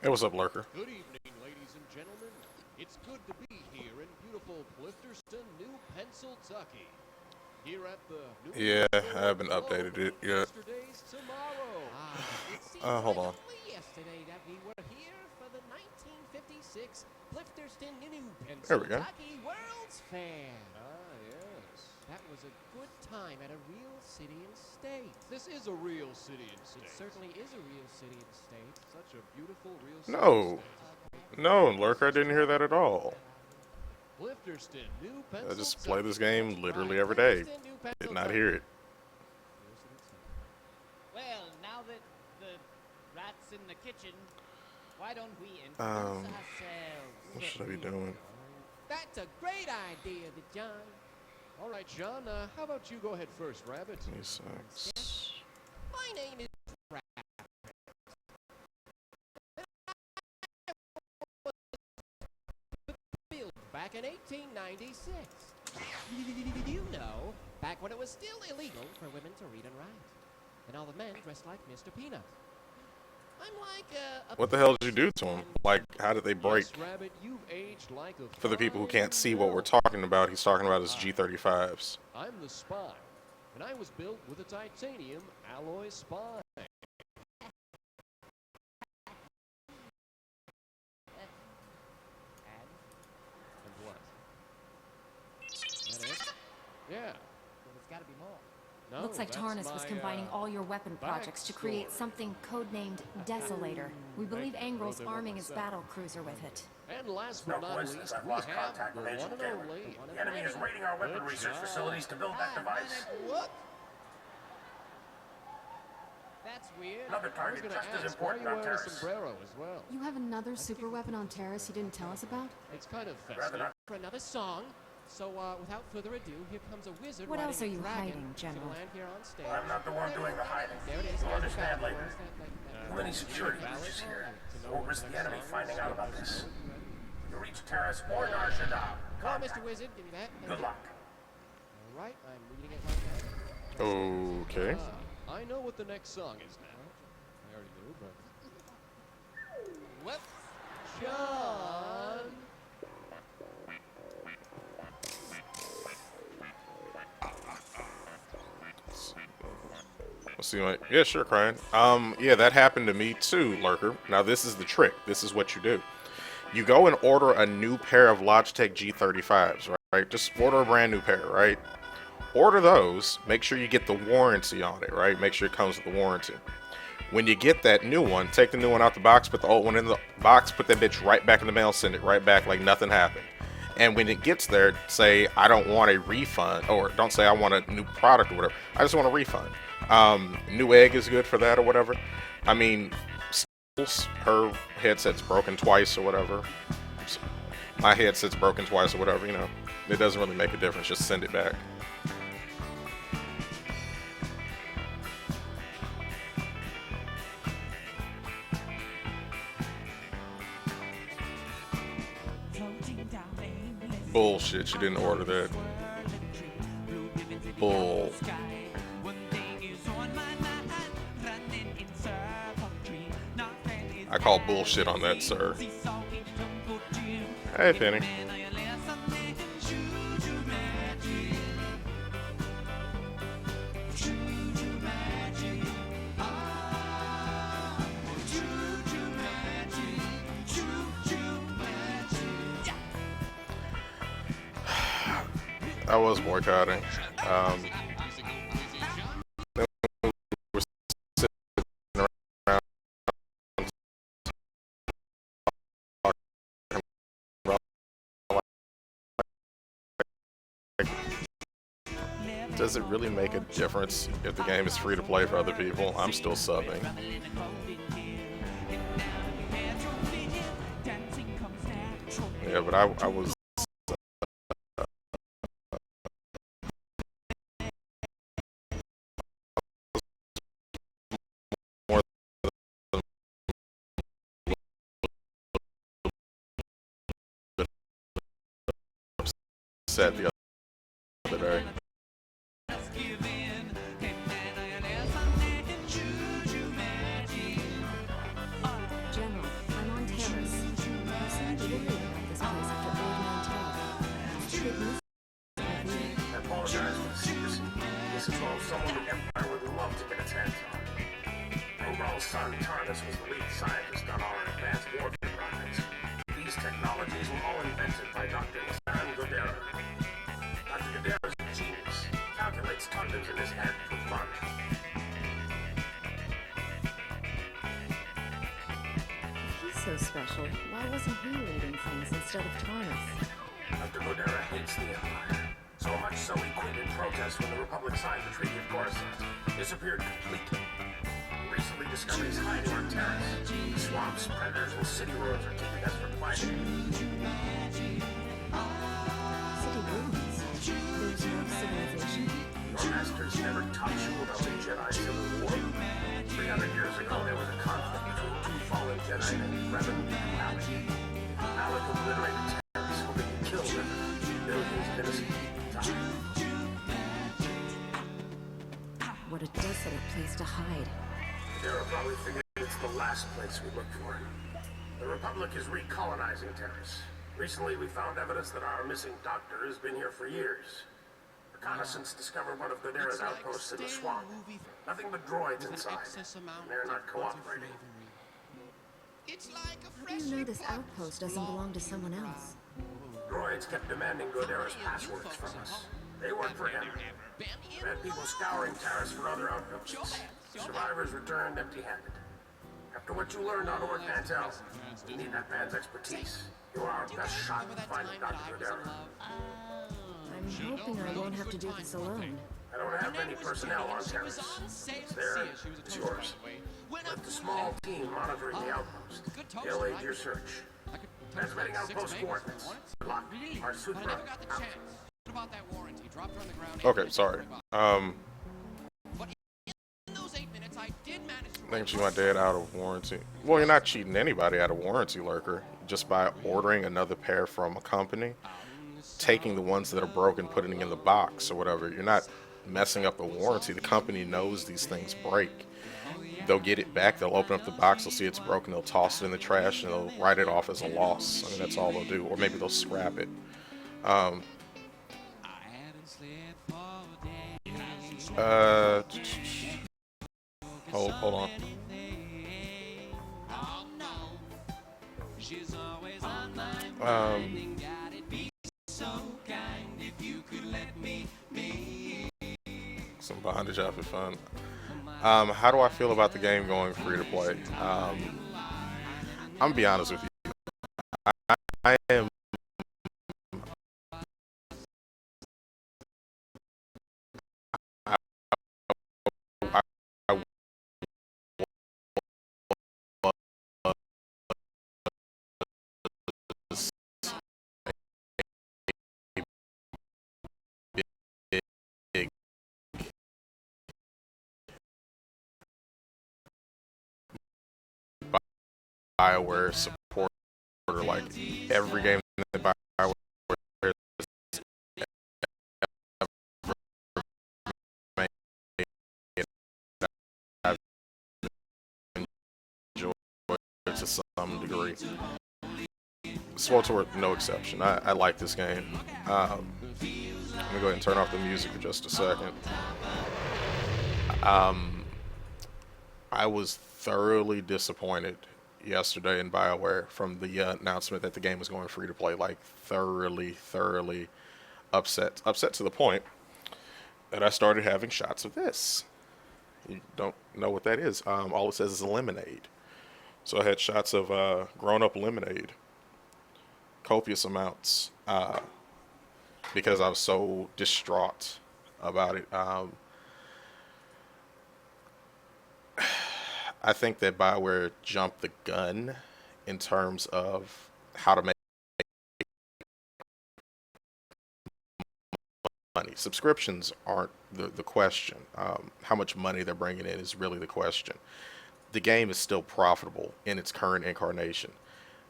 Hey, what's up, Lurker? Good evening, ladies and gentlemen. It's good to be here in beautiful Clifterston, New Pennsylvania. Here at the newly Yeah, I restored haven't Globe updated it of yet. Yesterday's Tomorrow. It seems Hold like on. only yesterday that we were here for the 1956 Clifterston, New There we go. Pennsylvania World's Fair. Yes. That was a good time at a real city and state. This is a real city and state. It certainly is a real city and state. Such a beautiful real city No, and state. no, Lurker, I didn't hear that at all. Clifterston, New I Pennsylvania. just play this game literally Right, every day. Clifterston, New Did not Pennsylvania. hear it. Well, now that the rat's in the kitchen, why don't we introduce ourselves? What should I be doing? That's a great idea, John. All right, John, how about you go ahead first, Rabbit? 26. My name is built back in 1896. You know, back when it was still illegal for women to read and write. And all the men dressed like Mr. Peanut. I'm like a What the hell did you do to him? Like, how did they break? Yes, Rabbit, you've aged like a For the people who fine can't see what we're film. talking about, he's talking about his G35s. I'm the spine, and I was built with a titanium alloy spine. And what? That it? Yeah. Well, there's got to be more. No, Looks like that's Tarnus was my, combining all your weapon projects to create backstory. something codenamed Desolator. We believe Thank you. Angril's Wrote that one arming his myself. battle cruiser with it. And last No but not coincidence, least, I've we lost have contact the with one Agent and Taylor. only. The enemy is raiding our weapon Good research job. facilities to build that device. what? That's weird. Another I was target going just to as ask, why are important you on wearing a terrorists. sombrero as well? You have another super weapon on Terrace you didn't tell us about? It's kind of Rather festive. not. For another song. So, without further ado, here comes a wizard What riding else are a you dragon hiding, to General? land here on stage. I'm not the one doing the hiding. There it is. You'll There's the understand bell. later. Where's that, Too many security breaches here. Won't risk the enemy finding out about this. You reach Terrace or Nar Shaddaa. Come on, Mr. Contact. Wizard. Give me that. Good luck. All right. I'm reading it like that. Okay. I know what the next song is now. I already knew, but. Whoops. John! Let's see, like, yeah, sure, crying. Yeah, that happened to me too, Lurker. Now this is the trick. This is what you do. You go and order a new pair of Logitech G35s, right? Just order a brand new pair, right? Order those. Make sure you get the warranty on it, right? Make sure it comes with the warranty. When you get that new one, take the new one out the box, put the old one in the box, put that bitch right back in the mail, send it right back like nothing happened. And when it gets there, say, I don't want a refund, or don't say I want a new product or whatever. I just want a refund. New Egg is good for that or whatever. I mean, her headset's broken twice or whatever. My headset's broken twice or whatever, you know. It doesn't really make a difference. Just send it back. Bullshit, you didn't order that. Bull. I call bullshit on that, sir. Hey, Penny. I was boycotting. Then we were sitting around talking about, like, does it really make a difference if the game is free to play for other people? I'm still subbing. Yeah, but I was more upset the other day. General, I'm lead scientist on our advanced warfare projects. These technologies were all invented by Dr. Hassan Godera. Dr. Godera is a genius. He calculates tunders in his head for fun. He's so special. Why wasn't he leading things instead of Tarnus? Dr. Godera hates the Empire. So much so he quit in protest when the Republic signed the Treaty of Coruscant. Disappeared completely. Recently discovered he's hiding on Terrace. Swamps, predators, and city roads are keeping us from fighting. City ruins. There's no civilization. Your masters never taught you about the Jedi Civil War. 300 years ago, there was a conflict between two fallen Jedi named Revan and Malik. Malik obliterated Terrace, hoping to kill Revan. Millions of innocent people died. What a desolate place to hide. Godera probably figured it's the last place we look for. The Republic is recolonizing Terrace. Recently, we found evidence that our missing doctor has been here for years. Reconnaissance discovered one of Godera's outposts in the swamp. Nothing but droids inside, and they're not cooperating. How do you know this outpost doesn't belong to someone else? Droids kept demanding Godera's passwords from us. They work for him. We had people scouring Terrace for other outposts. Survivors returned empty-handed. After what you learned on Ord Mantell, we need that man's expertise. You're our best shot at finding Dr. Godera. I'm hoping I won't have to do this alone. I don't have any personnel on Terrace. It's there. It's yours. With the small team monitoring the outpost, they'll aid your search. Transmitting outpost coordinates. Good luck. Our SWTOR out. About that warranty dropped her on the ground. Okay, sorry. But in those 8 minutes, I did manage to. I think cheat my dad out of warranty. Well, you're not cheating anybody out of warranty, Lurker. Just by ordering another pair from a company, taking the ones that are broken, putting it in the box or whatever. You're not messing up the warranty. The company knows these things break. They'll get it back. They'll open up the box. They'll see it's broken. They'll toss it in the trash and they'll write it off as a loss. I mean, that's all they'll do. Or maybe they'll scrap it. Hold on. Some bondage outfit fun. How do I feel about the game going free to play? I'm gonna be honest with you. I am. BioWare supporter, like every game that BioWare has ever made, I've enjoyed to some degree. SWTOR, no exception. I like this game. Let me go ahead and turn off the music for just a second. I was thoroughly disappointed yesterday in BioWare from the announcement that the game was going free to play. Like thoroughly upset to the point that I started having shots of this. You don't know what that is. All it says is lemonade. So I had shots of grown-up lemonade, copious amounts, because I was so distraught about it. I think that BioWare jumped the gun in terms of how to make money. Subscriptions aren't the question. How much money they're bringing in is really the question. The game is still profitable in its current incarnation.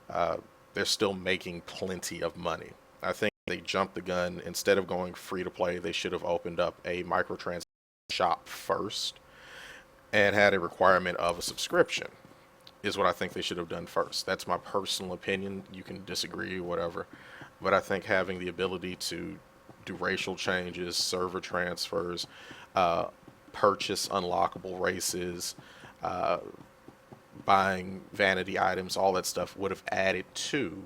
They're still making plenty of money. I think they jumped the gun. Instead of going free to play, they should have opened up a microtransaction shop first and had a requirement of a subscription, is what I think they should have done first. That's my personal opinion. You can disagree or whatever, but I think having the ability to do racial changes, server transfers, purchase unlockable races, buying vanity items, all that stuff would have added to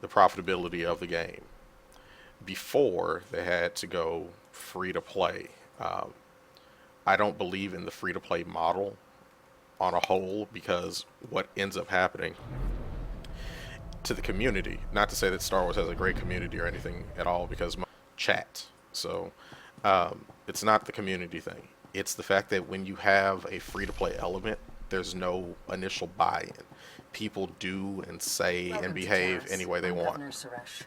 the profitability of the game before they had to go free to play. I don't believe in the free to play model on a whole, because what ends up happening to the community, not to say that Star Wars has a great community or anything at all, because my chat, so it's not the community thing. It's the fact that when you have a free to play element, there's no initial buy-in. People do and say and behave any way they want. Governor Suresh.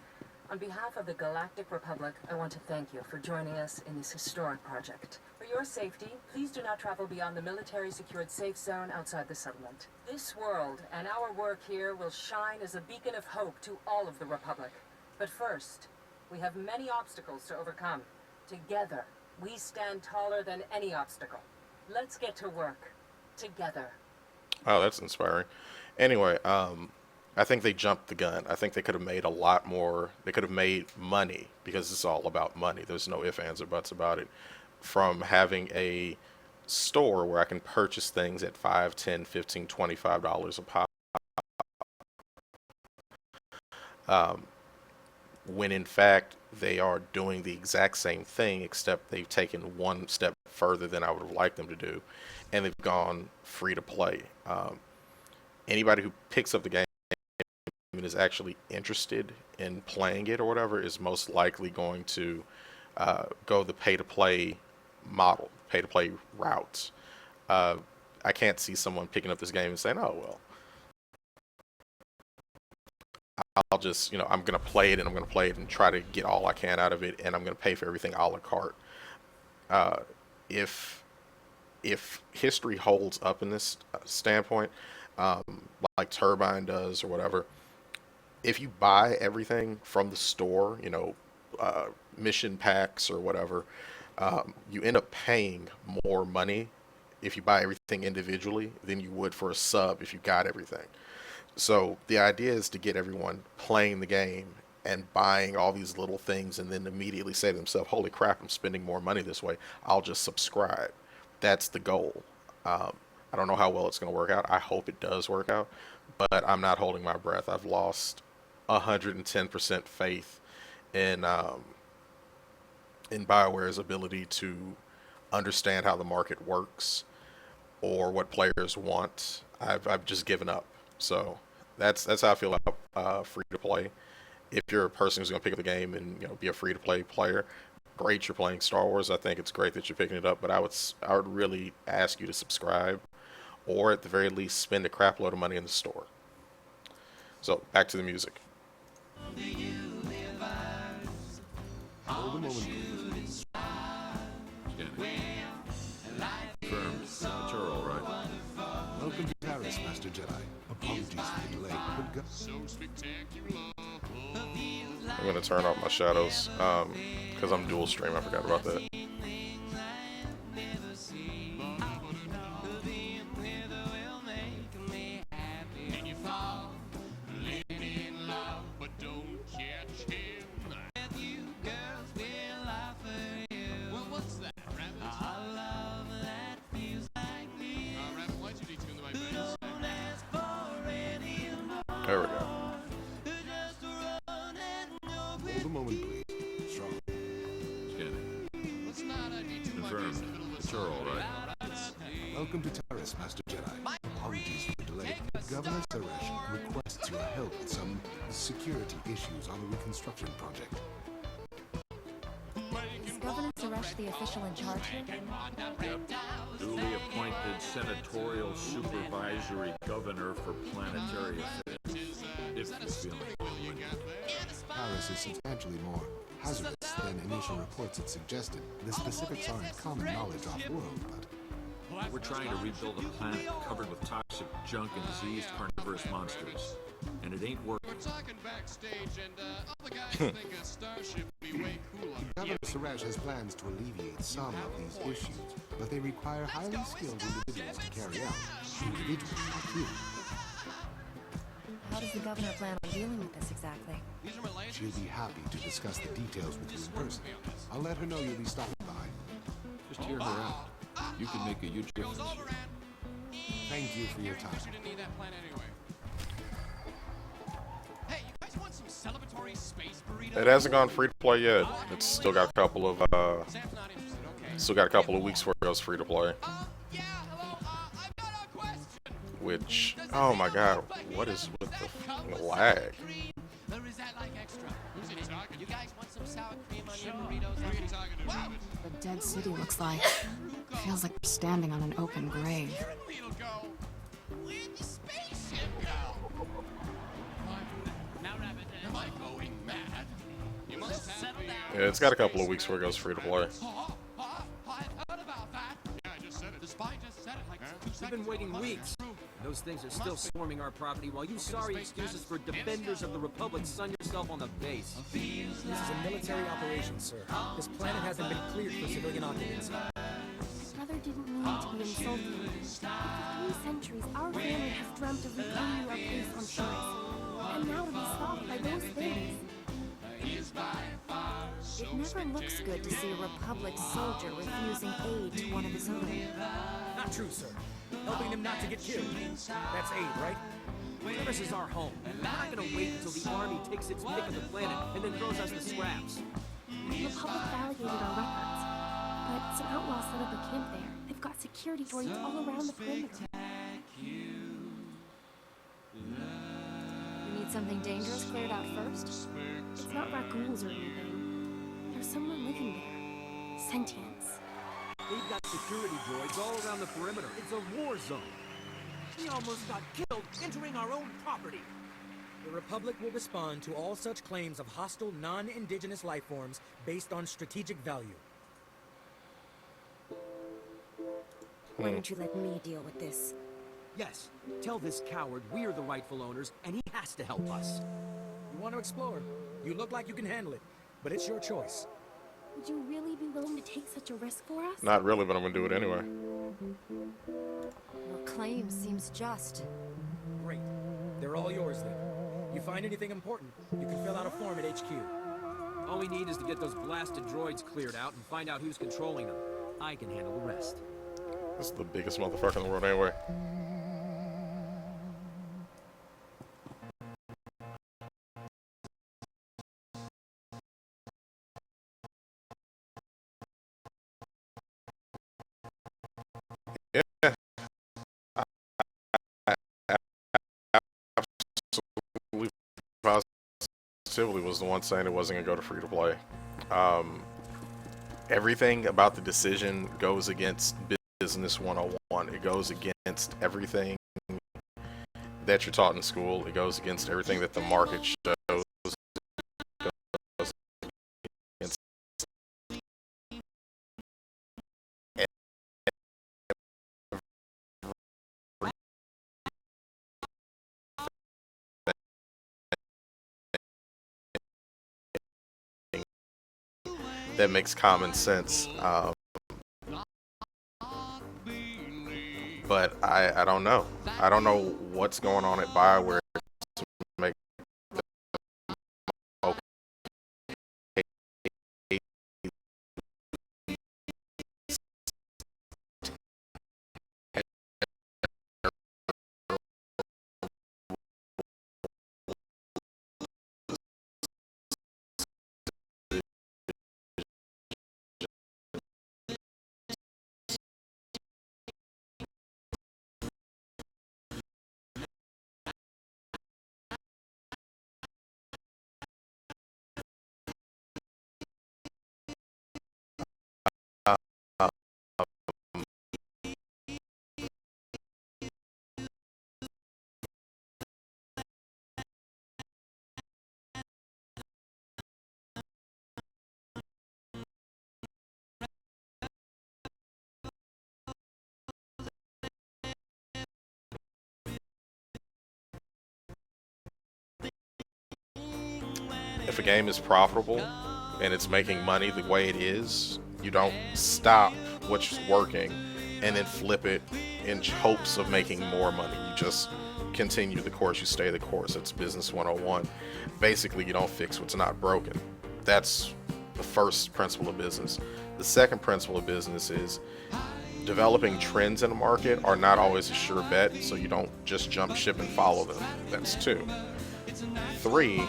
On behalf of the Galactic Republic, I want to thank you for joining us in this historic project. For your safety, please do not travel beyond the military-secured safe zone outside the settlement. This world and our work here will shine as a beacon of hope to all of the Republic. But first, we have many obstacles to overcome. Together, we stand taller than any obstacle. Let's get to work. Together. Oh, that's inspiring. Anyway, I think they jumped the gun. I think they could have made a lot more. They could have made money, because it's all about money. There's no ifs, ands, or buts about it. From having a store where I can purchase things at $5, $10, $15, $25 a pop. When in fact they are doing the exact same thing, except they've taken one step further than I would have liked them to do, and they've gone free to play. Anybody who picks up the game and is actually interested in playing it or whatever is most likely going to go the pay-to-play model, pay-to-play route. I can't see someone picking up this game and saying, oh, well, I'll just, I'm going to play it, and I'm going to play it and try to get all I can out of it, and I'm going to pay for everything a la carte. If history holds up in this standpoint, like Turbine does or whatever, if you buy everything from the store, mission packs or whatever, you end up paying more money if you buy everything individually than you would for a sub if you got everything. So the idea is to get everyone playing the game and buying all these little things, and then immediately say to themselves, holy crap, I'm spending more money this way, I'll just subscribe. That's the goal. I don't know how well it's going to work out. I hope it does work out, but I'm not holding my breath. I've lost 110% faith in BioWare's ability to understand how the market works or what players want. I've just given up. So that's how I feel about free to play. If you're a person who's going to pick up the game and be a free to play player, great, you're playing Star Wars. I think it's great that you're picking it up, but I would really ask you to subscribe, or at the very least spend a crap load of money in the store. So back to the music. Hold a moment, please. Confirmed. Mature, all right. Welcome to Paris, Master Jedi. Apologies for the delay, but I'm going to turn off my shadows because I'm dual stream. I forgot about that. There we go. hold a moment, please. Strong. Scanning. Confirmed. Mature, all right. Welcome to Taris, Master Jedi. Apologies for the delay. Governor Suresh requests your help with some security issues on the reconstruction project. Is Governor Suresh the official in charge here? Yep. Duly appointed senatorial supervisory governor for planetary affairs. If you're feeling well-winded. Paris is substantially more hazardous than initial reports had suggested. The specifics aren't common knowledge off-world, but We're trying to rebuild a planet covered with toxic junk and diseased carnivorous monsters. And it ain't working. We're talking backstage, and all the guys think a starship would be way cooler. Governor Suresh has plans to alleviate some of these issues, but they require highly skilled individuals to carry out. Individuals like you. How does the governor plan on dealing with this exactly? These are my lances. She'll be happy to discuss the details with you in person. I'll let her know you'll be stopping by. Just hear her out. You can make a huge difference here. Thank you for your time. You didn't need that plan anyway. Hey, you guys want some celebratory space burritos? It hasn't gone free to play yet. It's still got a couple of Sam's not interested, okay. still got a couple of weeks where it goes free to play. Yeah, hello, I've got a question. Which, oh my god, what is with the lag? Or is that like extra? Who's he talking? You guys want some sour cream on your burritos? Wow. The dead city looks like. Feels like we're standing on an open grave. We'll go. Where'd the spaceship go? Now, Rabbit, Am I going mad? You must have settle down. Yeah, it's got a couple of weeks where it goes free to play. I've heard about that. Yeah, I just said it. The spy just said it like 2 seconds We've been waiting ago. weeks. Those things are still swarming our property while you sorry excuses for defenders of the Republic sun yourself on the base. This is a military operation, sir. This planet hasn't been cleared for civilian occupancy. Brother didn't mean to be insulting. For 3 centuries, our family has dreamt of reclaiming our place on Taurus. And now to be stopped by those things. It never looks good to see a Republic soldier refusing aid to one of his own. Not true, sir. Helping them not to get killed. That's aid, right? Taurus is our home. We're not gonna wait until the army takes its pick of the planet and then throws us the scraps. The Republic validated our records. But some outlaws set up a camp there. They've got security droids all around the perimeter. You need something dangerous cleared out first? It's not raccoons or anything. There's someone living there. Sentience. They've got security droids all around the perimeter. It's a war zone. We almost got killed entering our own property. The Republic will respond to all such claims of hostile, non-indigenous life forms based on strategic value. Why don't you let me deal with this? Yes, tell this coward we're the rightful owners and he has to help us. You want to explore? You look like you can handle it, but it's your choice. Would you really be willing to take such a risk for us? Not really, but I'm gonna do it anyway. Your claim seems just. Great. They're all yours then. You find anything important, you can fill out a form at HQ. All we need is to get those blasted droids cleared out and find out who's controlling them. I can handle the rest. This is the biggest motherfucker in the world anyway. Yeah. Absolutely positively was the one saying it wasn't gonna go to free to play. Everything about the decision goes against Business 101. It goes against everything that you're taught in school. It goes against everything that the market shows. It goes against that makes common sense. But I don't know. I don't know what's going on at BioWare to make them okay. If a game is profitable and it's making money the way it is, you don't stop what's working and then flip it in hopes of making more money. You just continue the course, you stay the course. It's Business 101. Basically, you don't fix what's not broken. That's the first principle of business. The second principle of business is developing trends in the market are not always a sure bet, so you don't just jump ship and follow them. That's 2. 3,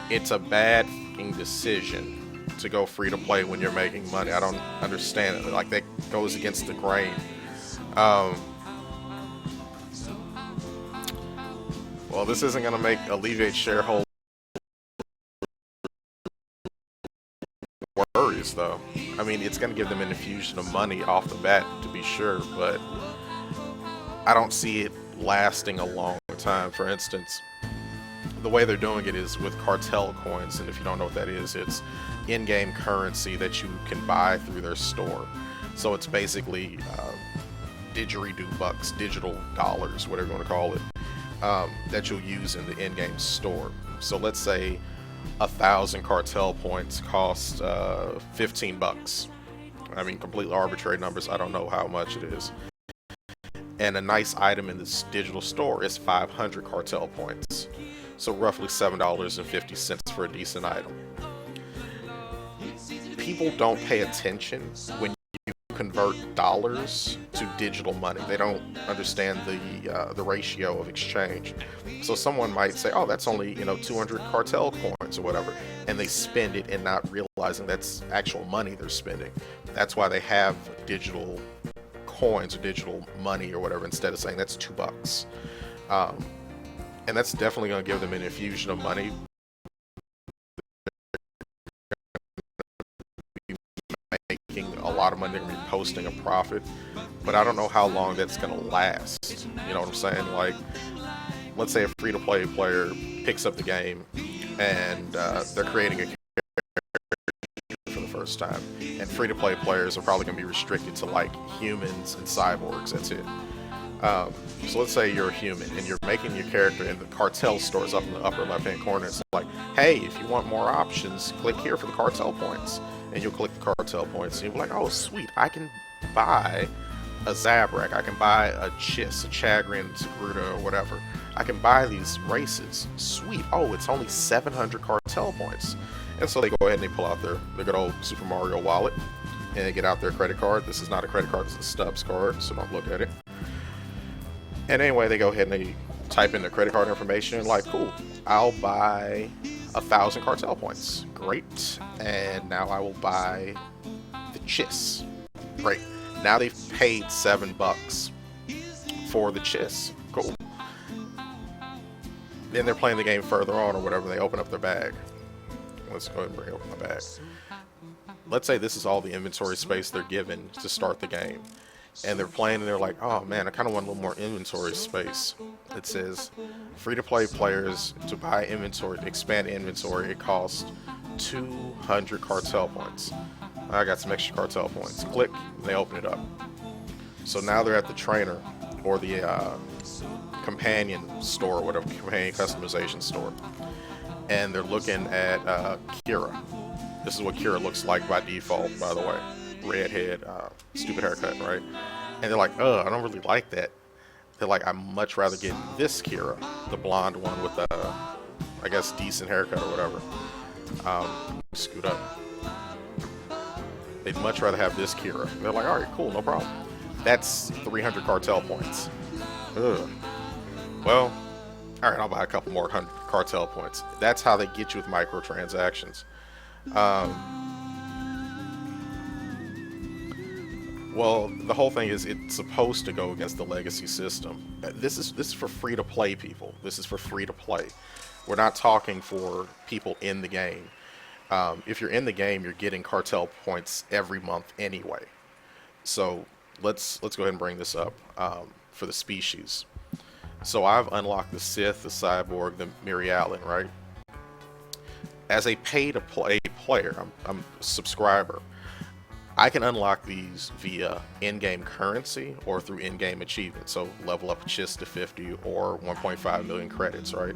it's a bad f***ing decision to go free to play when you're making money. I don't understand it. Like, that goes against the grain. Well, this isn't going to alleviate shareholder worries, though. I mean, it's going to give them an infusion of money off the bat, to be sure, but I don't see it lasting a long time. For instance, the way they're doing it is with cartel coins, and if you don't know what that is, it's in-game currency that you can buy through their store. So it's basically didgeridoo bucks, digital dollars, whatever you want to call it, that you'll use in the in-game store. So let's say 1,000 cartel points cost 15 bucks. I mean, completely arbitrary numbers. I don't know how much it is. And a nice item in this digital store is 500 cartel points. So roughly $7.50 for a decent item. People don't pay attention when you convert dollars to digital money. They don't understand the ratio of exchange. So someone might say, oh, that's only 200 cartel coins or whatever, and they spend it and not realizing that's actual money they're spending. That's why they have digital coins or digital money or whatever, instead of saying that's $2. And that's definitely going to give them an infusion of money. Making a lot of money, they're going to be posting a profit, but I don't know how long that's going to last. You know what I'm saying? Like, let's say a free-to-play player picks up the game and they're creating a character for the first time, and free-to-play players are probably going to be restricted to like humans and cyborgs. That's it. So let's say you're a human and you're making your character, and the cartel store is up in the upper left-hand corner. It's like, hey, if you want more options, click here for the cartel points. And you'll click the cartel points, and you'll be like, oh, sweet, I can buy a Zabrak, I can buy a Chiss, a Chagrin, Sagruda, or whatever. I can buy these races. Sweet. Oh, it's only 700 cartel points. And so they go ahead and they pull out their good old Super Mario wallet, and they get out their credit card. This is not a credit card, this is a Stubbs card, so don't look at it. And anyway, they go ahead and they type in their credit card information, and like, cool, I'll buy 1,000 cartel points. Great. And now I will buy the Chiss. Great. Now they've paid $7 for the Chiss. Cool. Then they're playing the game further on or whatever. They open up their bag. Let's go ahead and bring open my bag. Let's say this is all the inventory space they're given to start the game. And they're playing and they're like, oh man, I kind of want a little more inventory space. It says free-to-play players to buy inventory, to expand inventory, it costs 200 cartel points. I got some extra cartel points. Click, and they open it up. So now they're at the trainer or the companion store, whatever, companion customization store. And they're looking at Kira. This is what Kira looks like by default, by the way. Redhead, stupid haircut, right? And they're like, I don't really like that. They're like, I'd much rather get this Kira, the blonde one with the, I guess, decent haircut or whatever. Scoot up. They'd much rather have this Kira. They're like, all right, cool, no problem. That's 300 cartel points. Ugh. Well, all right, I'll buy a couple more 100 cartel points. That's how they get you with microtransactions. Well, the whole thing is it's supposed to go against the legacy system. This is for free to play people. This is for free to play. We're not talking for people in the game. If you're in the game, you're getting cartel points every month anyway. So let's go ahead and bring this up for the species. So I've unlocked the Sith, the Cyborg, the Mirialan, right? As a pay-to-play player, I'm a subscriber. I can unlock these via in-game currency or through in-game achievements. So level up a Chiss to 50 or 1.5 million credits, right?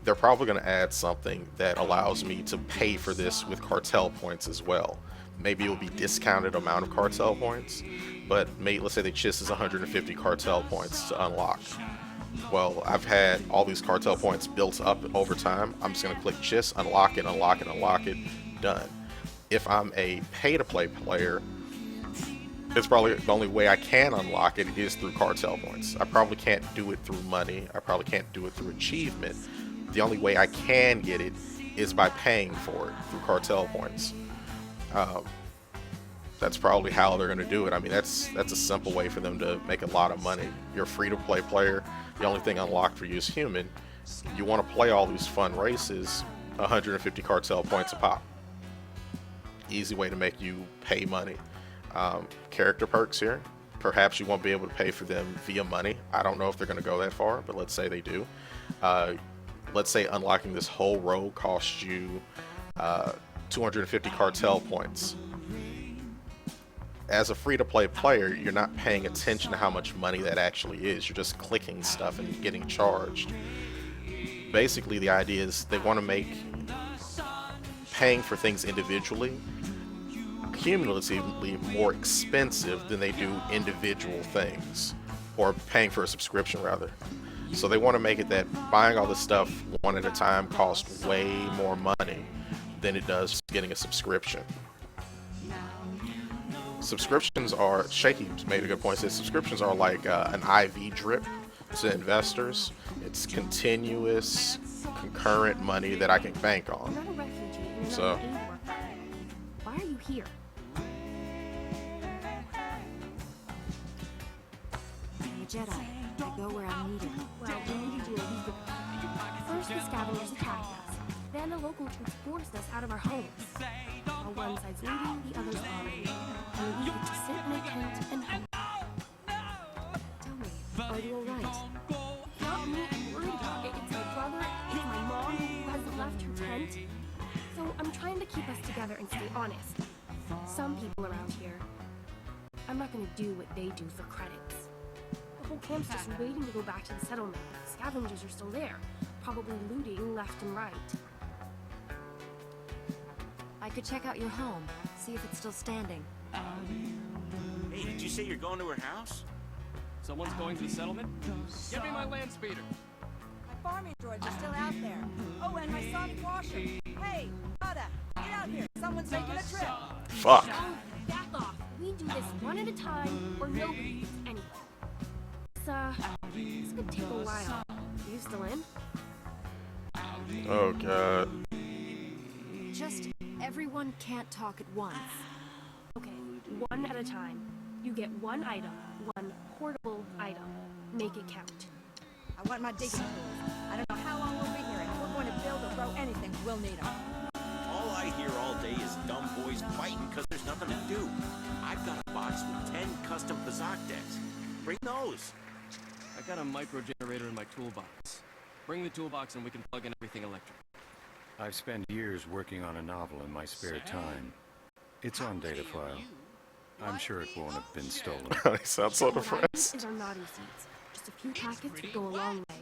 They're probably going to add something that allows me to pay for this with cartel points as well. Maybe it will be discounted amount of cartel points, but let's say the Chiss is 150 cartel points to unlock. Well, I've had all these cartel points built up over time. I'm just going to click Chiss, unlock it, unlock it, unlock it, done. If I'm a pay-to-play player, It's probably the only way I can unlock it is through cartel points. I probably can't do it through money. I probably can't do it through achievement. The only way I can get it is by paying for it through cartel points. That's probably how they're going to do it. I mean, that's a simple way for them to make a lot of money. You're a free-to-play player. The only thing unlocked for you is human. You want to play all these fun races, 150 cartel points a pop. Easy way to make you pay money. Character perks here. Perhaps you won't be able to pay for them via money. I don't know if they're going to go that far, but let's say they do. Let's say unlocking this whole row costs you 250 cartel points. As a free-to-play player, you're not paying attention to how much money that actually is. You're just clicking stuff and getting charged. Basically, the idea is they want to make paying for things individually cumulatively more expensive than they do individual things, or paying for a subscription rather. So they want to make it that buying all this stuff one at a time costs way more money than it does getting a subscription. Subscriptions are, Shaky made a good point, says subscriptions are like an IV drip to investors. It's continuous, concurrent money that I can bank on. You're not a refugee, and you're So, not an aid worker. Why are you here? I'm a Jedi. I go where I'm needed. Well, we needed you a week ago. First, the scavengers attacked us. Then the local troops forced us out of our homes. While one side's looting, the other's arming. And we get to sit in a tent and hope. Tell me, are you alright? Not me, I'm worried about it. It's my brother, it's my mom who has left her tent. So I'm trying to keep us together and stay honest. Some people around here, I'm not gonna do what they do for credits. The whole camp's just waiting to go back to the settlement. The scavengers are still there, probably looting left and right. I could check out your home, see if it's still standing. Hey, did you say you're going to her house? Someone's going to the settlement? Get me my land speeder. My farming droids are still out there. Oh, and my sonic washer. Hey, Ada, get out here. Someone's making a trip. Fuck. Oh, back off. We do this one at a time, or nobody gets anything. This could take a while. Are you still in? Oh god. Just everyone can't talk at once. Okay, one at a time. You get one item, one portable item. Make it count. I want my digging tools. I don't know how long we'll be here, and if we're going to build or grow anything, we'll need them. All I hear all day is dumb boys fighting because there's nothing to do. I've got a box with 10 custom Bazak decks. Bring those. I got a micro generator in my toolbox. Bring the toolbox and we can plug in everything electric. I've spent years working on a novel in my spare time. It's on data file. I'm sure it won't have been stolen. He sounds so What I depressed. need is our naughty seeds. Just a few packets would go a long way.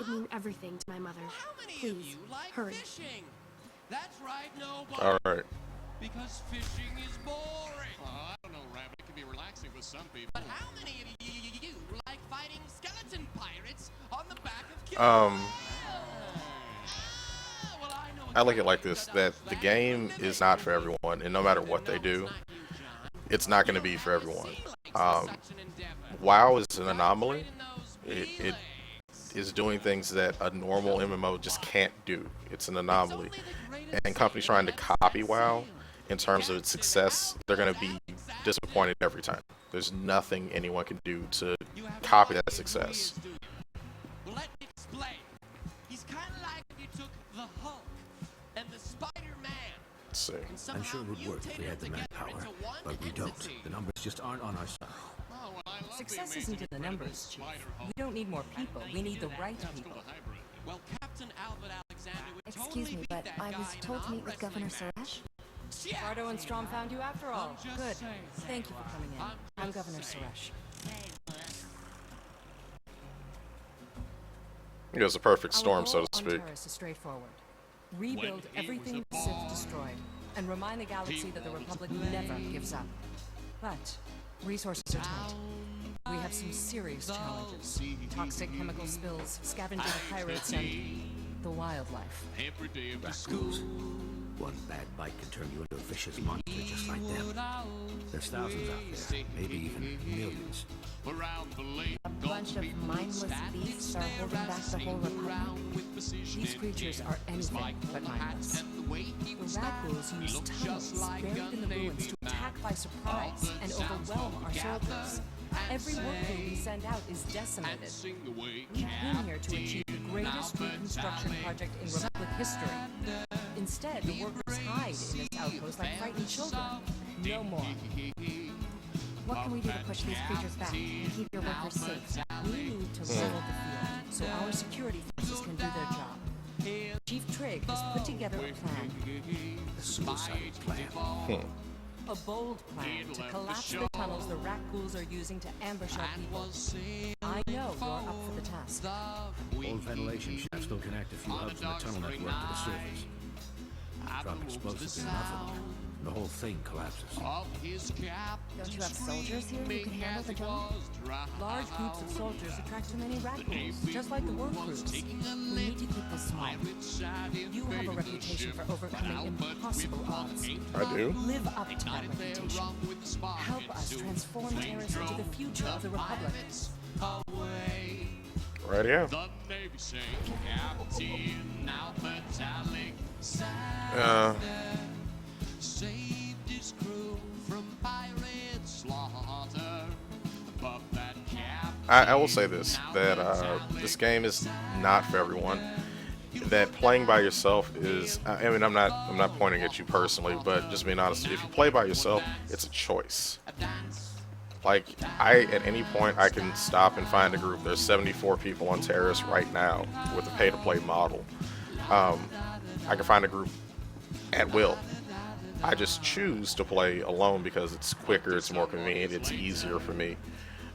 It'd mean everything to my mother. Please, hurry. That's right, nobody. Alright. Because fishing is boring. I don't know, Rabbit. It can be relaxing for some people. But how many of you like fighting skeleton pirates on the back of I look at it like this, that the game is not for everyone, and no matter what they do, it's not going to be for everyone. WoW is an anomaly. It is doing things that a normal MMO just can't do. It's an anomaly. And companies trying to copy WoW in terms of its success, they're going to be disappointed every time. There's nothing anyone can do to copy that success. Let me explain. He's kind of like if you took the Hulk and the Spider-Man. Let's see. I'm sure it would work if we had the manpower, but we don't. The numbers just aren't on our side. Success isn't in the numbers, Chief. We don't need more people. We need the right people. Well, Captain Albert Alexander would Excuse me, but I was told to meet with Governor Suresh. Pardo and Strom found you after all. Good. Thank you for coming in. I'm Governor Suresh. It was a perfect storm, so to Our speak. goal on Terrace is straightforward. Rebuild everything the Sith destroyed, and remind the galaxy that the Republic never gives up. But resources are tight. We have some serious challenges. Toxic chemical spills, scavenging pirates, and the wildlife. Every day of the Rascals. One bad bite can turn you into a vicious monster just like them. There's thousands out there, maybe even millions. A bunch of mindless beasts are holding back the whole Republic. These creatures are anything but mindless. The rat ghouls use tunnels buried in the ruins to attack by surprise and overwhelm our soldiers. Every work crew we send out is decimated. We came here to achieve the greatest reconstruction project in Republic history. Instead, the workers hide in this outpost like frightened children. No more. What can we do to push these creatures back and keep your workers safe? We need to level the field so our security forces can do their job. Chief Trigg has put together a plan. A suicide plan. A bold plan to collapse the tunnels the rat ghouls are using to ambush our people. I know you're up for the task. Old ventilation shafts still connect a few hubs in the tunnel network to the surface. Drop explosives in enough of them, the whole thing collapses. Don't you have soldiers here who can handle the job? Large groups of soldiers attract too many rat ghouls, just like the work crews. We need to keep this small. You have a reputation for overcoming impossible odds. I do. Live up to that reputation. Help us transform Terrace into the future of the Republic. Right here. I will say this, that this game is not for everyone. That playing by yourself is, I mean, I'm not pointing at you personally, but just being honest, if you play by yourself, it's a choice. Like, at any point, I can stop and find a group. There's 74 people on Terrace right now with a pay-to-play model. I can find a group at will. I just choose to play alone because it's quicker, it's more convenient, it's easier for me.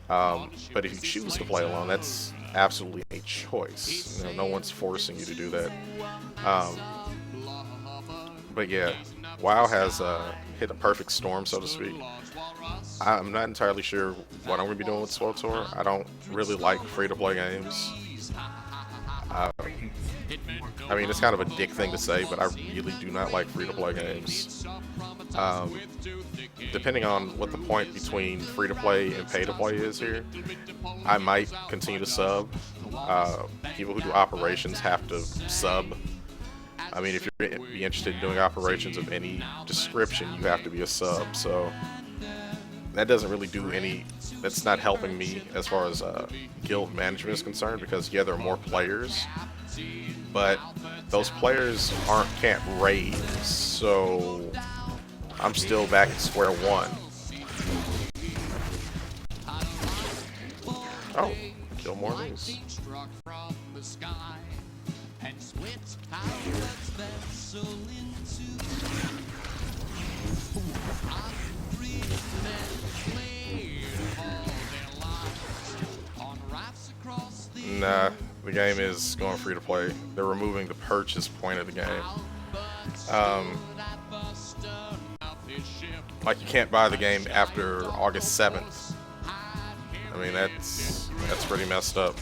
But if you choose to play alone, that's absolutely a choice. You know, no one's forcing you to do that. But yeah, WoW has hit a perfect storm, so to speak. I'm not entirely sure what I'm going to be doing with SWTOR. I don't really like free-to-play games. I mean, it's kind of a dick thing to say, but I really do not like free-to-play games. Depending on what the point between free-to-play and pay-to-play is here, I might continue to sub. People who do operations have to sub. I mean, if you're be interested in doing operations of any description, you have to be a sub. So that doesn't really do any. That's not helping me as far as guild management is concerned, because yeah, there are more players, but those players can't raid. So I'm still back at square one. Oh, kill more of these. Nah, the game is going free to play. They're removing the purchase point of the game. Like, you can't buy the game after August 7th. I mean, that's pretty messed up.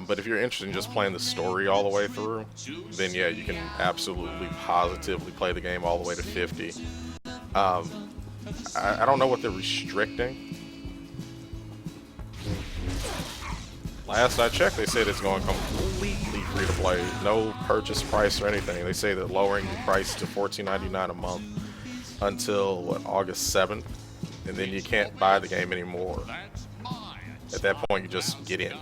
But if you're interested in just playing the story all the way through, then yeah, you can absolutely positively play the game all the way to 50. I don't know what they're restricting. Last I checked, they said it's going completely free to play, no purchase price or anything. They say that lowering the price to $14.99 a month until what, August 7th, and then you can't buy the game anymore. At that point, you just get in.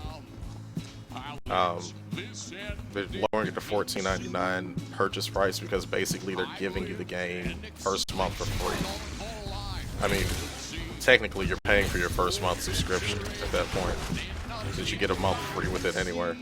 They're lowering it to $14.99 purchase price because basically they're giving you the game first month for free. I mean, technically you're paying for your first month subscription at that point, since you get a month free with it anyway.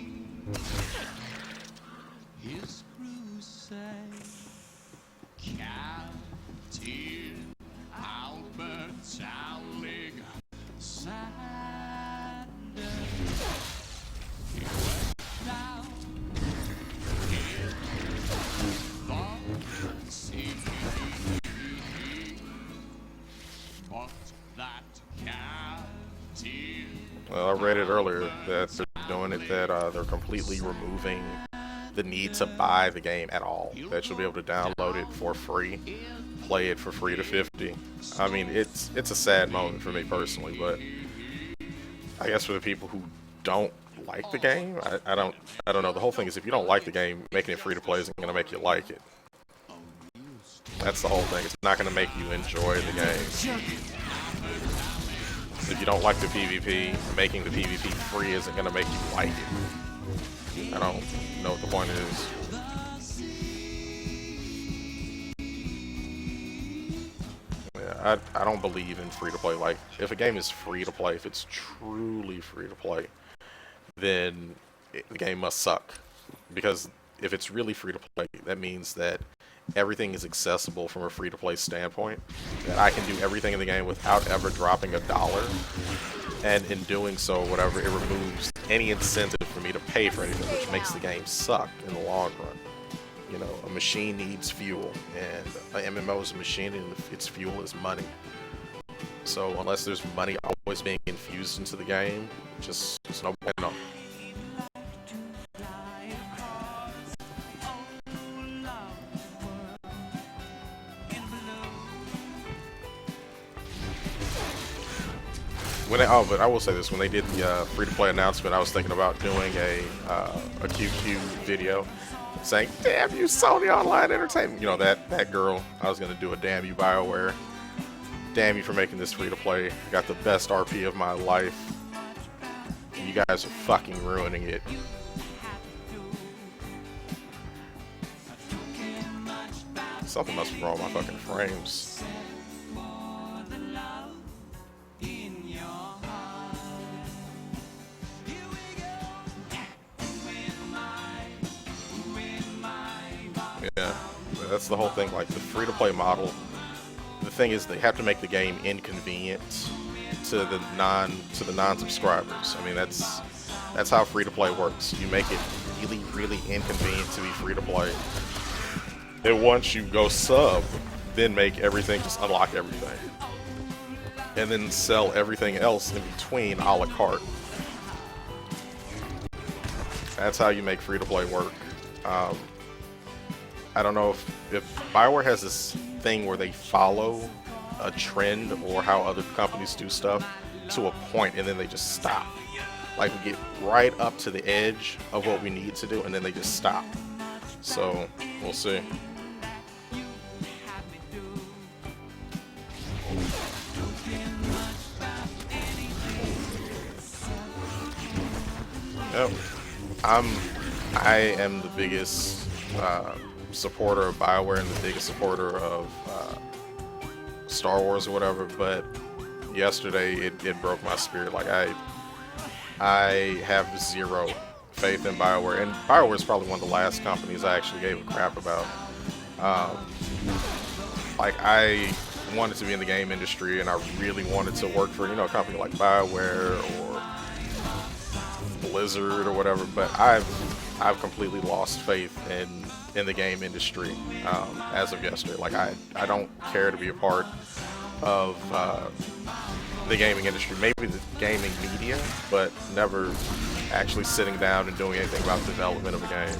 Well, I read it earlier that they're doing it that they're completely removing the need to buy the game at all. That you'll be able to download it for free, play it for free to 50. I mean, it's a sad moment for me personally, but I guess for the people who don't like the game, I don't know. The whole thing is if you don't like the game, making it free to play isn't gonna make you like it. That's the whole thing. It's not gonna make you enjoy the game. If you don't like the PvP, making the PvP free isn't gonna make you like it. I don't know what the point is. Yeah, I don't believe in free to play. Like, if a game is free to play, if it's truly free to play, then the game must suck. Because if it's really free to play, that means that everything is accessible from a free to play standpoint. That I can do everything in the game without ever dropping $1. And in doing so, whatever, it removes any incentive for me to pay for anything, which makes the game suck in the long run. You know, a machine needs fuel, and an MMO is a machine, and its fuel is money. So unless there's money always being infused into the game, just there's no point on. But I will say this: when they did the free-to-play announcement, I was thinking about doing a QQ video saying, "Damn you, Sony Online Entertainment!" You know, that girl. I was gonna do a "Damn you, BioWare! Damn you for making this free-to-play! I got the best RP of my life. You guys are fucking ruining it." Something must be wrong with my fucking frames. Yeah, that's the whole thing. Like the free-to-play model, the thing is they have to make the game inconvenient to the non-subscribers. I mean, that's how free-to-play works. You make it really, really inconvenient to be free-to-play, and once you go sub, then make everything, just unlock everything, and then sell everything else in between a la carte. That's how you make free-to-play work. I don't know if BioWare has this thing where they follow a trend or how other companies do stuff to a point and then they just stop. Like we get right up to the edge of what we need to do and then they just stop. So we'll see. Yep. I am the biggest supporter of BioWare and the biggest supporter of Star Wars or whatever, but yesterday it broke my spirit. Like I have zero faith in BioWare, and BioWare is probably one of the last companies I actually gave a crap about. Like I wanted to be in the game industry, and I really wanted to work for, you know, a company like BioWare or Blizzard or whatever, but I've completely lost faith in the game industry as of yesterday. Like I don't care to be a part of the gaming industry, maybe the gaming media, but never actually sitting down and doing anything about the development of a game.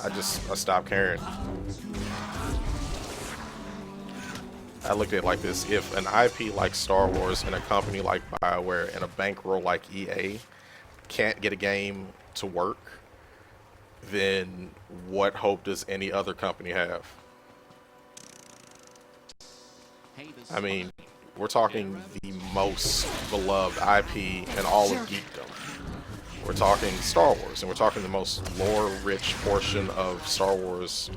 I stopped caring. I looked at it like this: if an IP like Star Wars and a company like BioWare and a bankroll like EA can't get a game to work, then what hope does any other company have? I mean, we're talking the most beloved IP in all of geekdom. We're talking Star Wars, and we're talking the most lore-rich portion of Star Wars,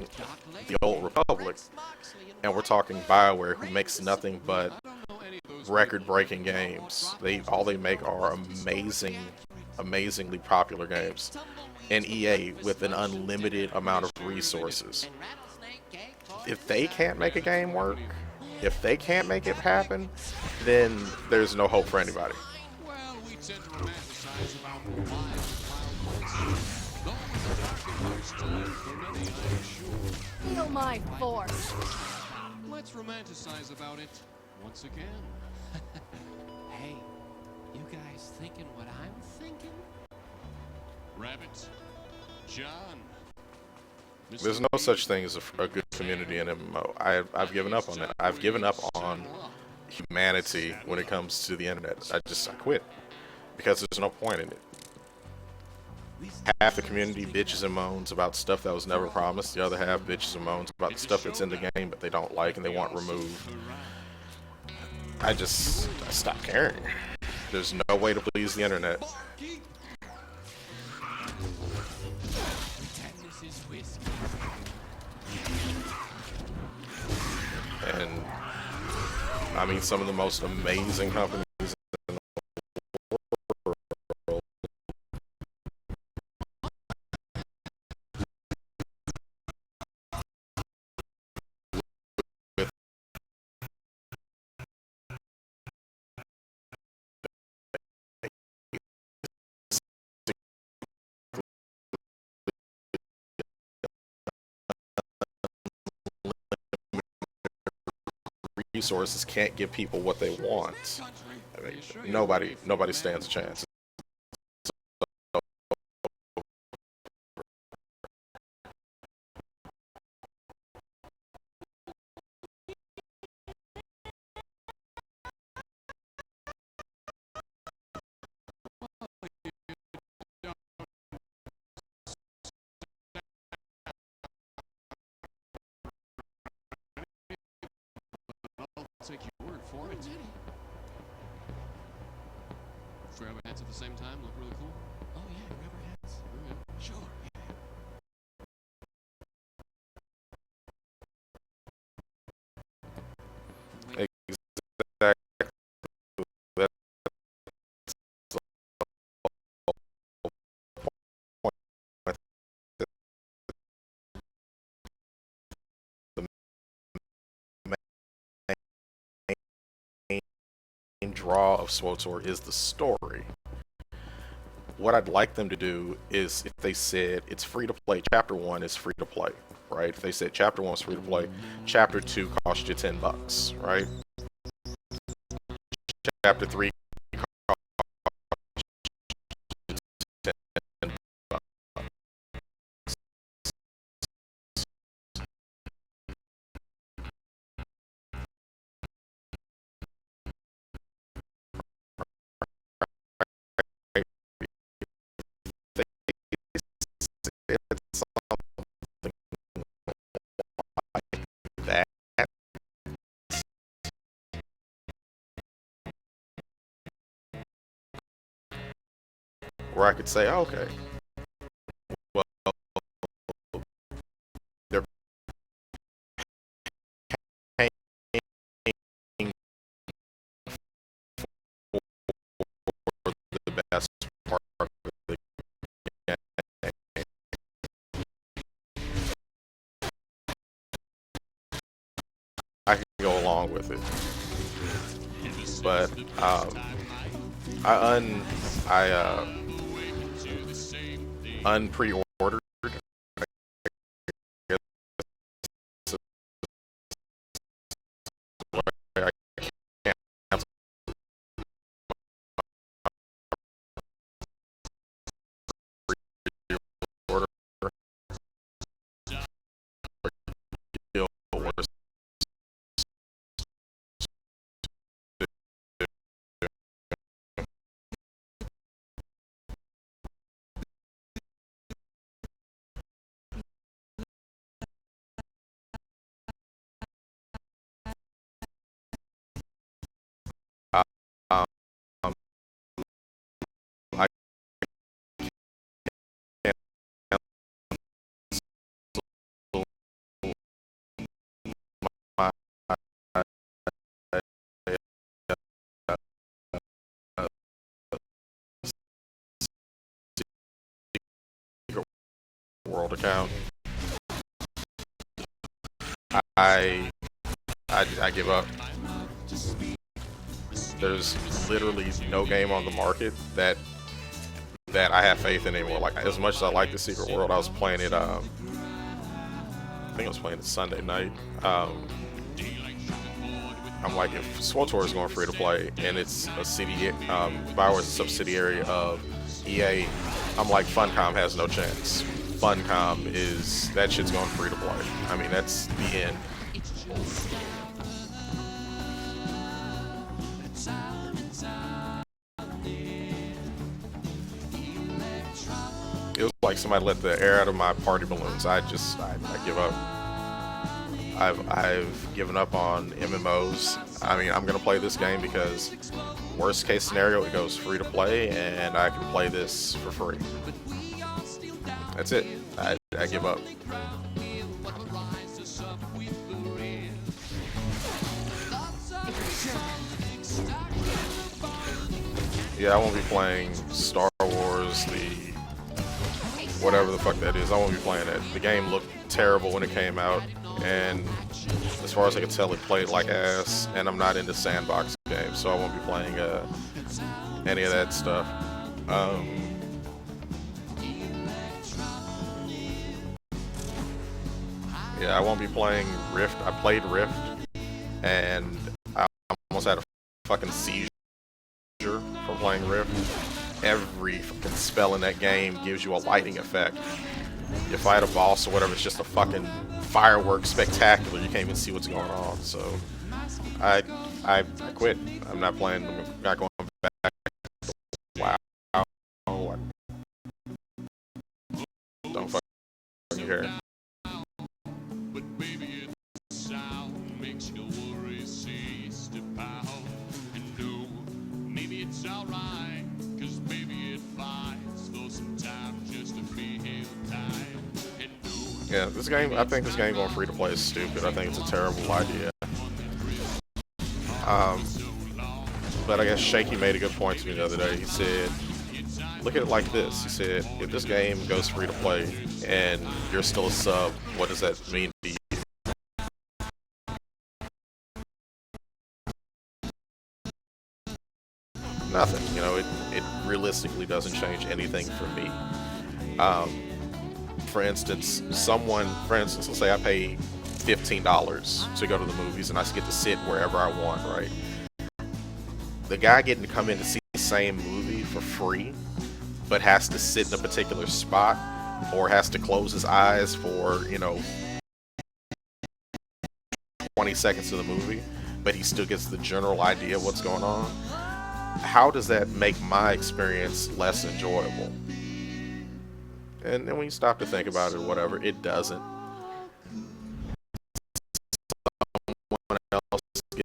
the Old Republic, and we're talking BioWare, who makes nothing but record-breaking games. All they make are amazingly popular games. And EA with an unlimited amount of resources. If they can't make a game work, if they can't make it happen, then there's no hope for anybody. Feel my force. Let's romanticize about it once again. Hey, you guys. guys thinking what I'm thinking? Rabbit, John. There's no such thing as a good community in MMO. I've given up on that. I've given up on humanity when it comes to the internet. I quit because there's no point in it. Half the community bitches and moans about stuff that was never promised. The other half bitches and moans about the stuff that's in the game but they don't like and they want removed. I stopped caring. There's no way to please the internet. And I mean, some of the most amazing companies in the world resources can't give people what they want. I mean, nobody stands a chance. Take your word for it. Rubber hats at the same time look really cool. Oh yeah, rubber hats. Oh, yeah. Sure. Draw of SWTOR is the story. What I'd like them to do is, if they said it's free to play, chapter 1 is free to play, right? If they said chapter 1 is free to play, chapter 2 costs you $10, right? Chapter 3 costs you $10. Where I could say, oh, okay, well, they're paying for the best part of the game. I can go along with it, but I unpre-ordered. I canceled pre-order. I World account. I give up. There's literally no game on the market that I have faith in anymore. Like, as much as I like the Secret World, I was playing it. I think I was playing it Sunday night. I'm like, if SWTOR is going free to play and it's a BioWare's a subsidiary of EA, I'm like, Funcom has no chance. Funcom that shit's going free to play. I mean, that's the end. It was like somebody let the air out of my party balloons. I give up. I've given up on MMOs. I mean, I'm gonna play this game because worst case scenario, it goes free to play and I can play this for free. That's it. I give up. Yeah, I won't be playing Star Wars, whatever the fuck that is. I won't be playing that. The game looked terrible when it came out, and as far as I can tell, it played like ass, and I'm not into sandbox games, so I won't be playing any of that stuff. Yeah, I won't be playing Rift. I played Rift, and I almost had a fucking seizure from playing Rift. Every fucking spell in that game gives you a lighting effect. You fight a boss or whatever, it's just a fucking fireworks spectacular. You can't even see what's going on. So I quit. I'm not playing. I'm not going back. Wow. Don't fucking care. Yeah, this game, I think this game going free to play is stupid. I think it's a terrible idea. But I guess Shaky made a good point to me the other day. He said, look at it like this. He said, if this game goes free to play and you're still a sub, what does that mean to you? Nothing. You know, it realistically doesn't change anything for me. For instance, let's say I pay $15 to go to the movies and I get to sit wherever I want, right? The guy getting to come in to see the same movie for free, but has to sit in a particular spot or has to close his eyes for, 20 seconds of the movie, but he still gets the general idea of what's going on. How does that make my experience less enjoyable? And then when you stop to think about it, whatever, it doesn't. Someone else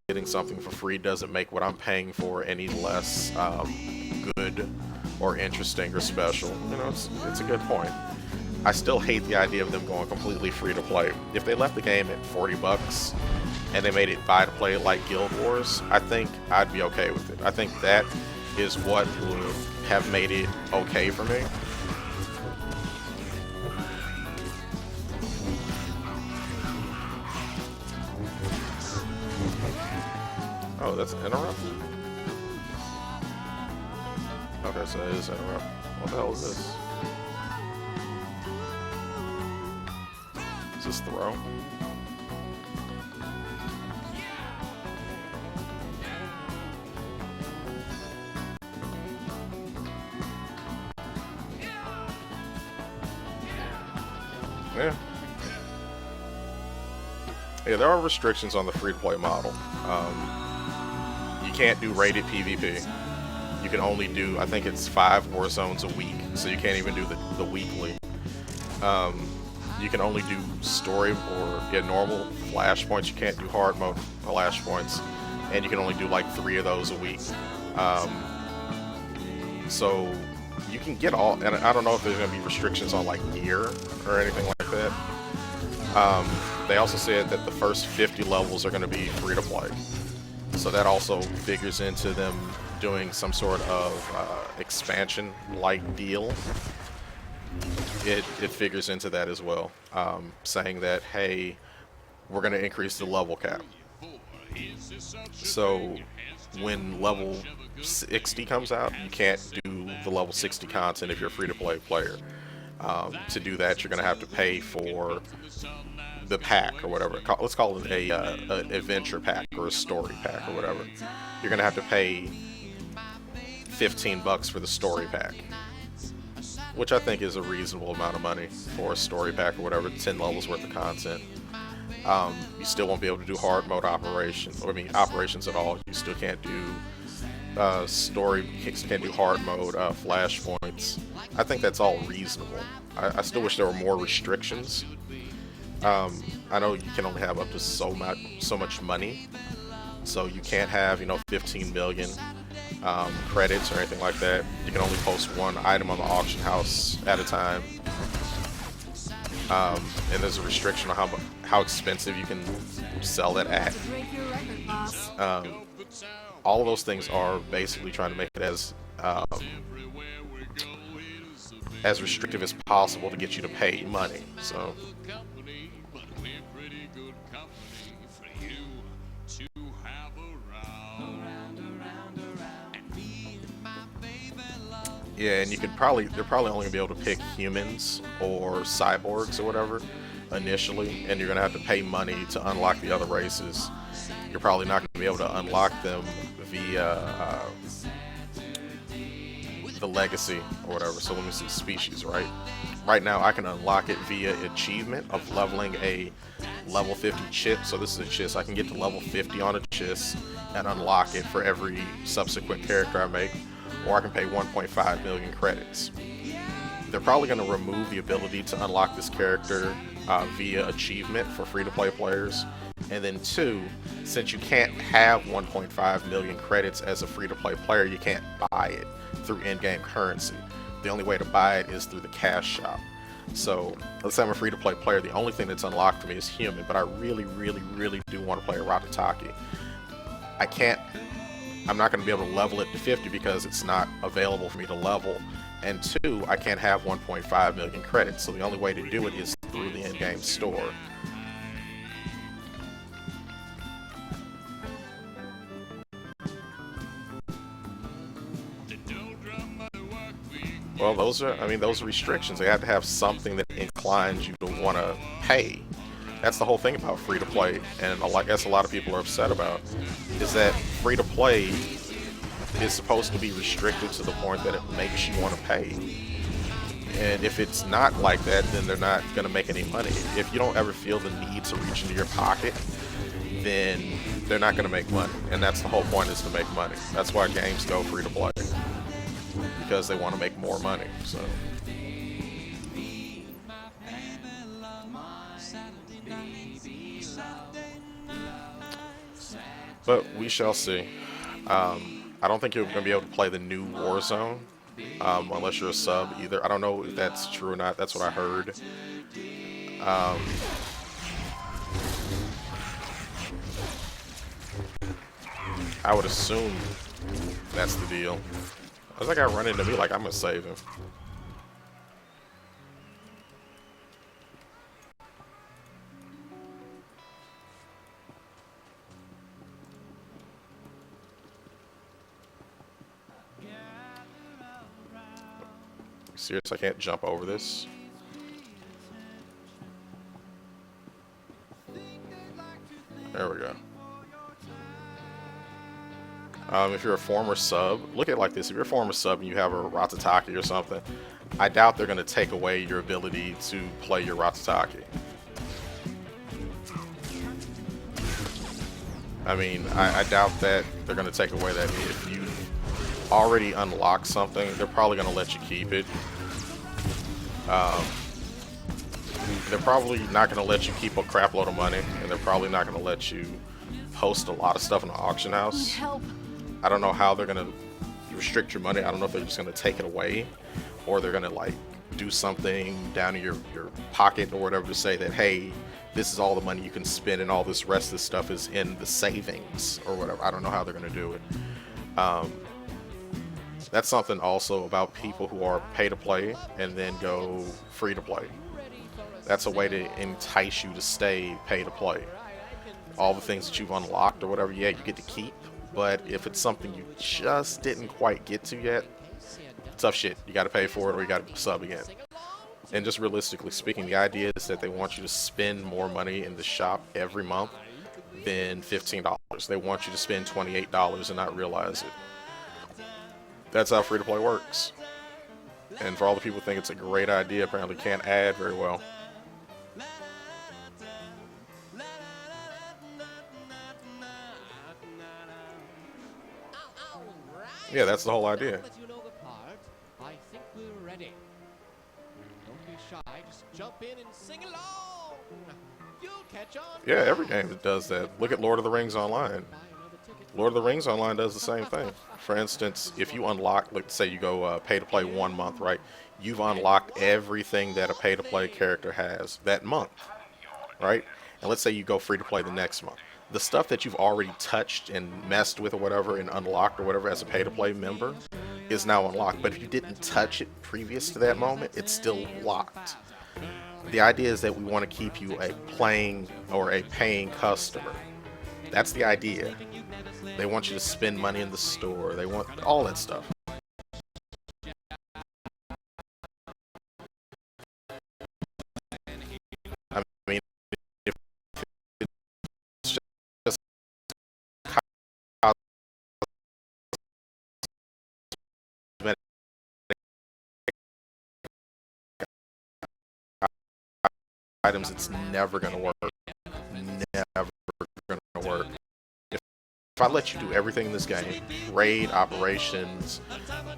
getting something for free doesn't make what I'm paying for any less good or interesting or special. It's a good point. I still hate the idea of them going completely free to play. If they left the game at $40 and they made it buy to play like Guild Wars, I think I'd be okay with it. I think that is what would have made it okay for me. Oh, that's an interrupt? Okay, so it is interrupt. What the hell is this? Is this throw? Yeah. Yeah, there are restrictions on the free-to-play model. You can't do rated PvP. You can only do, I think it's 5 war zones a week, so you can't even do the weekly. You can only do story or normal flashpoints. You can't do hard mode flashpoints, and you can only do like 3 of those a week. So you can get all, and I don't know if there's going to be restrictions on like gear or anything like that. They also said that the first 50 levels are going to be free to play. So that also figures into them doing some sort of expansion-like deal. It figures into that as well, saying that, hey, we're going to increase the level cap. So when level 60 comes out, you can't do the level 60 content if you're a free-to-play player. To do that, you're going to have to pay for the pack or whatever. Let's call it a adventure pack or a story pack or whatever. You're gonna have to pay $15 for the story pack, which I think is a reasonable amount of money for a story pack or whatever. 10 levels worth of content. You still won't be able to do hard mode operations, or I mean operations at all. You still can't do can't do hard mode, flashpoints. I think that's all reasonable. I still wish there were more restrictions. I know you can only have up to so much money, so you can't have 15 million credits or anything like that. You can only post one item on the auction house at a time, and there's a restriction on how expensive you can sell it at. All of those things are basically trying to make it as restrictive as possible to get you to pay money. So yeah, and they're probably only gonna be able to pick humans or cyborgs or whatever initially, and you're gonna have to pay money to unlock the other races. You're probably not gonna be able to unlock them via the legacy or whatever. So let me see, species, right? Right now I can unlock it via achievement of leveling a level 50 chit. So this is a chit, so I can get to level 50 on a chit and unlock it for every subsequent character I make, or I can pay 1.5 million credits. They're probably going to remove the ability to unlock this character via achievement for free-to-play players. And then 2, since you can't have 1.5 million credits as a free-to-play player, you can't buy it through in-game currency. The only way to buy it is through the cash shop. So let's say I'm a free-to-play player, the only thing that's unlocked for me is human, but I really, really, really do want to play a Ratataki. I'm not going to be able to level it to 50 because it's not available for me to level. And 2, I can't have 1.5 million credits, so the only way to do it is through the in-game store. Well, those are restrictions. They have to have something that inclines you to want to pay. That's the whole thing about free-to-play, and I guess a lot of people are upset about, is that free-to-play is supposed to be restricted to the point that it makes you want to pay. And if it's not like that, then they're not going to make any money. If you don't ever feel the need to reach into your pocket, then they're not going to make money. And that's the whole point, is to make money. That's why games go free-to-play, because they want to make more money. So but we shall see. I don't think you're going to be able to play the new Warzone unless you're a sub either. I don't know if that's true or not. That's what I heard. I would assume that's the deal. As that guy run into me, like I'm going to save him. Serious, I can't jump over this. There we go. If you're a former sub, look at it like this. If you're a former sub and you have a Ratataki or something, I doubt they're going to take away your ability to play your Ratataki. I mean, I doubt that they're going to take away that. If you already unlocked something, they're probably going to let you keep it. They're probably not going to let you keep a crap load of money, and they're probably not going to let you post a lot of stuff in the auction house. Help. I don't know how they're going to restrict your money. I don't know if they're just going to take it away, or they're going to like do something down in your pocket or whatever to say that, hey, this is all the money you can spend and all this rest of this stuff is in the savings or whatever. I don't know how they're going to do it. That's something also about people who are pay to play and then go free to play. That's a way to entice you to stay pay to play. All the things that you've unlocked or whatever, yeah, you get to keep. But if it's something you just didn't quite get to yet, tough shit. You got to pay for it or you got to sub again. And just realistically speaking, the idea is that they want you to spend more money in the shop every month than $15. They want you to spend $28 and not realize it. That's how free-to-play works. And for all the people who think it's a great idea, apparently can't add very well. Yeah, that's the whole idea. Let you know the part. I think we're ready. Don't be shy. Just jump in and sing along. You'll catch on. Yeah, every game does that. Look at Lord of the Rings Online. Lord of the Rings Online does the same thing. For instance, if you unlock, let's say you go pay to play 1 month, right? You've unlocked everything that a pay to play character has that month, right? And let's say you go free to play the next month. The stuff that you've already touched and messed with or whatever and unlocked or whatever as a pay to play member is now unlocked. But if you didn't touch it previous to that moment, it's still locked. The idea is that we want to keep you a playing or a paying customer. That's the idea. They want you to spend money in the store. They want all that stuff. I mean, if it's just items, it's never going to work. Never going to work. If I let you do everything in this game, raid, operations,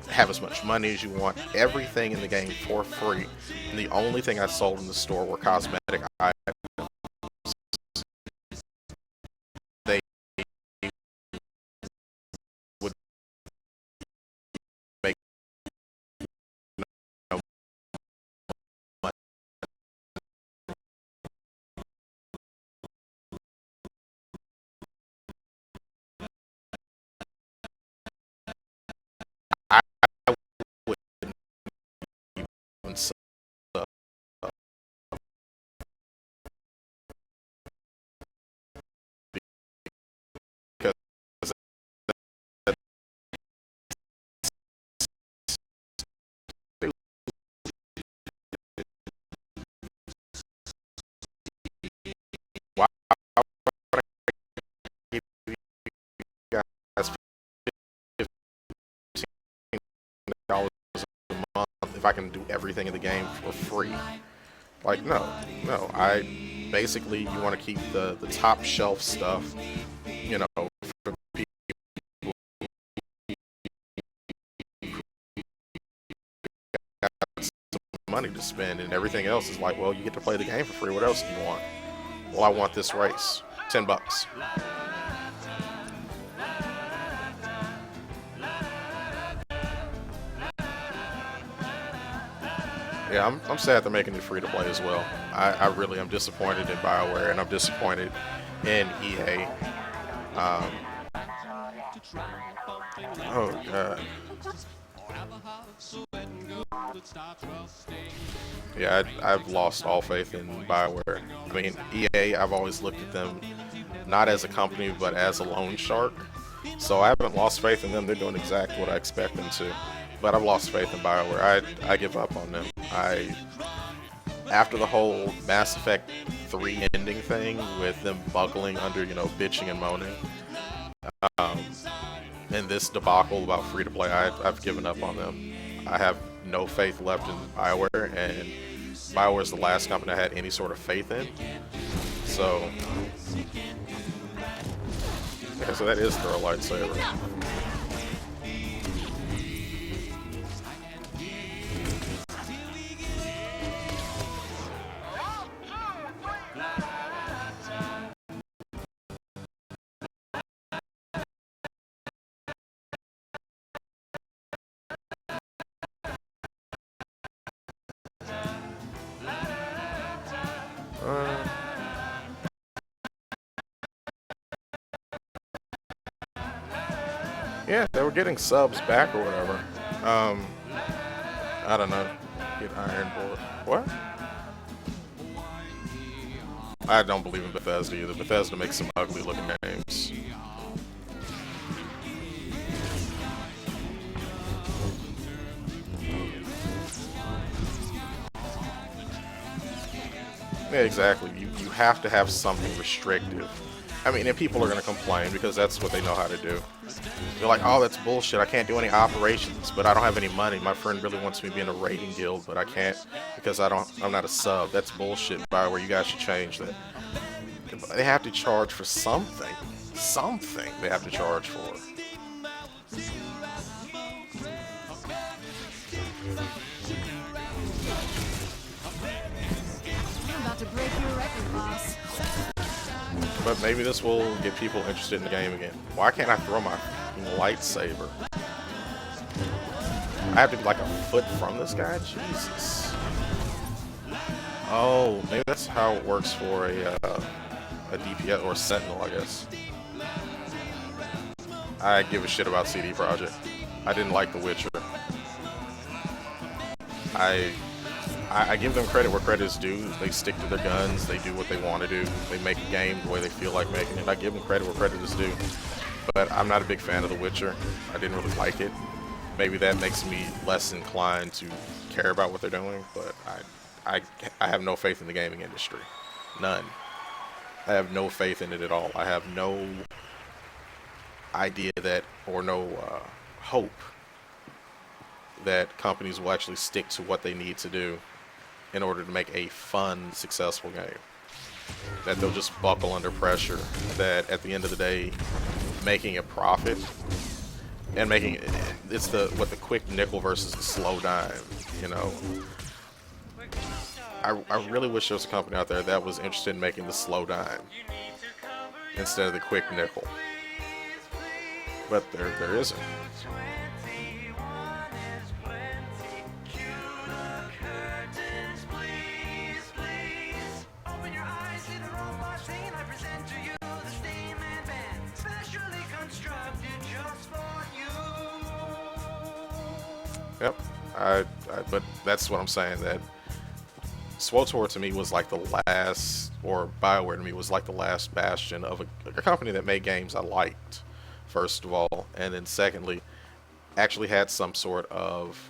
have as much money as you want, everything in the game for free, and the only thing I sold in the store were cosmetic items, they would make no money. I wouldn't even sub because why would I give you guys $15 a month if I can do everything in the game for free? Like, no. I basically, you want to keep the top shelf stuff, you know, for people who got some money to spend, and everything else is like, well, you get to play the game for free. What else do you want? Well, I want this race. $10. Yeah, I'm sad they're making it free to play as well. I really am disappointed in BioWare, and I'm disappointed in EA. Oh god. Yeah, I've lost all faith in BioWare. I mean, EA, I've always looked at them not as a company, but as a loan shark. So I haven't lost faith in them. They're doing exactly what I expect them to. But I've lost faith in BioWare. I give up on them. After the whole Mass Effect 3 ending thing with them buckling under, bitching and moaning, and this debacle about free to play, I've given up on them. I have no faith left in BioWare, and BioWare is the last company I had any sort of faith in. So, yeah, so that is Throw Lightsaber. Yeah, they were getting subs back or whatever. I don't know. Get Iron Board. What? I don't believe in Bethesda either. Bethesda makes some ugly looking games. Yeah, exactly. You have to have something restrictive. I mean, and people are going to complain because that's what they know how to do. They're like, oh, that's bullshit. I can't do any operations, but I don't have any money. My friend really wants me to be in a raiding guild, but I can't because I'm not a sub. That's bullshit, Bioware. You guys should change that. They have to charge for something. Something they have to charge for. I'm about to break your record, boss. But maybe this will get people interested in the game again. Why can't I throw my lightsaber? I have to be like a foot from this guy? Jesus. Oh, maybe that's how it works for a DPS or a Sentinel, I guess. I give a shit about CD Projekt. I didn't like The Witcher. I give them credit where credit is due. They stick to their guns. They do what they want to do. They make a game the way they feel like making it. I give them credit where credit is due. But I'm not a big fan of The Witcher. I didn't really like it. Maybe that makes me less inclined to care about what they're doing. But I have no faith in the gaming industry. None. I have no faith in it at all. I have no idea that, or no hope that companies will actually stick to what they need to do in order to make a fun, successful game. That they'll just buckle under pressure. That at the end of the day, making a profit and making it's the quick nickel versus the slow dime. You know, I really wish there was a company out there that was interested in making the slow dime instead of the quick nickel. But there isn't. Yep, but that's what I'm saying, that SWTOR to me was like the last, or BioWare to me was like the last bastion of a company that made games I liked, first of all, and then secondly, actually had some sort of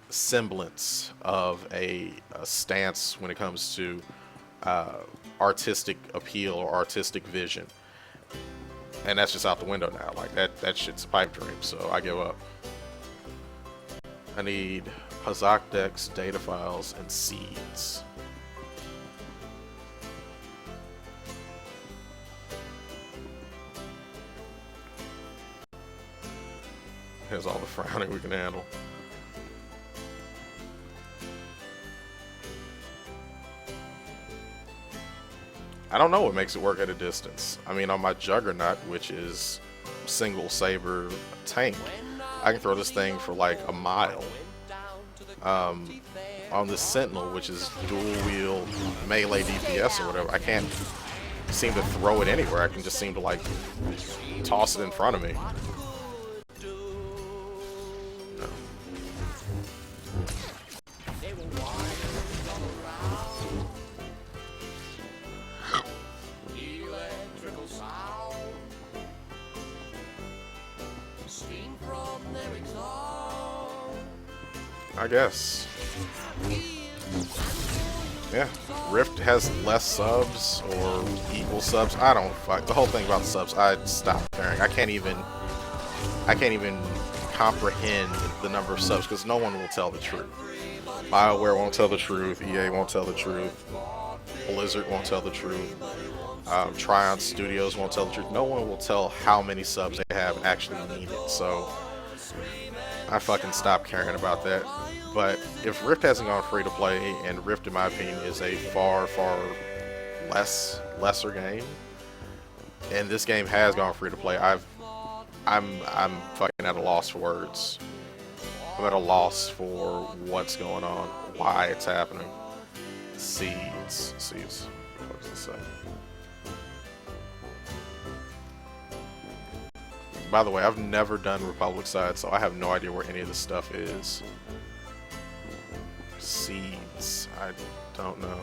semblance of a stance when it comes to artistic appeal or artistic vision. And that's just out the window now. Like that shit's a pipe dream, so I give up. I need Pazak decks, data files, and seeds. Here's all the frowning we can handle. I don't know what makes it work at a distance. I mean, on my Juggernaut, which is single saber tank, I can throw this thing for like a mile. On the Sentinel, which is dual wheel melee DPS or whatever, I can't seem to throw it anywhere. I can just seem to like toss it in front of me. I guess. Yeah, Rift has less subs or equal subs. I don't fuck the whole thing about subs. I stopped caring. I can't even comprehend the number of subs because no one will tell the truth. BioWare won't tell the truth. EA won't tell the truth. Blizzard won't tell the truth. Triumph Studios won't tell the truth. No one will tell how many subs they have and actually need it. So I fucking stopped caring about that. But if Rift hasn't gone free to play, and Rift in my opinion is a far lesser game, and this game has gone free to play, I'm fucking at a loss for words. I'm at a loss for what's going on, why it's happening. Seeds. What does it say? By the way, I've never done Republic side, so I have no idea where any of this stuff is. Seeds. I don't know.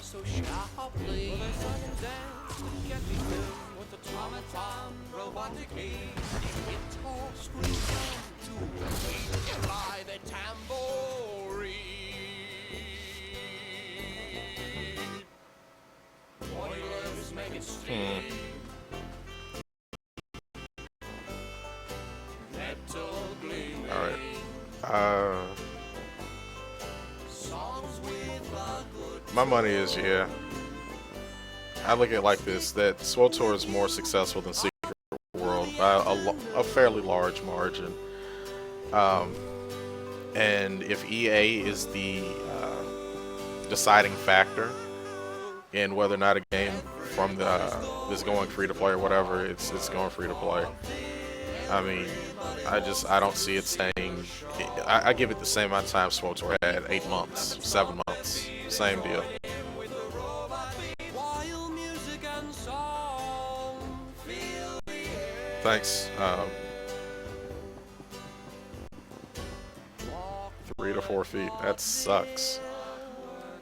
So sharply. Alright. My money is, yeah. I look at it like this, that SWTOR is more successful than Secret World by a fairly large margin. And if EA is the deciding factor in whether or not a game from the is going free to play or whatever, it's going free to play. I mean, I don't see it staying. I give it the same amount of time SWTOR had, 8 months, 7 months, same deal. Thanks. 3 to 4 feet. That sucks.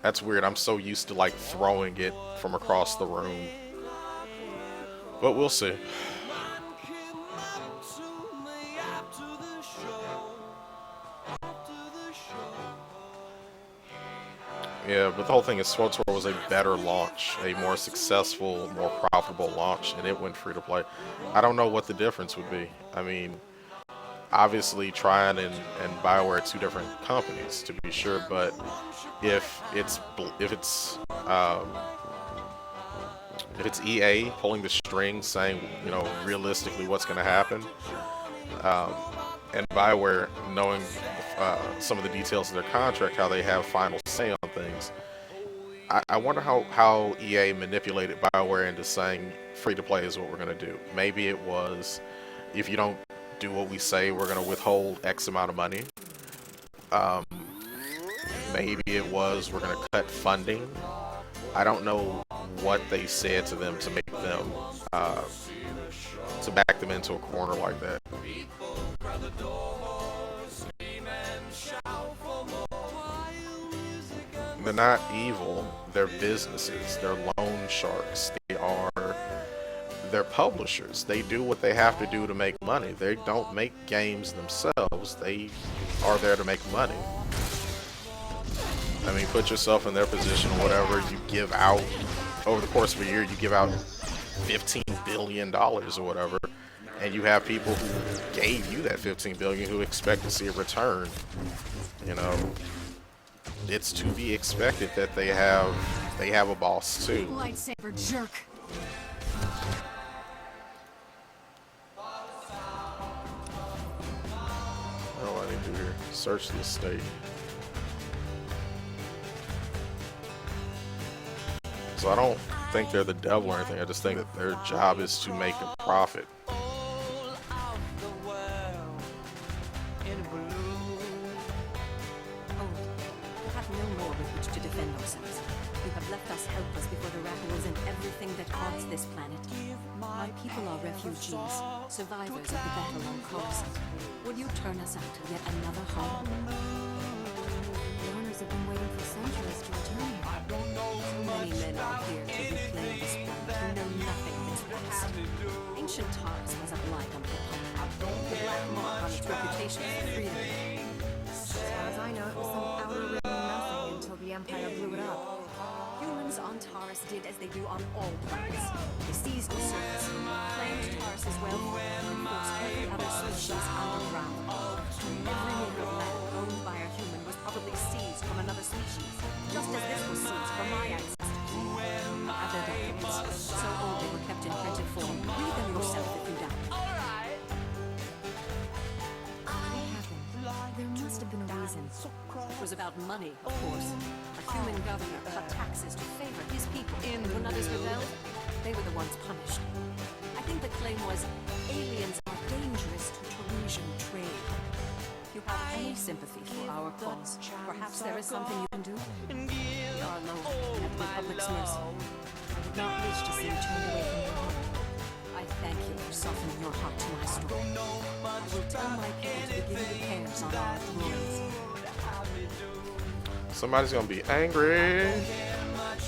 That's weird. I'm so used to like throwing it from across the room. But we'll see. Yeah, but the whole thing is SWTOR was a better launch, a more successful, more profitable launch, and it went free to play. I don't know what the difference would be. I mean, obviously Tryon and BioWare are two different companies, to be sure, but if it's EA pulling the strings, saying, you know, realistically what's going to happen, and BioWare knowing some of the details of their contract, how they have final say on things, I wonder how EA manipulated BioWare into saying free to play is what we're going to do. Maybe it was, if you don't do what we say, we're going to withhold X amount of money. Maybe it was, we're going to cut funding. I don't know what they said to them to make them to back them into a corner like that. They're not evil, they're businesses, they're loan sharks, they're publishers. They do what they have to do to make money. They don't make games themselves, they are there to make money. I mean, put yourself in their position or whatever. You give out, over the course of a year, you give out $15 billion or whatever, and you have people who gave you that $15 billion who expect to see a return. You know, it's to be expected that they have a boss too. Lightsaber jerk. What do I need to do here? Search the estate. So I don't think they're the devil or anything. I just think that their job is to make a profit. This planet. My people are refugees, survivors of the battle on Coruscant. Will you turn us out to yet another home? The owners have been waiting for centuries to return here. So many men are here to reclaim this planet who know nothing of its past. Ancient Taurus was a blight on the Republic, the black mark on its reputation for freedom. As far as I know, it was some outer ring nothing until the Empire blew it up. Humans on Taurus did as they do on all planets. They seized the surface, claimed Taurus's wealth, and forced every other species underground. Every acre of land owned by a human was probably seized from another species, just as this was seized from my ancestors. I have their documents, so old they were kept in printed form. Read them yourself if you doubt. There must have been a reason. It was about money, of course. A human governor cut taxes to favor his people. When others rebelled, they were the ones punished. I think the claim was, aliens are dangerous to Tarisian trade. If you have any sympathy for our cause, perhaps there is something you can do? We are alone, at the Republic's mercy. I would not wish to see you turned away from your home. I thank you for softening your heart to my story. I will tell my people to begin repairs on our droids. Somebody's gonna be angry.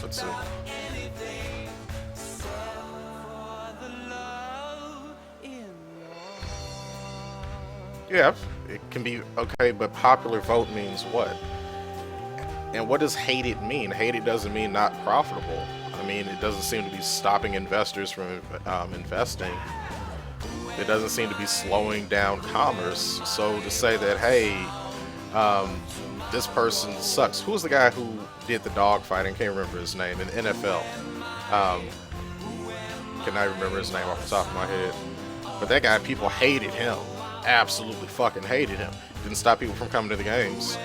Let's see. Yeah, it can be okay, but popular vote means what? And what does hated mean? Hated doesn't mean not profitable. I mean, it doesn't seem to be stopping investors from investing. It doesn't seem to be slowing down commerce. So to say that, hey, this person sucks. Who's the guy who did the dog fighting? Can't remember his name in the NFL. Can I remember his name off the top of my head? But that guy, people hated him. Absolutely fucking hated him. Didn't stop people from coming to the games.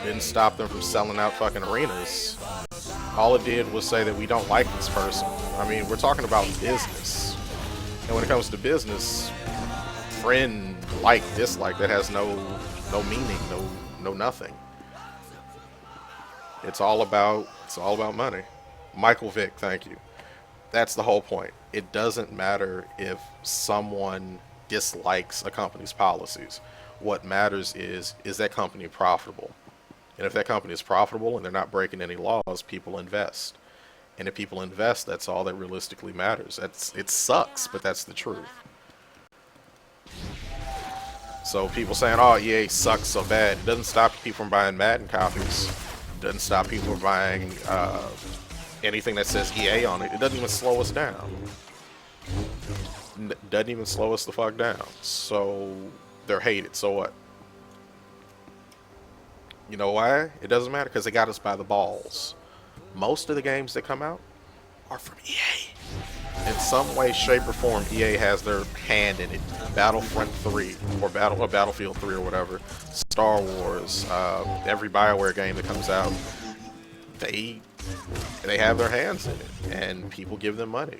Didn't stop them from selling out fucking arenas. All it did was say that we don't like this person. I mean, we're talking about business. And when it comes to business, friend, like, dislike, that has no meaning, no nothing. It's all about money. Michael Vick, thank you. That's the whole point. It doesn't matter if someone dislikes a company's policies. What matters is that company profitable? And if that company is profitable and they're not breaking any laws, people invest. And if people invest, that's all that realistically matters. It sucks, but that's the truth. So people saying, oh, EA sucks so bad, it doesn't stop people from buying Madden copies. It doesn't stop people from buying anything that says EA on it. It doesn't even slow us down. Doesn't even slow us the fuck down. So they're hated. So what? You know why? It doesn't matter, because they got us by the balls. Most of the games that come out are from EA. In some way, shape, or form, EA has their hand in it. Battlefront 3, or Battlefield 3, or whatever. Star Wars, every BioWare game that comes out, they have their hands in it, and people give them money.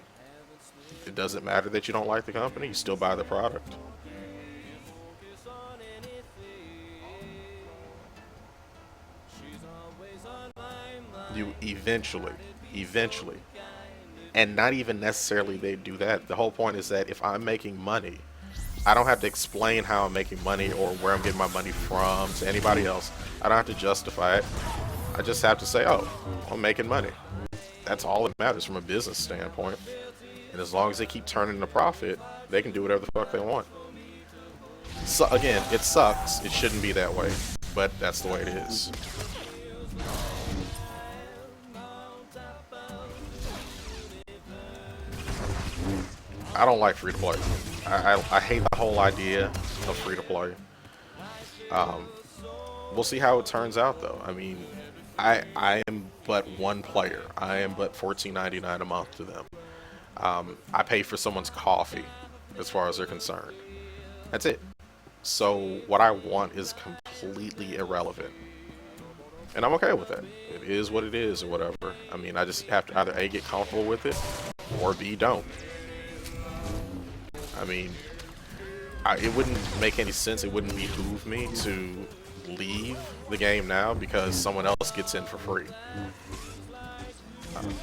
It doesn't matter that you don't like the company, you still buy the product. You eventually, and not even necessarily they do that. The whole point is that if I'm making money, I don't have to explain how I'm making money or where I'm getting my money from to anybody else. I don't have to justify it. I just have to say, oh, I'm making money. That's all that matters from a business standpoint. And as long as they keep turning a profit, they can do whatever the fuck they want. So again, it sucks. It shouldn't be that way, but that's the way it is. I don't like free to play. I hate the whole idea of free to play. We'll see how it turns out, though. I mean, I am but one player. I am but $14.99 a month to them. I pay for someone's coffee, as far as they're concerned. That's it. So what I want is completely irrelevant, and I'm okay with that. It is what it is, or whatever. I mean, I just have to either A, get comfortable with it, or B, don't. I mean, it wouldn't make any sense. It wouldn't behoove me to leave the game now because someone else gets in for free.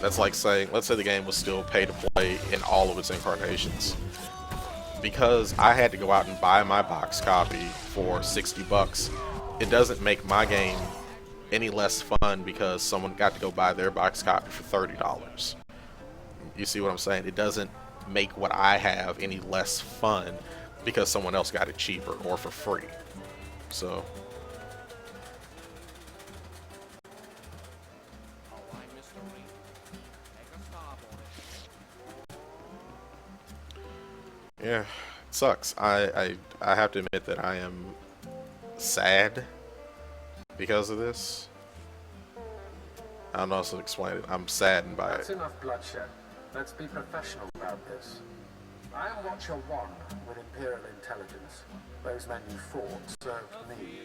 That's like saying, let's say the game was still pay to play in all of its incarnations. Because I had to go out and buy my box copy for $60, it doesn't make my game any less fun because someone got to go buy their box copy for $30. You see what I'm saying? It doesn't make what I have any less fun because someone else got it cheaper or for free. So yeah, it sucks. I have to admit that I am sad because of this. I don't know how to explain it. I'm saddened by That's it. enough bloodshed. Let's be professional about this. I am Watcher 1 with Imperial Intelligence. Those men you fought served me.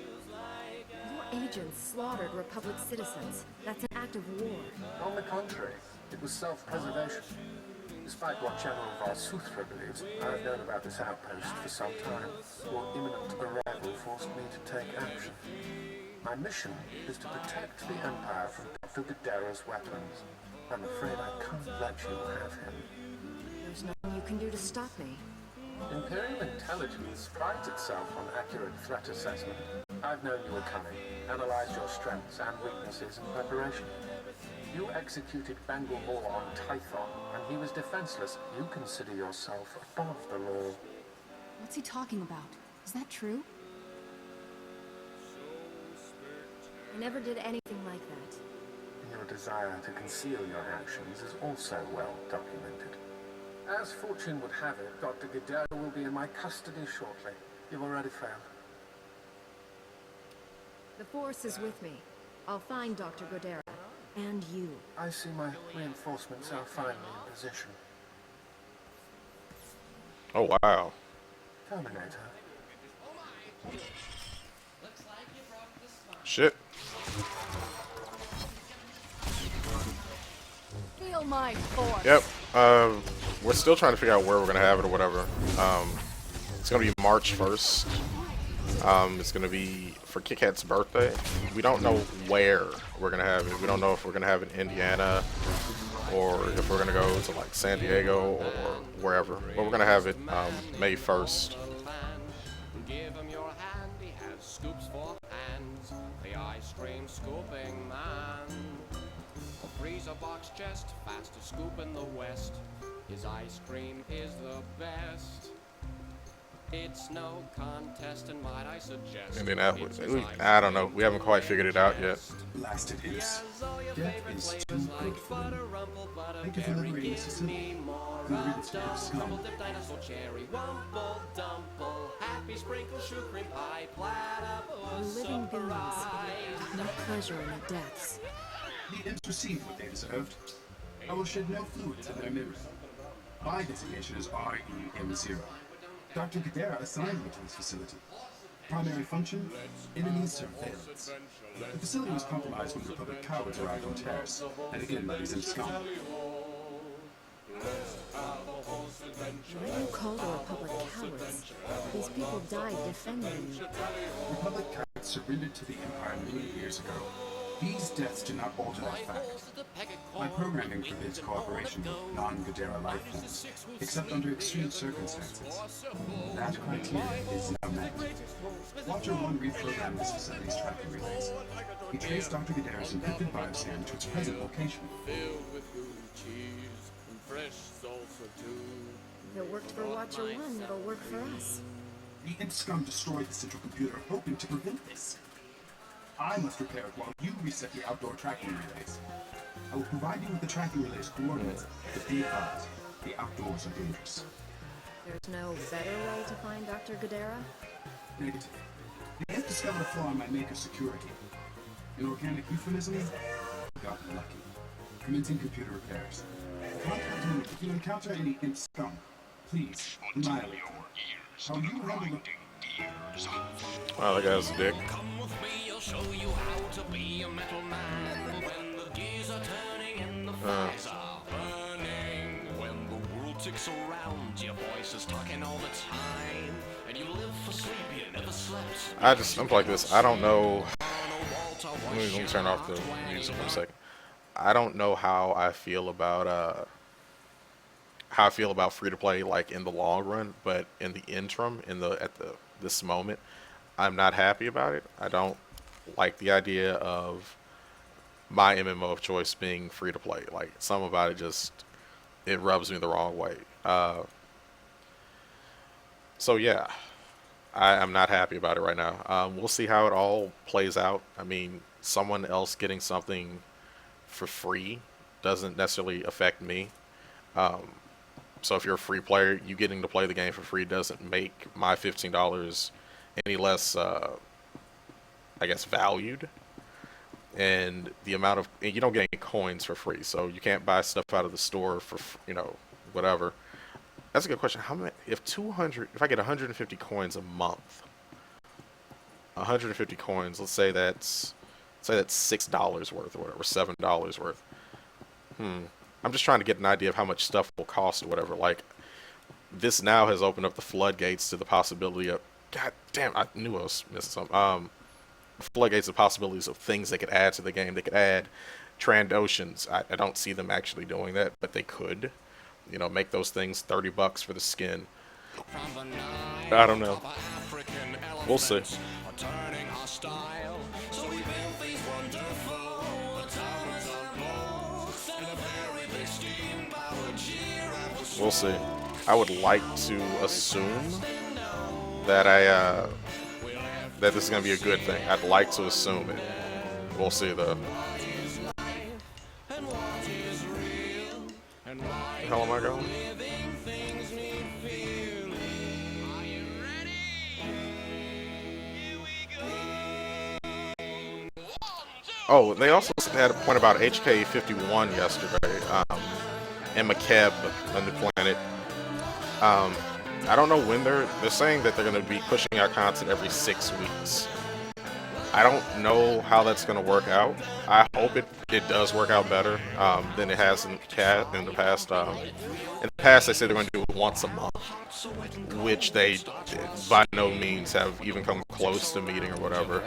Your agents slaughtered Republic citizens. That's an act of war. On the contrary, it was self-preservation. Despite what General Valsuthra believes, I have known about this outpost for some time. Your imminent arrival forced me to take action. My mission is to protect the Empire from Dr. Gadera's weapons. I'm afraid I can't let you have him. There's nothing you can do to stop me. Imperial Intelligence prides itself on accurate threat assessment. I've known you were coming, analyzed your strengths and weaknesses in preparation. You executed Bengal Moore on Tython, and he was defenseless. You consider yourself above the law. What's he talking about? Is that true? I never did anything like that. Your desire to conceal your actions is also well documented. As fortune would have it, Dr. Gadara will be in my custody shortly. You've already failed. The Force is with me. I'll find Dr. Godera. And you. I see my reinforcements are finally in position. Oh, wow. Terminator. Shit. Feel my force. Yep. We're still trying to figure out where we're gonna have it or whatever. It's gonna be March 1st. It's gonna be for Kit Kat's birthday. We don't know where we're gonna have it. We don't know if we're gonna have it in Indiana or if we're gonna go to like San Diego or wherever. But we're gonna have it May 1st. Give him your hand, he has scoops for hands. The ice cream scooping man. A freezer box chest, fastest scoop in the West. His ice cream is the best. It's no contest, and might I suggest. Indianapolis. I don't know. We haven't quite figured it out yet. Blasted hips. Death is too good for them. Thank you for liberating this facility. Who rid its of scum? Living goons. No pleasure in the deaths. The imps received what they deserved. I will shed no fluids in their mirror. My designation is REM0. Dr. Gadara assigned me to this facility. Primary function, enemy surveillance. The facility was compromised when Republic cowards arrived on Terrace, and again by these imp scum. Why you call the Republic cowards? These people died defending you. Republic cowards surrendered to the Empire many years ago. These deaths do not alter that fact. My programming forbids cooperation with non-Gadara life forms, except under extreme circumstances. That criteria is now met. Watcher 1 reprogrammed this facility's tracking relays. He traced Dr. Gadara's encrypted bioscan to its present location. If it worked for Watcher 1, it'll work for us. The imp scum destroyed the central computer, hoping to prevent this. I must repair it while you reset the outdoor tracking relays. I will provide you with the tracking relays coordinates, but be advised, the outdoors are dangerous. There's no better way to find Dr. Gadara? Negative. The imp discovered a flaw in my maker's security. An organic euphemism? Got lucky. Commencing computer repairs. Contact me if you encounter any imp scum. Please, annihilate them. How you handle the... Wow, that guy's a dick. Show you how to be a metal man when the gears are turning and the fires are burning. When the world ticks around, your voice is talking all the time, and you live for sleep, you never slept. I'm like this. I don't know. Let me turn off the music for a second. I don't know how I feel about free to play like in the long run, but in the interim, this moment, I'm not happy about it. I don't like the idea of my MMO of choice being free to play. Like, something about it it rubs me the wrong way. So yeah, I'm not happy about it right now. We'll see how it all plays out. I mean, someone else getting something for free doesn't necessarily affect me. So if you're a free player, you getting to play the game for free doesn't make my $15 any less I guess valued, and the amount of, and you don't get any coins for free, so you can't buy stuff out of the store for whatever. That's a good question. How many? If I get 150 coins a month, 150 coins. Let's say that's $6 worth or whatever, $7 worth. I'm just trying to get an idea of how much stuff will cost or whatever. Like, this now has opened up the floodgates to the possibility of. God damn! I knew I was missing something. Floodgates of possibilities of things they could add to the game. They could add Trandoshans. I don't see them actually doing that, but they could. Make those things $30 for the skin. I don't know. We'll see. We'll see. I would like to assume that that this is going to be a good thing. I'd like to assume it. We'll see though. The hell am I going? Oh, they also had a point about HK51 yesterday, and McKeb on the planet. I don't know when they're saying that they're going to be pushing out content every 6 weeks. I don't know how that's going to work out. I hope it does work out better than it has in the past. In the past, they said they're going to do it once a month, which they by no means have even come close to meeting or whatever.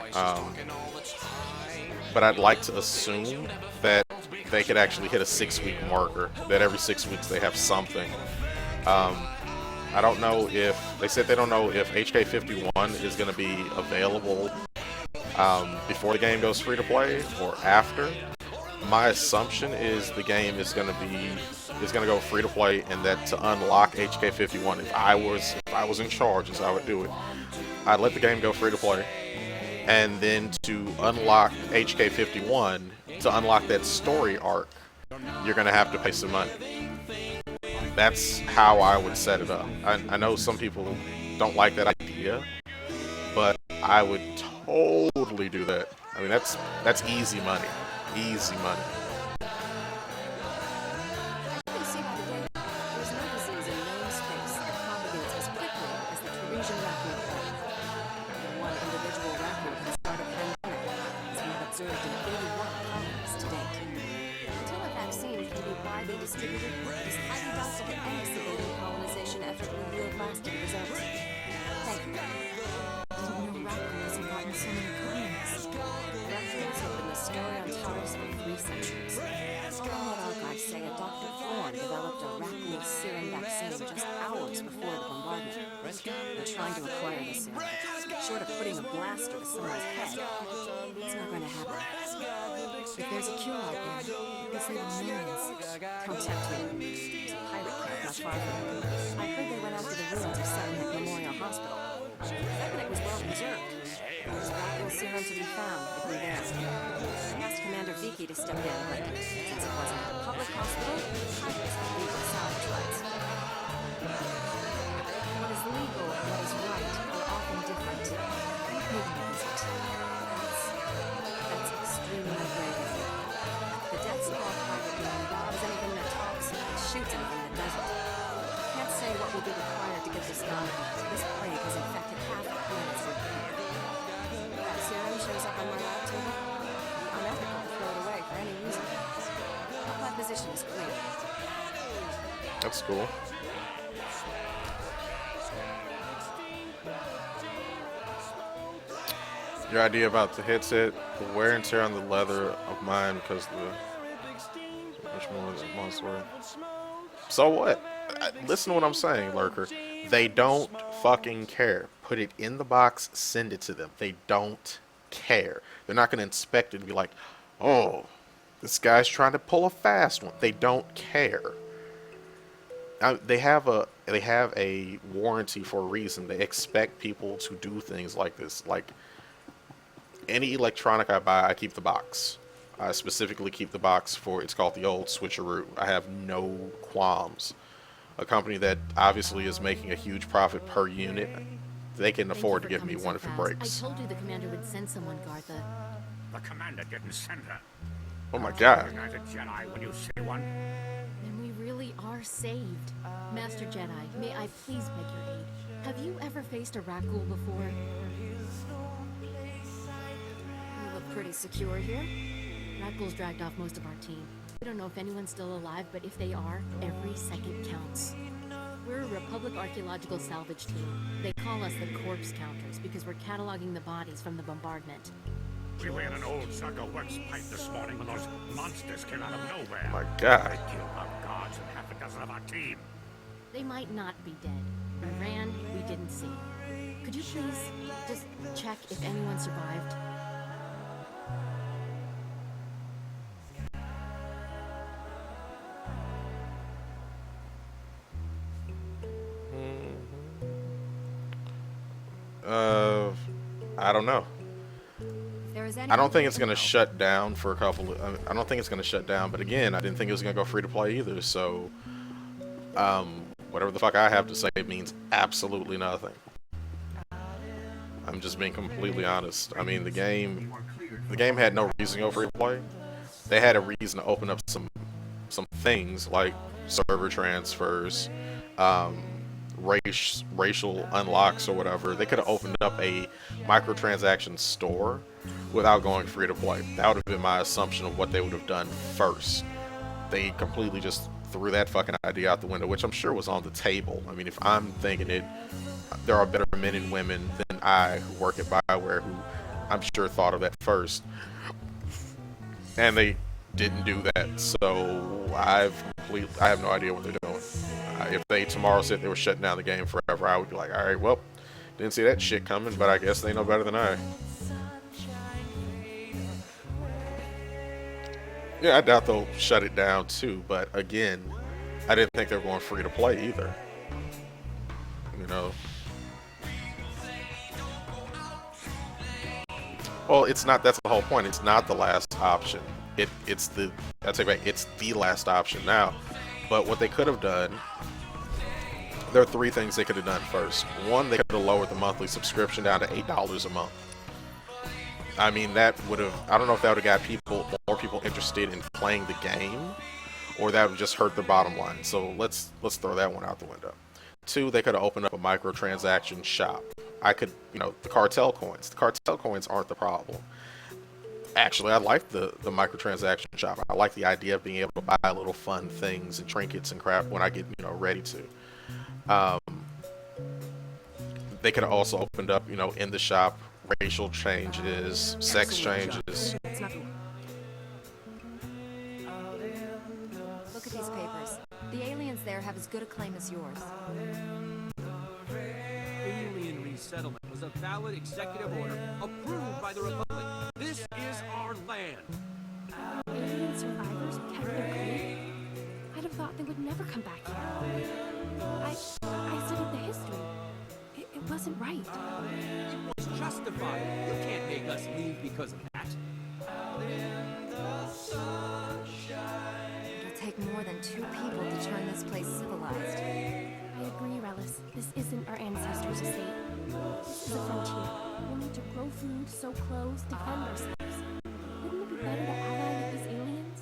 But I'd like to assume that they could actually hit a 6-week marker, that every 6 weeks they have something. I don't know if, they said they don't know if HK51 is going to be available before the game goes free to play or after. My assumption is the game is going to go free to play, and that to unlock HK51, if I was in charge, as I would do it, I'd let the game go free to play, and then to unlock HK51, to unlock that story arc, you're going to have to pay some money. That's how I would set it up. I know some people don't like that idea, but I would totally do that. I mean, that's easy money. Easy money. You can see by the data, there's no disease in known space that propagates as quickly as the Tunisian raccoon plague. One individual raccoon can start a pandemic, as we have observed in 81 colonies to date. Until a vaccine can be widely distributed, it is highly doubtful that any civilian colonization effort will yield lasting results. Thank you. Didn't know raccoons have gotten so many colonies. Raccoons have been the story on Taurus for 3 centuries. What archives say a Dr. Thorne developed a raccoon serum vaccine just hours before the bombardment. They're trying to acquire the serum, but short of putting a blaster to someone's head, it's not going to happen. If there's a cure out there, you can save millions. Don't tempt me. There's a pirate camp not far from here. I heard they went after the ruins of Settlement Memorial Hospital. Settlement was well preserved. There's raccoon serum to be found if we're there. I asked Commander Vicky to step in, but since it wasn't a public hospital, pirates had legal salvage rights. What is legal and what is right are often different. Maybe a visit. That's extremely brave of you. The Death Star private man is anything that talks and shoots anything that doesn't. Can't say what will be required to get this done. This plague has infected half the planet's world. That serum shows up on my lab table. It'd be unethical to throw it away for any reason. My position is clear. That's cool. Your idea about the headset, the wear and tear on the leather of mine because the much more than months worth. So what? Listen to what I'm saying, Lurker. They don't fucking care. Put it in the box, send it to them. They don't care. They're not going to inspect it and be like, oh, this guy's trying to pull a fast one. They don't care. They have a warranty for a reason. They expect people to do things like this. Like any electronic I buy, I keep the box. I specifically keep the box for, it's called the old switcheroo. I have no qualms. A company that obviously is making a huge profit per unit, they can afford to give me one if it breaks. I told you the commander would send someone, Gartha. The commander didn't send her. Oh my god. Recognize a Jedi when you see one. Then we really are saved. Master Jedi, may I please beg your aid? Have you ever faced a Rakghoul before? You look pretty secure here. Rakghouls dragged off most of our team. We don't know if anyone's still alive, but if they are, every second counts. We're a Republic archaeological salvage team. They call us the corpse counters because we're cataloging the bodies from the bombardment. We were in an old Saga Works pipe this morning when those monsters came out of nowhere. My god. They killed our guards and half a dozen of our team. They might not be dead. We ran, we didn't see. Could you please just check if anyone survived? I don't know. If there is I don't anything think we it's can going to help. shut down for a couple of, I don't think it's going to shut down, but again, I didn't think it was going to go free to play either, so whatever the fuck I have to say means absolutely nothing. I'm just being completely honest. I mean, the game had no reason to go free to play. They had a reason to open up some things like server transfers, racial unlocks or whatever. They could have opened up a microtransaction store without going free to play. That would have been my assumption of what they would have done first. They completely just threw that fucking idea out the window, which I'm sure was on the table. I mean, if I'm thinking it, there are better men and women than I who work at BioWare who I'm sure thought of that first. And they didn't do that, so I have no idea what they're doing. If they tomorrow said they were shutting down the game forever, I would be like, all right, well, didn't see that shit coming, but I guess they know better than I. Yeah, I doubt they'll shut it down too, but again, I didn't think they were going free to play either. You know. Well, it's not. That's the whole point. It's not the last option. It's the. I take it back. It's the last option now. But what they could have done. There are three things they could have done first. One, they could have lowered the monthly subscription down to $8 a month. I mean, that would have. I don't know if that would have got more people interested in playing the game, or that would just hurt the bottom line. So let's throw that one out the window. Two, they could have opened up a microtransaction shop. I could, the cartel coins. The cartel coins aren't the problem. Actually, I like the microtransaction shop. I like the idea of being able to buy little fun things and trinkets and crap when I get, ready to. They could have also opened up, in the shop, racial changes, sex changes. Look at these papers. The aliens there have as good a claim as yours. Alien resettlement was a valid executive order approved by the Republic. This is our land. Alien survivors kept their claim? I'd have thought they would never come back here. I studied the history. It wasn't right. It was justified. You can't make us leave because of that. It'll take more than two people to turn this place civilized. I agree, Relis. This isn't our ancestors' estate. This is a frontier. We'll need to grow food, sew clothes, defend ourselves. Wouldn't it be better to ally with these aliens?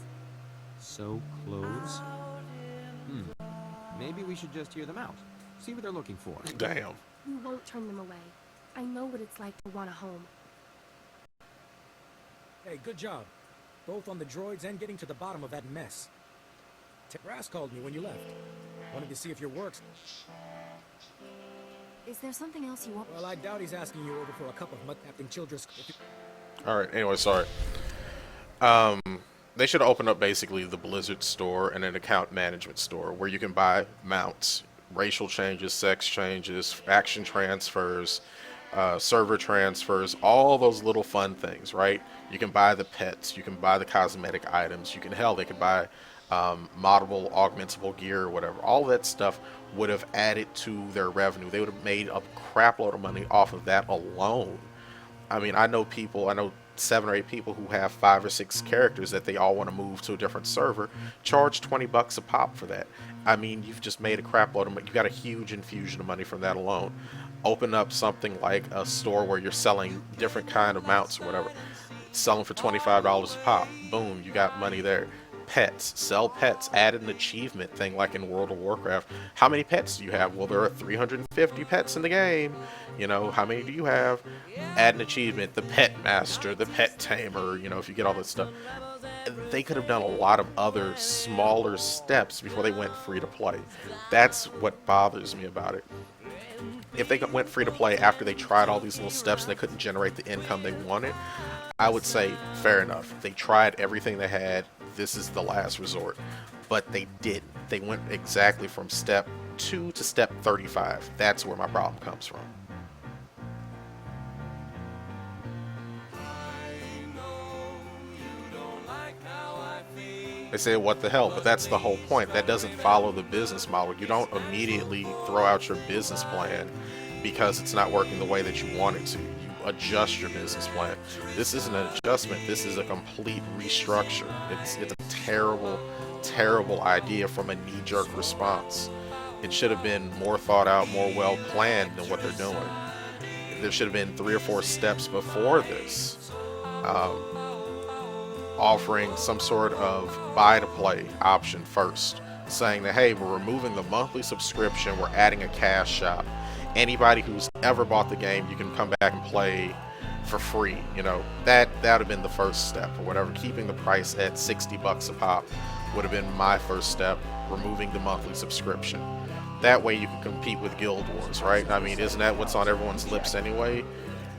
Sew clothes? Maybe we should just hear them out. See what they're looking for. Damn. We won't turn them away. I know what it's like to want a home. Hey, good job. Both on the droids and getting to the bottom of that mess. Brass called me when you left. Wanted to see if your work's... Is there something else you want? Well, I doubt he's asking you over for a cup of mud Captain Childress. Alright, anyway, sorry. They should open up basically the Blizzard store and an account management store where you can buy mounts, racial changes, sex changes, faction transfers, server transfers, all those little fun things, right? You can buy the pets, you can buy the cosmetic items, you can, they could buy moddable, augmentable gear or whatever. All that stuff would have added to their revenue. They would have made a crap load of money off of that alone. I mean, I know 7 or 8 people who have 5 or 6 characters that they all want to move to a different server, charge $20 a pop for that. I mean, you've just made a crap load of money. You got a huge infusion of money from that alone. Open up something like a store where you're selling different kind of mounts or whatever. Selling for $25 a pop. Boom, you got money there. Pets, sell pets, add an achievement thing like in World of Warcraft. How many pets do you have? Well, there are 350 pets in the game. How many do you have? Add an achievement, the pet master, the pet tamer, if you get all this stuff. They could have done a lot of other smaller steps before they went free to play. That's what bothers me about it. If they went free to play after they tried all these little steps and they couldn't generate the income they wanted, I would say fair enough. They tried everything they had. This is the last resort. But they didn't. They went exactly from step 2 to step 35. That's where my problem comes from. They say, what the hell? But that's the whole point. That doesn't follow the business model. You don't immediately throw out your business plan because it's not working the way that you want it to. You adjust your business plan. This isn't an adjustment. This is a complete restructure. It's a terrible, terrible idea from a knee-jerk response. It should have been more thought out, more well planned than what they're doing. There should have been 3 or 4 steps before this, offering some sort of buy-to-play option first, saying that, hey, we're removing the monthly subscription, we're adding a cash shop. Anybody who's ever bought the game, you can come back and play for free. You know, that would have been the first step or whatever. Keeping the price at $60 a pop would have been my first step, removing the monthly subscription. That way you can compete with Guild Wars, right? I mean, isn't that what's on everyone's lips anyway?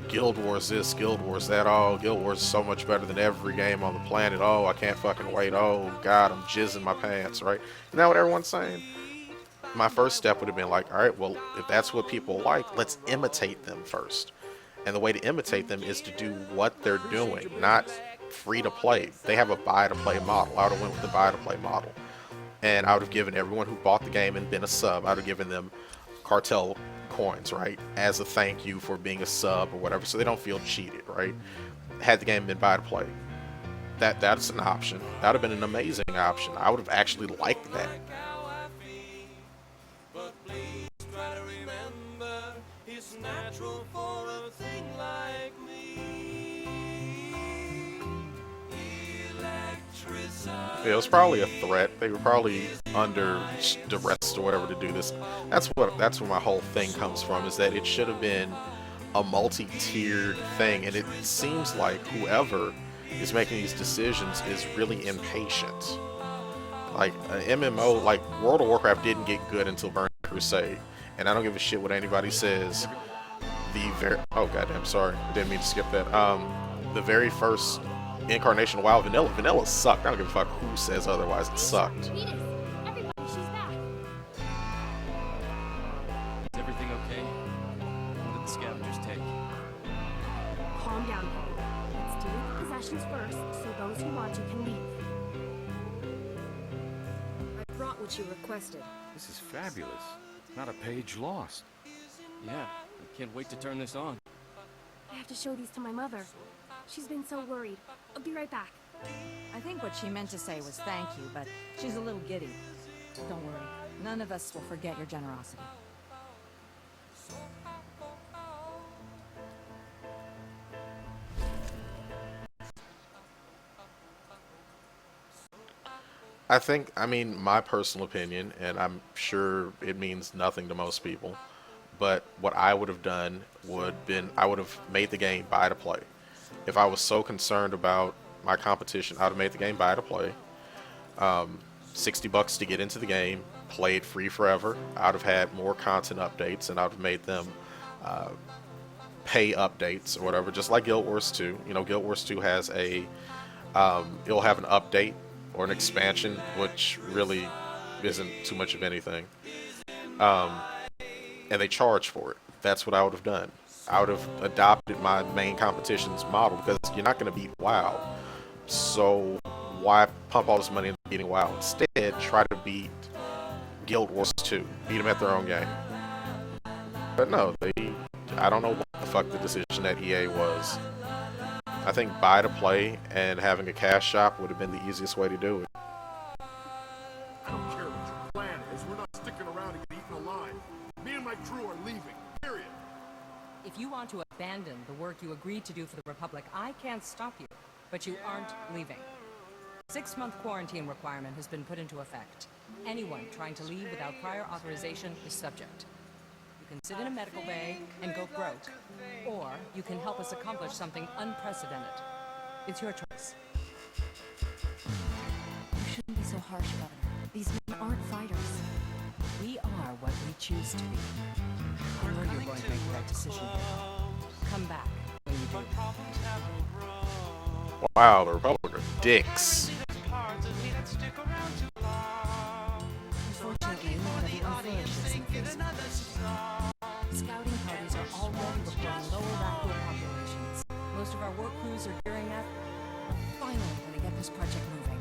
Guild Wars this, Guild Wars that. Oh, Guild Wars is so much better than every game on the planet. Oh, I can't fucking wait. Oh, God, I'm jizzing my pants, right? Isn't that what everyone's saying? My first step would have been like, all right, well, if that's what people like, let's imitate them first. And the way to imitate them is to do what they're doing, not free to play. They have a buy to play model. I would have went with the buy to play model. And I would have given everyone who bought the game and been a sub, I would have given them cartel coins, right, as a thank you for being a sub or whatever, so they don't feel cheated, right? Had the game been buy to play, that's an option. That would have been an amazing option. I would have actually liked that. Yeah, it was probably a threat. They were probably under duress or whatever to do this. That's where my whole thing comes from, is that it should have been a multi-tiered thing, and it seems like whoever is making these decisions is really impatient. Like an MMO, like World of Warcraft didn't get good until Burning Crusade, and I don't give a shit what anybody says. Oh goddamn, sorry, I didn't mean to skip that. The very first incarnation of WoW, Vanilla sucked. I don't give a fuck who says otherwise. It sucked. Is everything okay? What did the scavengers take? Calm down, Paul. Let's deal with the possessions first, so those who want to can leave. I brought what you requested. This is fabulous. Not a page lost. Yeah, I can't wait to turn this on. I have to show these to my mother. She's been so worried. I'll be right back. I think what she meant to say was thank you, but she's a little giddy. Don't worry. None of us will forget your generosity. I mean, my personal opinion, and I'm sure it means nothing to most people, but what I would have done I would have made the game buy to play. If I was so concerned about my competition, I would have made the game buy to play. $60 to get into the game, play it free forever. I would have had more content updates, and I would have made them pay updates or whatever, just like Guild Wars 2. You know, Guild Wars 2 has it'll have an update or an expansion, which really isn't too much of anything. And they charge for it. That's what I would have done. I would have adopted my main competition's model, because you're not going to beat WoW. So why pump all this money into beating WoW? Instead, try to beat Guild Wars 2. Beat them at their own game. But no, I don't know what the fuck the decision at EA was. I think buy to play and having a cash shop would have been the easiest way to do it. I don't care what your plan is. We're not sticking around and get eaten alive. Me and my crew are leaving. Period. If you want to abandon the work you agreed to do for the Republic, I can't stop you. But you aren't leaving. 6-month quarantine requirement has been put into effect. Anyone trying to leave without prior authorization is subject. You can sit in a medical bay and go broke, or you can help us accomplish something unprecedented. It's your choice. You shouldn't be so harsh, Governor. These men aren't fighters. We are what we choose to be. I know you're going to make that decision. Come back when you do. Wow, the Republic are dicks. Unfortunately, not everyone flourishes in the face of adversity. Scouting parties are already reporting lower raccoon populations. Most of our work crews are gearing up. We're finally going to get this project moving.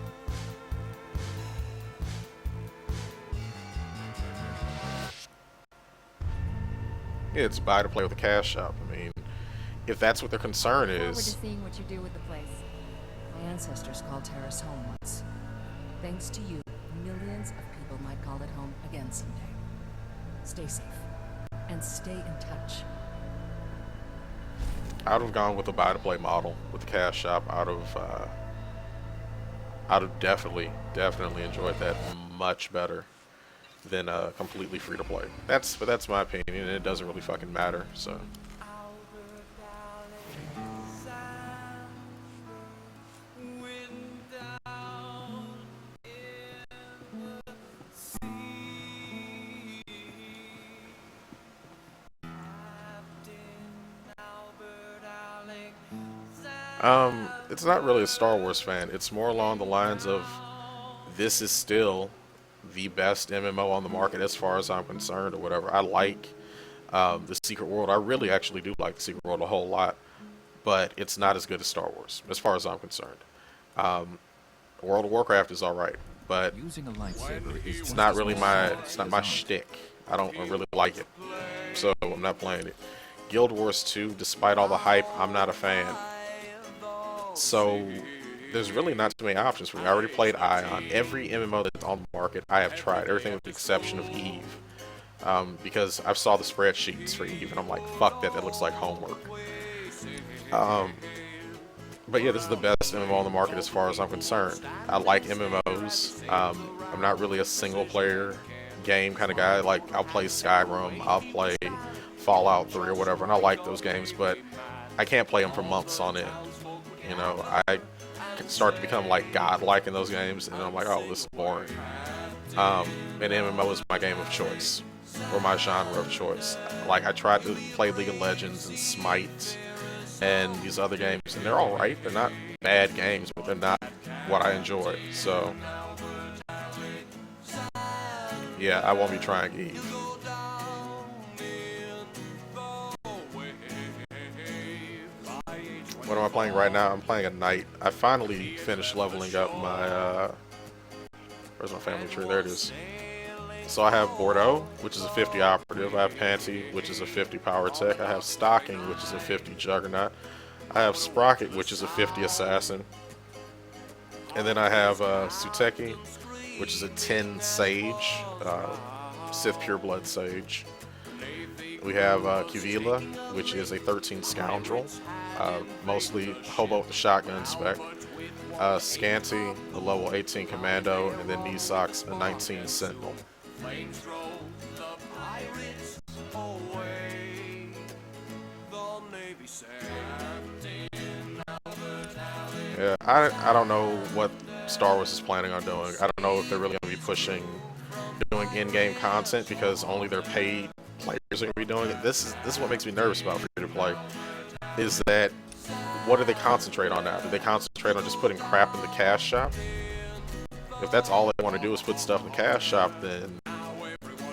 Yeah, it's buy to play with a cash shop. I mean, if that's what their concern Look forward is. to seeing what you do with the place. My ancestors called Terrace home once. Thanks to you, millions of people might call it home again someday. Stay safe. And stay in touch. I would have gone with a buy-to-play model with the cash shop. I'd have definitely enjoyed that much better than completely free-to-play. But that's my opinion, and it doesn't really fucking matter. So. It's not really a Star Wars fan. It's more along the lines of this is still the best MMO on the market as far as I'm concerned, or whatever. I like the Secret World. I really actually do like the Secret World a whole lot, but it's not as good as Star Wars as far as I'm concerned. World of Warcraft is alright, but using a lightsaber it's not my shtick. I don't really like it, so I'm not playing it. Guild Wars 2, despite all the hype, I'm not a fan. So there's really not too many options for me. I already played Ion. Every MMO that's on the market, I have tried. Everything with the exception of Eve. Because I've saw the spreadsheets for Eve, and I'm like, fuck that, that looks like homework. But yeah, this is the best MMO on the market as far as I'm concerned. I like MMOs. I'm not really a single player game kind of guy. Like, I'll play Skyrim, I'll play Fallout 3 or whatever, and I like those games, but I can't play them for months on end. You know, I can start to become like godlike in those games, and I'm like, oh, this is boring. And MMO is my game of choice, or my genre of choice. Like, I tried to play League of Legends and Smite and these other games, and they're alright. They're not bad games, but they're not what I enjoy. So, yeah, I won't be trying Eve. What am I playing right now? I'm playing a knight. I finally finished leveling up my, where's my family tree? There it is. So I have Bordeaux, which is a 50 operative. I have Panty, which is a 50 power tech. I have Stocking, which is a 50 juggernaut. I have Sprocket, which is a 50 assassin. And then I have Suteki, which is a 10 sage, Sith pureblood sage. We have Kivila, which is a 13 scoundrel, mostly hobo with the shotgun spec. Scanty, a level 18 commando, and then Nisox, a 19 sentinel. Yeah, I don't know what Star Wars is planning on doing. I don't know if they're really going to be doing in-game content, because only their paid players are going to be doing it. This is what makes me nervous about free-to-play, is that what do they concentrate on now? Do they concentrate on just putting crap in the cash shop? If that's all they want to do is put stuff in the cash shop, then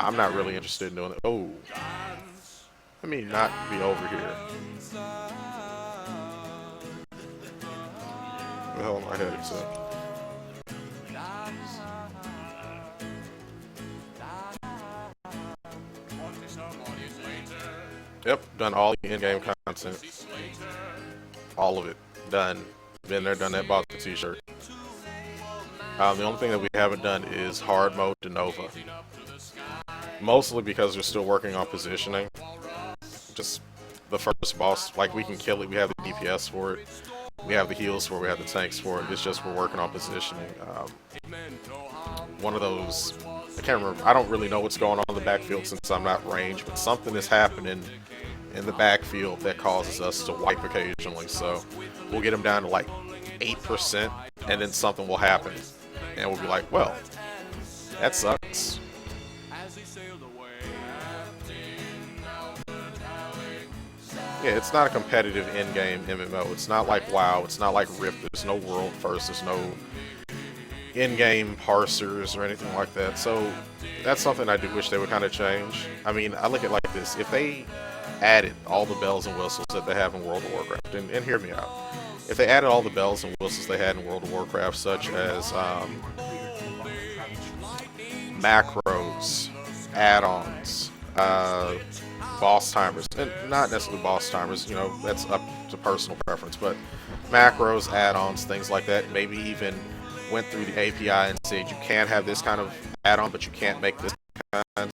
I'm not really interested in doing it. Oh, let me not be over here. Where the hell am I headed to? Yep, done all the in-game content. All of it. Done. Been there, done that, bought the t-shirt. The only thing that we haven't done is hard mode de Nova. Mostly because we're still working on positioning. Just the first boss, like, we can kill it, we have the DPS for it. We have the heals for it, we have the tanks for it. It's just we're working on positioning. One of those, I can't remember, I don't really know what's going on in the backfield since I'm not ranged, but something is happening in the backfield that causes us to wipe occasionally. So we'll get them down to like 8%, and then something will happen, and we'll be like, well, that sucks. Yeah, it's not a competitive in-game MMO. It's not like WoW. It's not like Rift. There's no world first. There's no in-game parsers or anything like that. So that's something I do wish they would kind of change. I mean, I look at it like this. If they added all the bells and whistles that they have in World of Warcraft, and hear me out. If they added all the bells and whistles they had in World of Warcraft, such as macros, add-ons, boss timers, and not necessarily boss timers. You know, that's up to personal preference, but macros, add-ons, things like that. Maybe even went through the API and said you can have this kind of add-on, but you can't make this kind.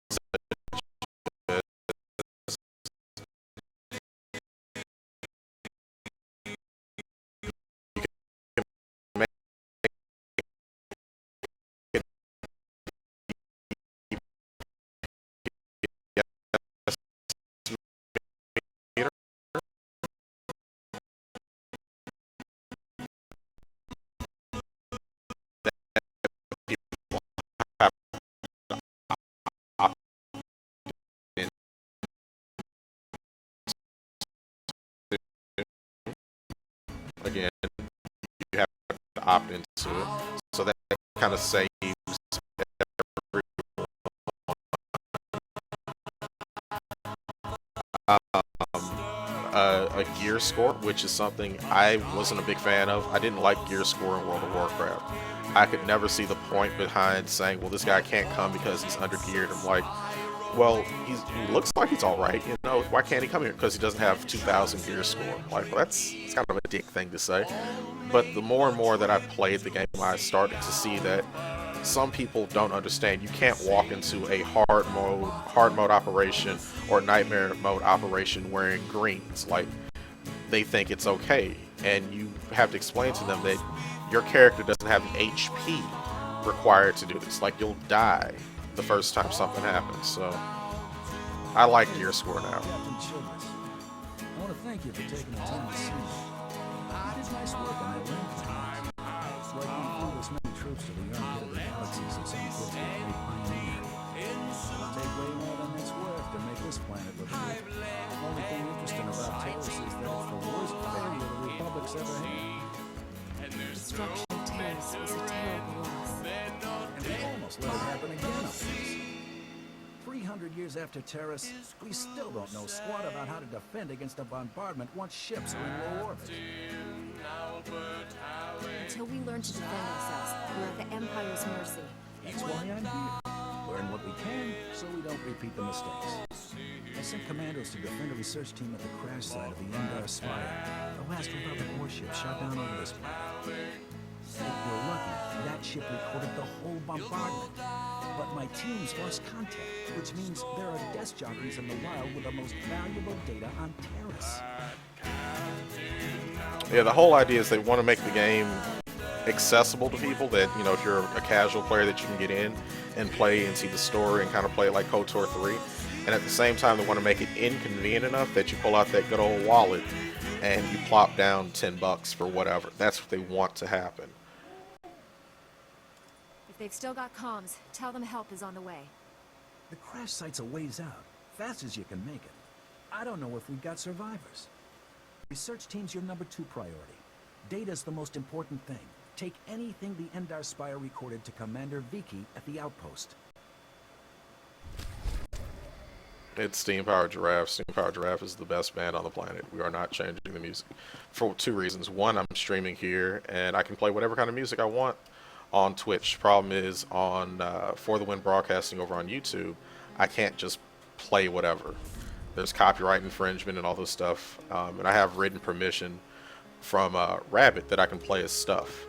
Again, you have to opt into it, so that kind of saves a gear score, which is something I wasn't a big fan of. I didn't like gear score in World of Warcraft. I could never see the point behind saying, well, this guy can't come because he's under geared. I'm like, well, he looks like he's all right. You know, why can't he come here? Because he doesn't have 2,000 gear score. Like, well, that's kind of a dick thing to say. But the more and more that I've played the game, I started to see that some people don't understand. You can't walk into a hard mode operation or nightmare mode operation wearing greens. Like, they think it's okay, and you have to explain to them that your character doesn't have the HP required to do this. Like, you'll die the first time something happens. So I like gear score now. Captain Childress, I want to thank you for taking the time to see me. You did nice work on that land plan. It's like we flew as many troops to the unhittable galaxies as some kids could great pioneer. It'll take way more than it's worth to make this planet look good. The only thing interesting about Terrace is that it's the worst failure the Republic's ever had. The destruction of Terrace was a terrible loss. And we almost let it happen again up here. 300 years after Terrace, we still don't know squat about how to defend against a bombardment once ships are in low orbit. Until we learn to defend ourselves, we're at the Empire's mercy. That's why I'm here. Learn what we can, so we don't repeat the mistakes. I sent commandos to defend a research team at the crash site of the Endar Spire, the last Republic warship shot down over this planet. If we're lucky, that ship recorded the whole bombardment. But my team's lost contact, which means there are desk jockeys in the wild with the most valuable data on Terrace. Yeah, the whole idea is they want to make the game accessible to people, that, you know, if you're a casual player, that you can get in and play and see the story and kind of play it like KOTOR 3. And at the same time, they want to make it inconvenient enough that you pull out that good old wallet and you plop down $10 for whatever. That's what they want to happen. If they've still got comms, tell them help is on the way. The crash site's a ways out, fast as you can make it. I don't know if we've got survivors. Research team's your number 2 priority. Data's the most important thing. Take anything the Endar Spire recorded to Commander Viki at the outpost. It's Steam Powered Giraffe. Steam Powered Giraffe is the best band on the planet. We are not changing the music for 2 reasons. One, I'm streaming here, and I can play whatever kind of music I want on Twitch. Problem is, on For the Win Broadcasting over on YouTube, I can't just play whatever. There's copyright infringement and all this stuff, and I have written permission from Rabbit that I can play his stuff.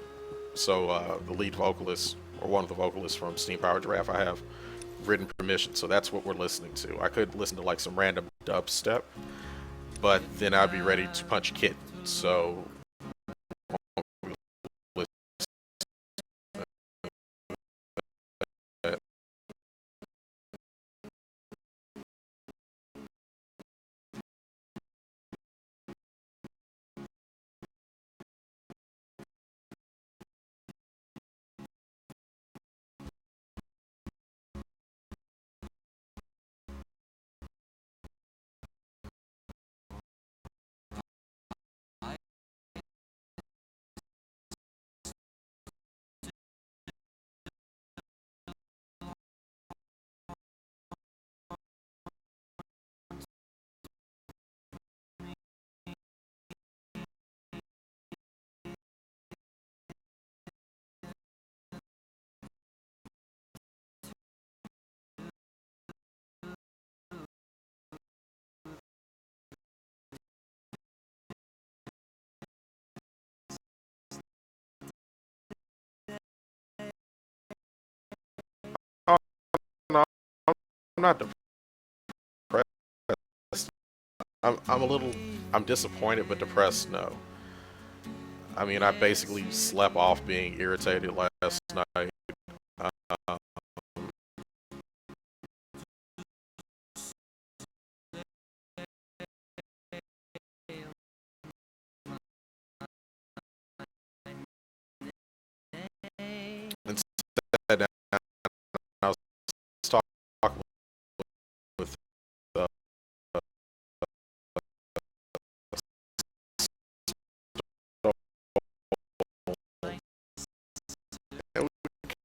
So the lead vocalist, or one of the vocalists from Steam Powered Giraffe, I have written permission, so that's what we're listening to. I could listen to like some random dubstep, but then I'd be ready to punch a kid. So not depressed. I'm disappointed, but depressed, no. I mean, I basically slept off being irritated last night. Um, and sat down, I was talking with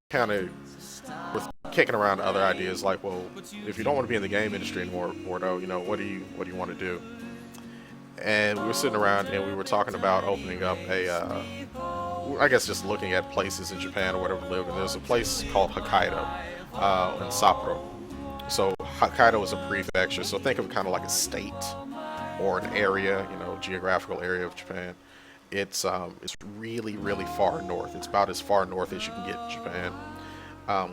kind of with kicking around other ideas like, well, if you don't want to be in the game industry anymore, Bordeaux, you know, what do you want to do? And we were sitting around and we were talking about opening up I guess just looking at places in Japan or whatever to live. And there's a place called Hokkaido in Sapporo. So Hokkaido is a prefecture. So think of it kind of like a state or an area, you know, geographical area of Japan. It's really, really far north. It's about as far north as you can get in Japan,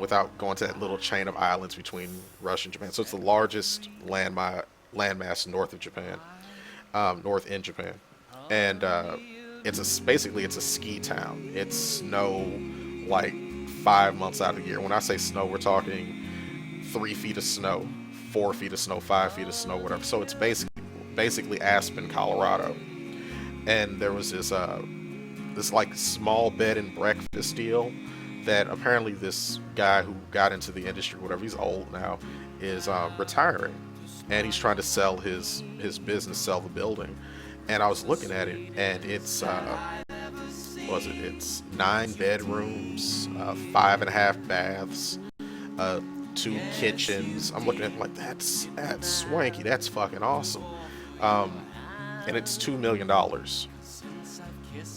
without going to that little chain of islands between Russia and Japan. So it's the largest landmass north of Japan, north in Japan, and basically it's a ski town. It's snow like 5 months out of the year. When I say snow, we're talking 3 feet of snow, 4 feet of snow, 5 feet of snow, whatever. So it's basically Aspen, Colorado. And there was this like small bed and breakfast deal that apparently this guy who got into the industry, whatever, he's old now, is retiring, and he's trying to sell his business, sell the building. And I was looking at it, and it's 9 bedrooms, 5.5 baths, 2 kitchens. I'm looking at it like that's swanky, that's fucking awesome. And it's $2 million.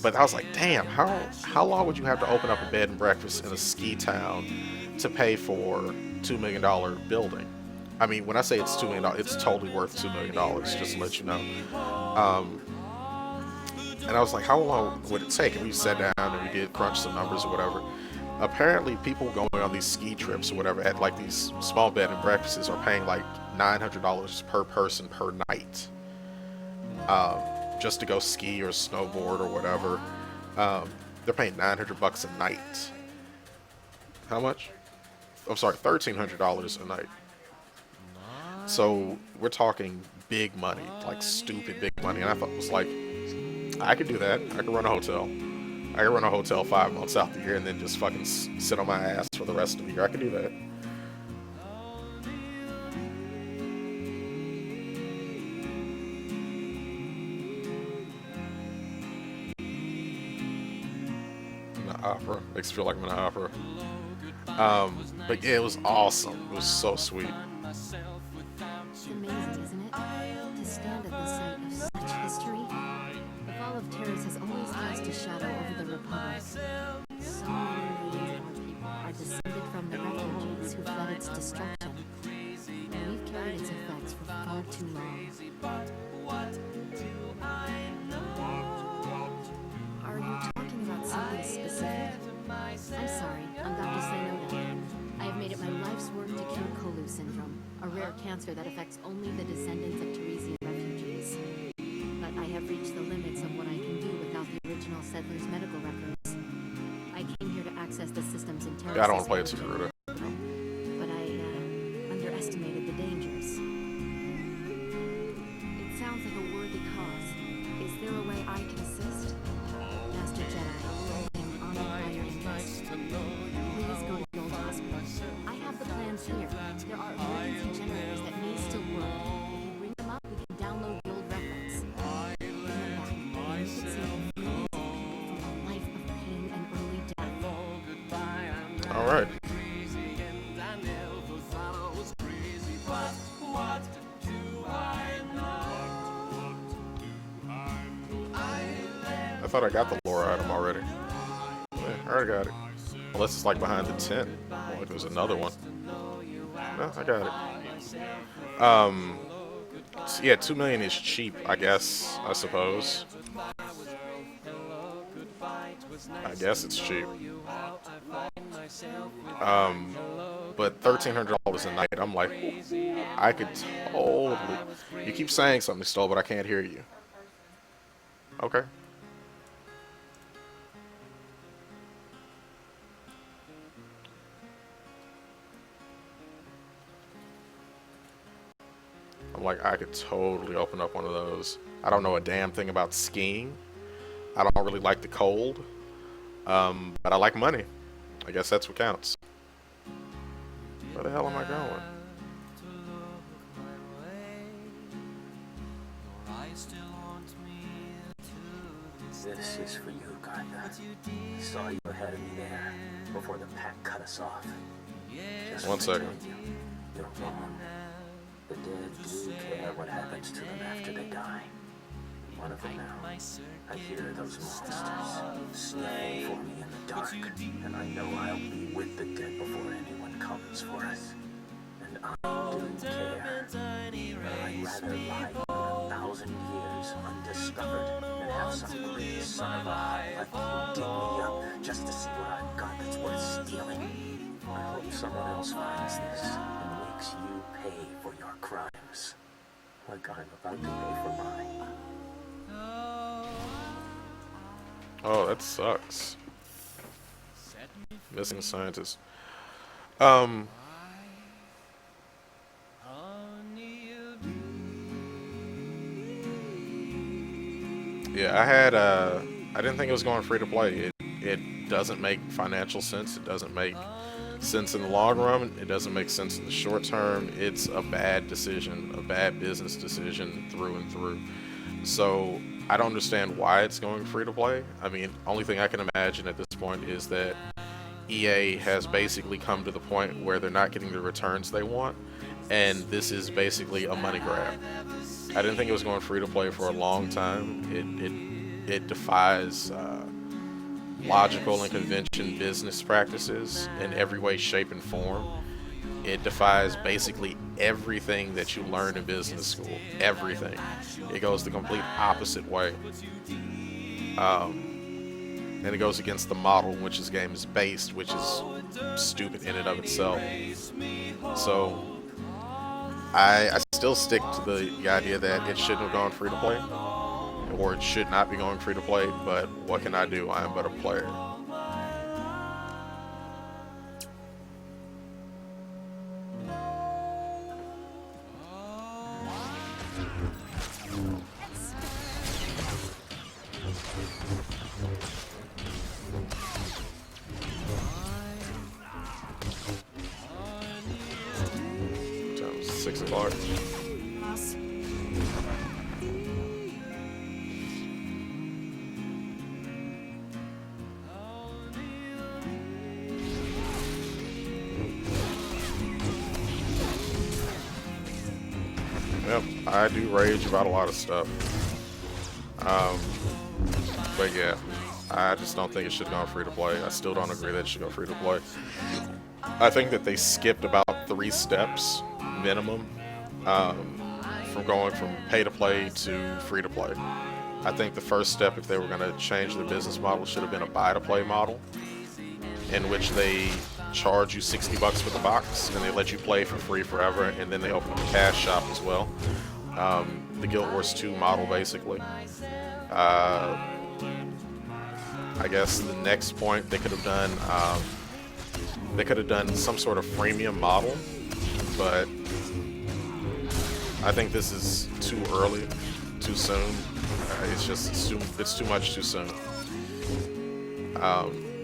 But I was like, damn, how long would you have to open up a bed and breakfast in a ski town to pay for $2 million building? I mean, when I say it's $2 million, it's totally worth $2 million, just to let you know. And I was like, how long would it take? And we sat down and we did crunch some numbers or whatever. Apparently, people going on these ski trips or whatever at like these small bed and breakfasts are paying like $900 per person per night. Just to go ski or snowboard or whatever. They're paying $900 a night. How much? I'm sorry, $1,300 a night. So we're talking big money, like stupid big money. And I thought it was like, I could do that. I could run a hotel. I could run a hotel 5 months out the year and then just fucking sit on my ass for the rest of the year. I could do that. Opera. Makes me feel like I'm in an opera. But yeah, it was awesome. It was so sweet. It's amazing, isn't it? To stand at the site of such history. The fall of terrorists has always cast a shadow over the Republic. So many millions of our people are descended from the refugees who fled its destruction. And we've carried its effects for far too long. Are you talking about something specific? I'm sorry, I'm Dr. Sayonara. I have made it my life's work to cure Kolu syndrome, a rare cancer that affects only the descendants of Teresian refugees. But I have reached the limits of what I can do without the original settlers' medical records. I came here to access the system's intelligence. I don't want to play it, Sakuruda. But I underestimated the dangers. It sounds like a worthy cause. Is there a way I can assist? Master Jedi, I am honored by your interest. Please go to the old hospital. I have the plans here. There are emergency generators that may still work. If you bring them up, we can download the old records. Bring them back, and you could save millions of people from a life of pain and early death. All right. I thought I got the lore item already. Yeah, I already got it. Unless it's like behind the tent. Like there's another one. No, I got it. So yeah, 2 million is cheap, I guess, I suppose. I guess it's cheap. but $1,300 a night, I'm like, ooh, I could totally. You keep saying something, Stoll, but I can't hear you. Okay. I'm like, I could totally open up one of those. I don't know a damn thing about skiing. I don't really like the cold. But I like money. I guess that's what counts. Where the hell am I going? This is for you, Gartha. I saw you ahead of me there, before the pack cut us off. Just 1 second. You're wrong. The dead do care what happens to them after they die. One of them now. I hear those monsters sniffing for me in the dark, and I know I'll be with the dead before anyone comes for us. And I do care. But I'd rather lie for 1,000 years undiscovered than have some greedy son of a high left dig me up just to see what I've got that's worth stealing. I hope someone else finds this and makes you pay for your crimes, like I'm about to pay for mine. Oh, that sucks. Missing scientist. Yeah, I didn't think it was going free to play. It doesn't make financial sense. It doesn't make sense in the long run. It doesn't make sense in the short term. It's a bad decision, a bad business decision through and through. So I don't understand why it's going free to play. I mean, only thing I can imagine at this point is that EA has basically come to the point where they're not getting the returns they want, and this is basically a money grab. I didn't think it was going free to play for a long time. It defies logical and convention business practices in every way, shape, and form. It defies basically everything that you learn in business school. Everything. It goes the complete opposite way. And it goes against the model in which this game is based, which is stupid in and of itself. So I still stick to the idea that it shouldn't have gone free to play, or it should not be going free to play, but what can I do? I am but a player. Time's 6 o'clock. Yep, I do rage about a lot of stuff. But yeah, I just don't think it should have gone free to play. I still don't agree that it should go free to play. I think that they skipped about 3 steps minimum from going from pay to play to free to play. I think the first step, if they were going to change the business model, should have been a buy to play model, in which they charge you $60 for the box and they let you play for free forever, and then they open up a cash shop as well. The Guild Wars 2 model, basically. I guess the next point they could have done some sort of freemium model, but I think this is too early, too soon. It's too much too soon.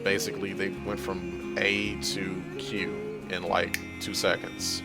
Basically, they went from A to Q in like 2 seconds.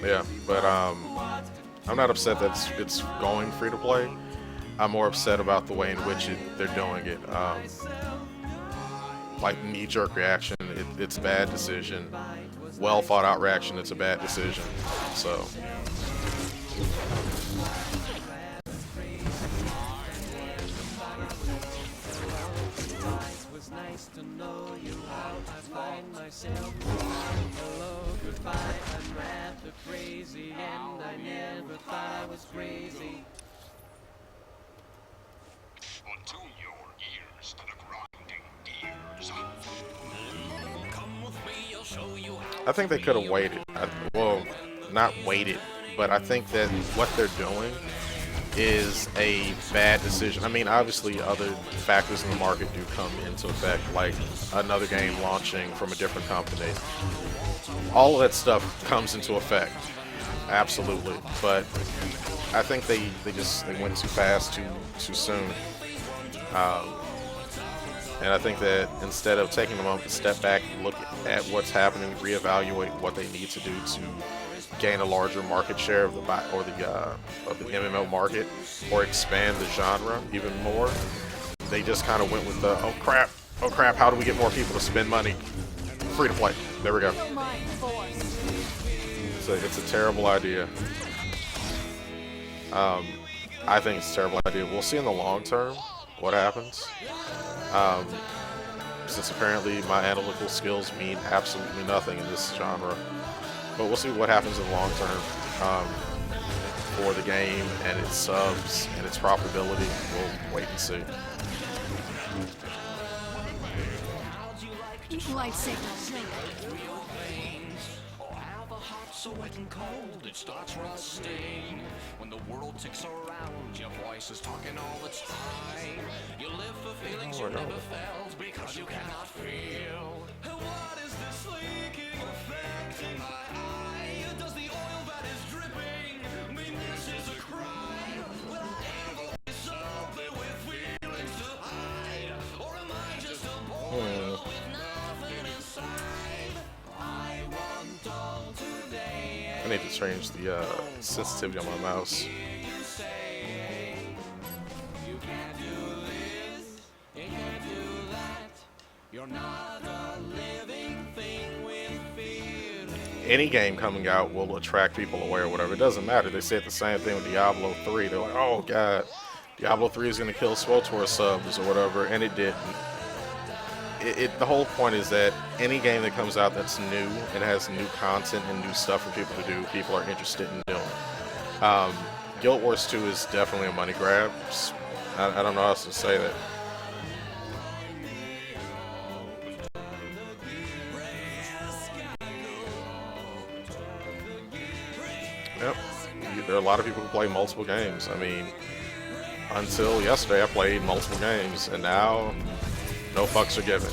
Yeah, but I'm not upset that it's going free to play. I'm more upset about the way in which they're doing it. Like knee-jerk reaction, it's a bad decision. Well thought out reaction, it's a bad decision. So nice to know you. How I find myself. Hello, goodbye. I'm rather crazy, and I never thought I was crazy. Until your ears to the grinding gears. Come with me, I'll show you how. I think they could have waited. Well, not waited, but I think that what they're doing is a bad decision. I mean, obviously other factors in the market do come into effect, like another game launching from a different company. All of that stuff comes into effect, absolutely. But I think they went too fast, too soon. And I think that instead of taking a moment to step back, look at what's happening, reevaluate what they need to do to gain a larger market share of the MMO market, or expand the genre even more, they just kind of went with the oh crap, how do we get more people to spend money? Free to play. There we go. It's a terrible idea. I think it's a terrible idea. We'll see in the long term what happens. Since apparently my analytical skills mean absolutely nothing in this genre. But we'll see what happens in the long term for the game and its subs and its profitability. We'll wait and see. So wet and cold, it starts rusting. When the world ticks around, your voice is talking all the time. You live for feelings you never felt because you cannot feel. What is this leaking effect in my eye? Does the oil that is dripping mean this is a crime? Will I ever be something with feelings to hide? Or am I just a boy with nothing inside? I want all today. I need to change the sensitivity on my mouse. Any game coming out will attract people away or whatever. It doesn't matter. They said the same thing with Diablo 3. They're like, oh god, Diablo 3 is going to kill SWTOR subs or whatever, and it didn't. The whole point is that any game that comes out that's new and has new content and new stuff for people to do, people are interested in doing. Guild Wars 2 is definitely a money grab. I don't know how else to say that. Yep. There are a lot of people who play multiple games. I mean, until yesterday I played multiple games, and now no fucks are given.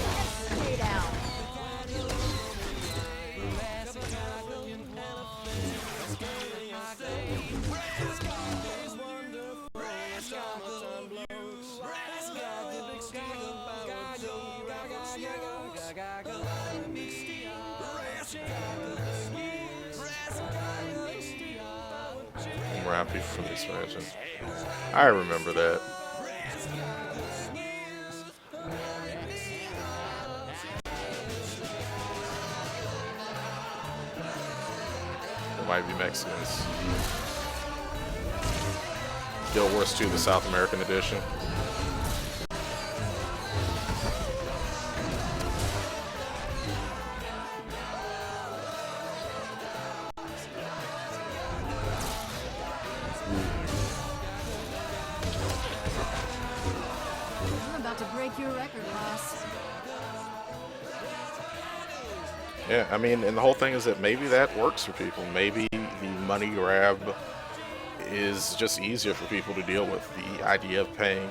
I'm happy for the expansion. I remember that. It might be Mexicans. Guild Wars 2, the South American edition. Yeah, I mean, and the whole thing is that maybe that works for people. Maybe the money grab is just easier for people to deal with. The idea of paying,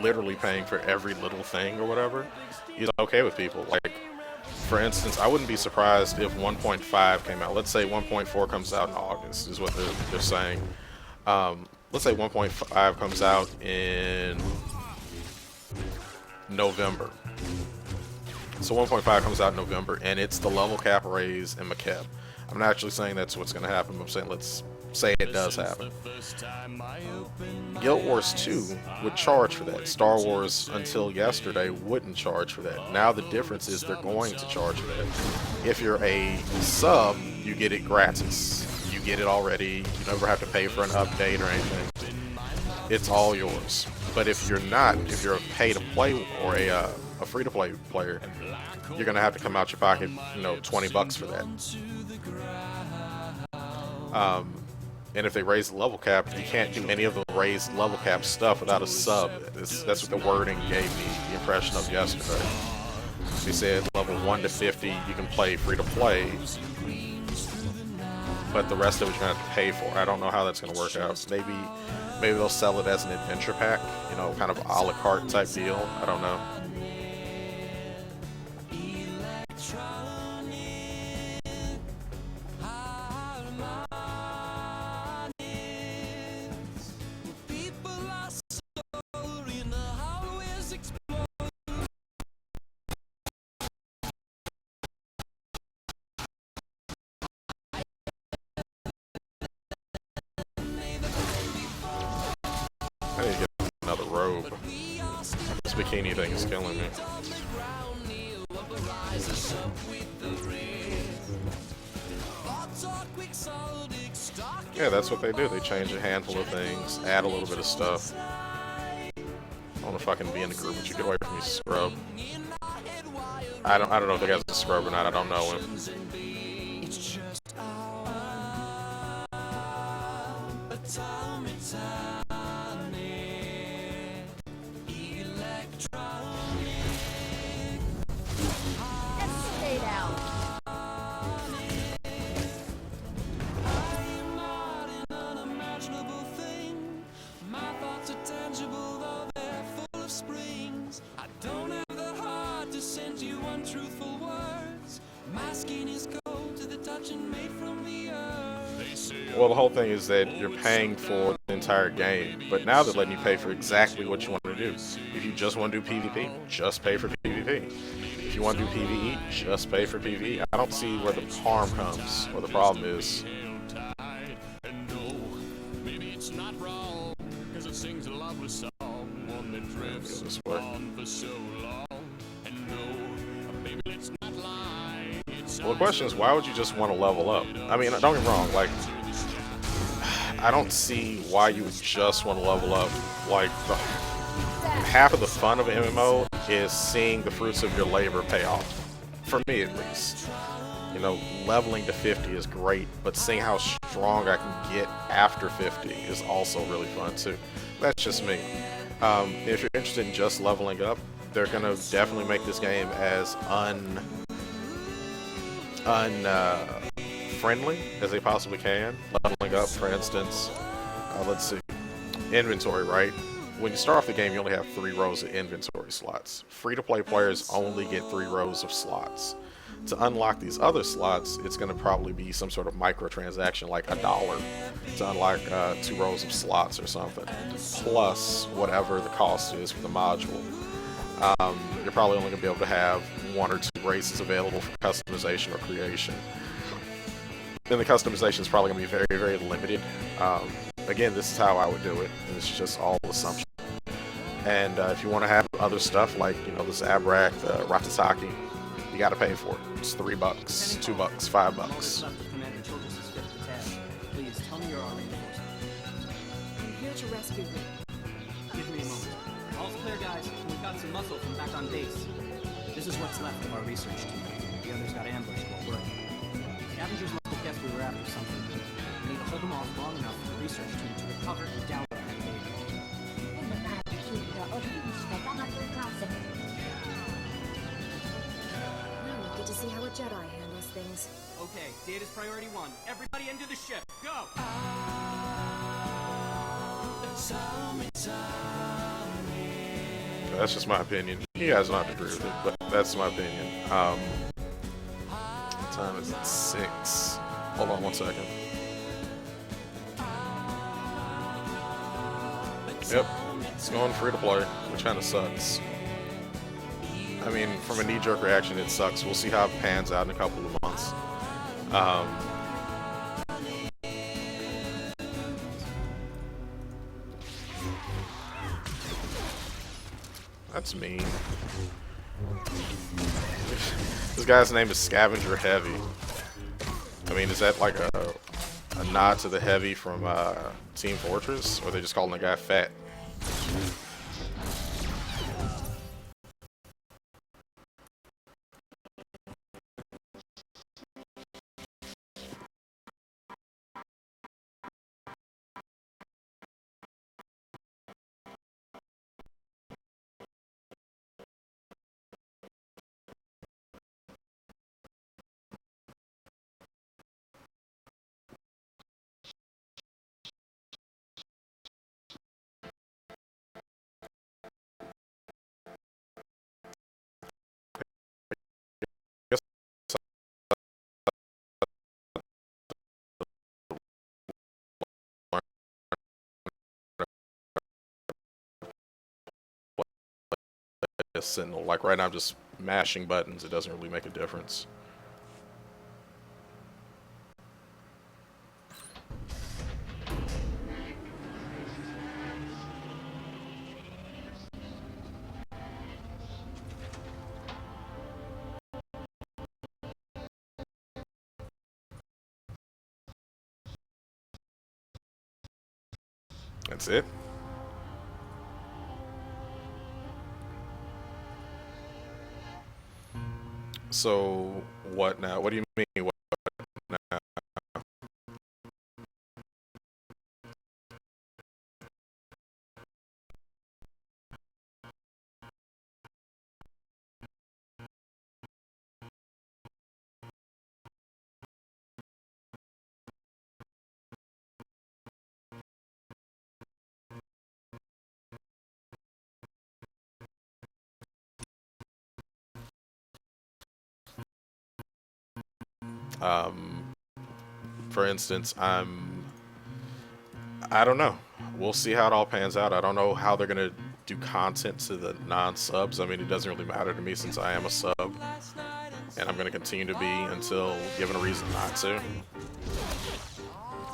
literally paying for every little thing or whatever, is okay with people. Like, for instance, I wouldn't be surprised if 1.5 came out. Let's say 1.4 comes out in August, is what they're saying. Let's say 1.5 comes out in November. So 1.5 comes out in November, and it's the level cap raise in Macab. I'm not actually saying that's what's going to happen. I'm saying let's say it does happen. Guild Wars 2 would charge for that. Star Wars, until yesterday, wouldn't charge for that. Now the difference is they're going to charge for that. If you're a sub, you get it gratis. You get it already. You never have to pay for an update or anything. It's all yours. But if you're not, if you're a pay-to-play or a a free-to-play player, you're gonna have to come out your pocket, you know, $20 for that. And if they raise the level cap, you can't do any of the raised level cap stuff without a sub. That's what the wording gave me the impression of yesterday. They said level 1 to 50 you can play free to play, but the rest of it you're gonna have to pay for. I don't know how that's gonna work out. Maybe they'll sell it as an adventure pack, you know, kind of a la carte type deal. I don't know. I need to get another robe. This bikini thing is killing me. Yeah, that's what they do. They change a handful of things, add a little bit of stuff. I wanna fucking be in the group, but you get away from me, scrub. I don't know if the guy's a scrub or not. I don't know him. Stay down. My thoughts are tangible, though they're full of springs. I don't have the heart to send you untruthful words. My skin is cold to the touch and made from the earth. Well, the whole thing is that you're paying for the entire game, but now they're letting you pay for exactly what you want to do. If you just want to do PvP, just pay for PvP. If you want to do PvE, just pay for PvE. I don't see where the harm comes, or the problem is. Maybe it's not wrong, 'cause it sings a lovely song, one that drifts on for so long. And no, maybe it's not lie. Well, the question is, why would you just want to level up? I mean, don't get me wrong, like, I don't see why you would just want to level up. Like, half of the fun of an MMO is seeing the fruits of your labor pay off. For me, at least. You know, leveling to 50 is great, but seeing how strong I can get after 50 is also really fun, too. That's just me. If you're interested in just leveling up, they're going to definitely make this game as friendly as they possibly can. Leveling up, for instance, let's see, inventory, right? When you start off the game, you only have 3 rows of inventory slots. Free-to-play players only get 3 rows of slots. To unlock these other slots, it's going to probably be some sort of microtransaction, like $1 to unlock 2 rows of slots or something, plus whatever the cost is for the module. You're probably only going to be able to have 1 or 2 races available for customization or creation. Then the customization is probably going to be very, very limited. Again, this is how I would do it. It's just all assumption. And if you want to have other stuff like, you know, this Abrak, the Ratasaki, you got to pay for it. It's $3, $2, $5. Please tell me you're our reinforcement. I'm here to rescue you. Give me a moment. All's clear, guys. We've got some muscle from back on base. This is what's left of our research team. The others got ambushed while working. Scavengers must have guessed we were after something. We need to hold them off long enough for the research team to recover and down that data. Now we get to see how a Jedi handles things. Okay, data's priority 1. Everybody into the ship. Go! That's just my opinion. You guys don't have to agree with it, but that's my opinion. What time is it? 6. Hold on 1 second. Yep, it's going free to play, which kind of sucks. I mean, from a knee-jerk reaction, it sucks. We'll see how it pans out in a couple of months. That's mean. This guy's name is Scavenger Heavy. I mean, is that like a nod to the Heavy from Team Fortress, or are they just calling the guy fat? a Sentinel. Like right now I'm just mashing buttons. It doesn't really make a difference. That's it. So what now? What do you mean? What now? For instance, I don't know. We'll see how it all pans out. I don't know how they're gonna do content to the non-subs. I mean, it doesn't really matter to me since I am a sub, and I'm gonna continue to be until given a reason not to.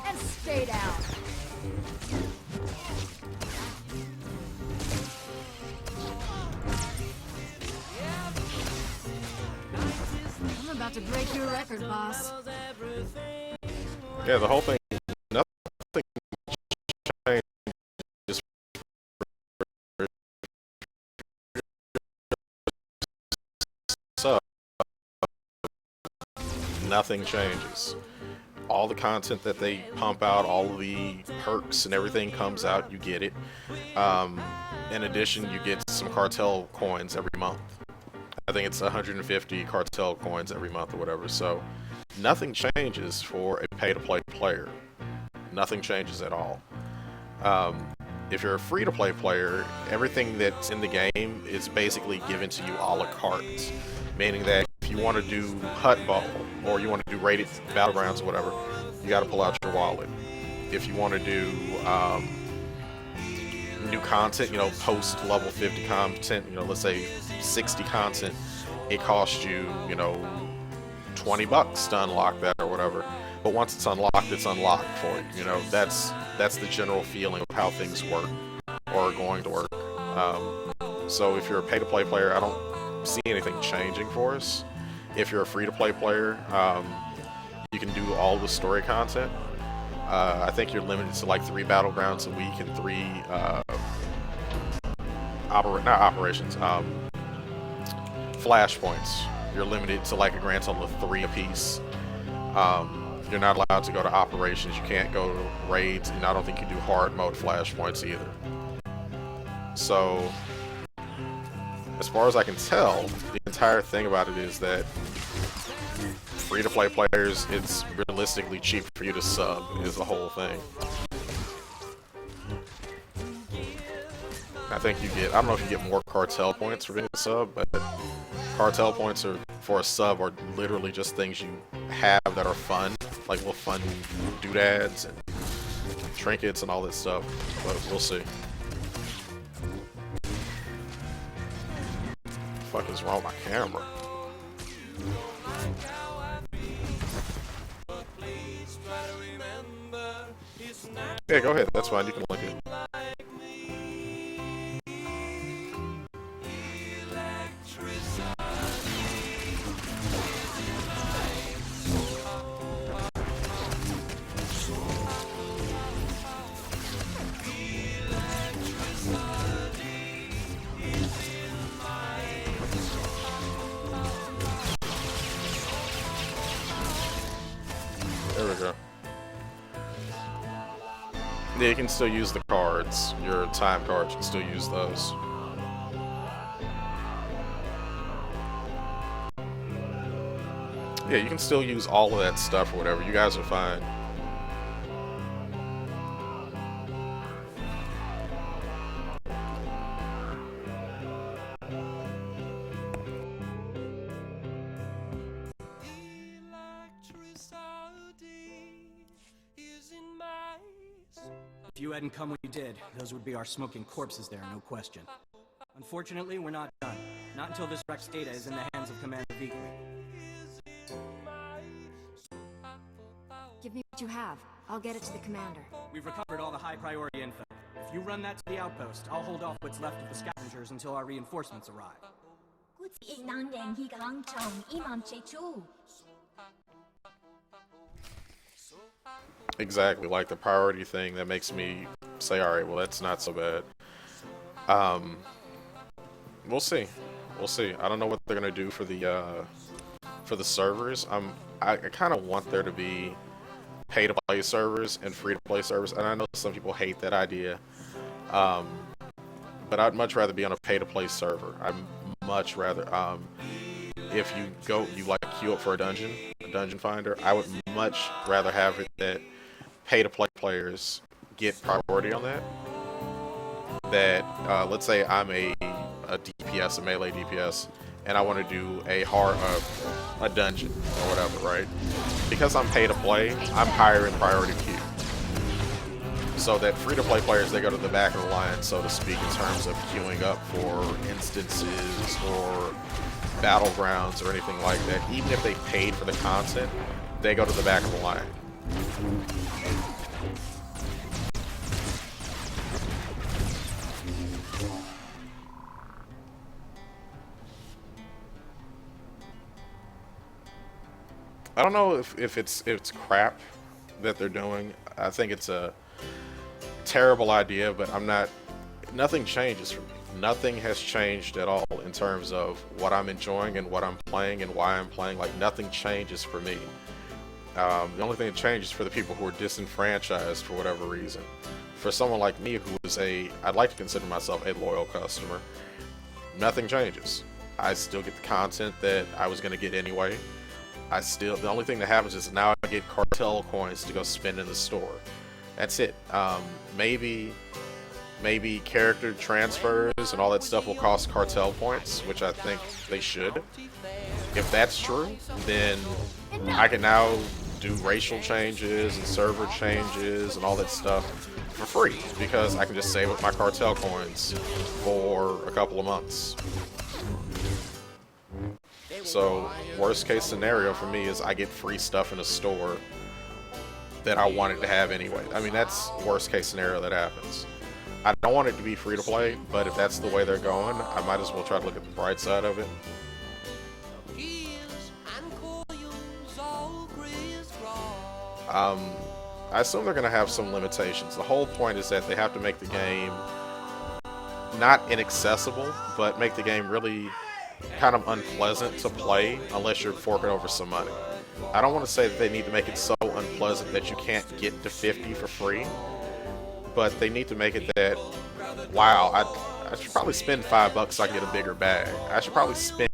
And stay down. I'm about to break your record, boss. Yeah, the whole thing, nothing changes. So, nothing changes. All the content that they pump out, all of the perks and everything comes out, you get it. In addition, you get some cartel coins every month. I think it's 150 cartel coins every month or whatever. So nothing changes for a pay-to-play player. Nothing changes at all. If you're a free-to-play player, everything that's in the game is basically given to you a la carte, meaning that if you want to do Hut Ball or you want to do rated battlegrounds or whatever, you got to pull out your wallet. If you want to do new content, you know, post level 50 content, you know, let's say 60 content, it costs you, you know, $20 to unlock that or whatever. But once it's unlocked for you. You know, that's the general feeling of how things work or are going to work. So if you're a pay-to-play player, I don't see anything changing for us. If you're a free-to-play player, you can do all the story content. I think you're limited to like 3 battlegrounds a week and 3 flashpoints. You're limited to like a grand total of 3 apiece. You're not allowed to go to operations. You can't go to raids, and I don't think you do hard mode flashpoints either. So, as far as I can tell, the entire thing about it is that free-to-play players, it's realistically cheap for you to sub, is the whole thing. I think you get, I don't know if you get more cartel points for being a sub, but cartel points are for a sub are literally just things you have that are fun, like little fun doodads and trinkets and all that stuff, but we'll see. What the fuck is wrong with my camera? Yeah, go ahead, that's fine, you can look it. There we go. Yeah, you can still use the cards, your time cards, you can still use those. Yeah, you can still use all of that stuff or whatever, you guys are fine. If you hadn't come when you did, those would be our smoking corpses there, no question. Unfortunately, we're not done. Not until this Rex data is in the hands of Commander Vigo. Give me what you have. I'll get it to the commander. We've recovered all the high-priority info. If you run that to the outpost, I'll hold off what's left of the scavengers until our reinforcements arrive. Exactly, like the priority thing that makes me say, all right, well, that's not so bad. We'll see. We'll see. I don't know what they're gonna do for the servers. I kind of want there to be pay-to-play servers and free-to-play servers, and I know some people hate that idea. But I'd much rather be on a pay-to-play server. I'd much rather, if you like queue up for a dungeon finder, I would much rather have it that pay-to-play players get priority on that. That, let's say I'm a DPS, a melee DPS, and I want to do a dungeon or whatever, right? Because I'm pay-to-play, I'm higher in priority queue. So that free-to-play players, they go to the back of the line, so to speak, in terms of queuing up for instances or battlegrounds or anything like that. Even if they paid for the content, they go to the back of the line. I don't know if it's crap that they're doing. I think it's a terrible idea, but nothing changes for me. Nothing has changed at all in terms of what I'm enjoying and what I'm playing and why I'm playing. Like, nothing changes for me. The only thing that changes for the people who are disenfranchised for whatever reason. For someone like me who is I'd like to consider myself a loyal customer, nothing changes. I still get the content that I was going to get anyway. The only thing that happens is now I get cartel coins to go spend in the store. That's it. Maybe character transfers and all that stuff will cost cartel points, which I think they should. If that's true, then I can now do racial changes and server changes and all that stuff for free, because I can just save up my cartel coins for a couple of months. So, worst case scenario for me is I get free stuff in a store that I wanted to have anyway. I mean, that's worst case scenario that happens. I don't want it to be free to play, but if that's the way they're going, I might as well try to look at the bright side of it. I assume they're going to have some limitations. The whole point is that they have to make the game not inaccessible, but make the game really kind of unpleasant to play unless you're forking over some money. I don't want to say that they need to make it so unpleasant that you can't get to 50 for free, but they need to make it that, wow, I should probably spend $5 so I can get a bigger bag. I should probably spend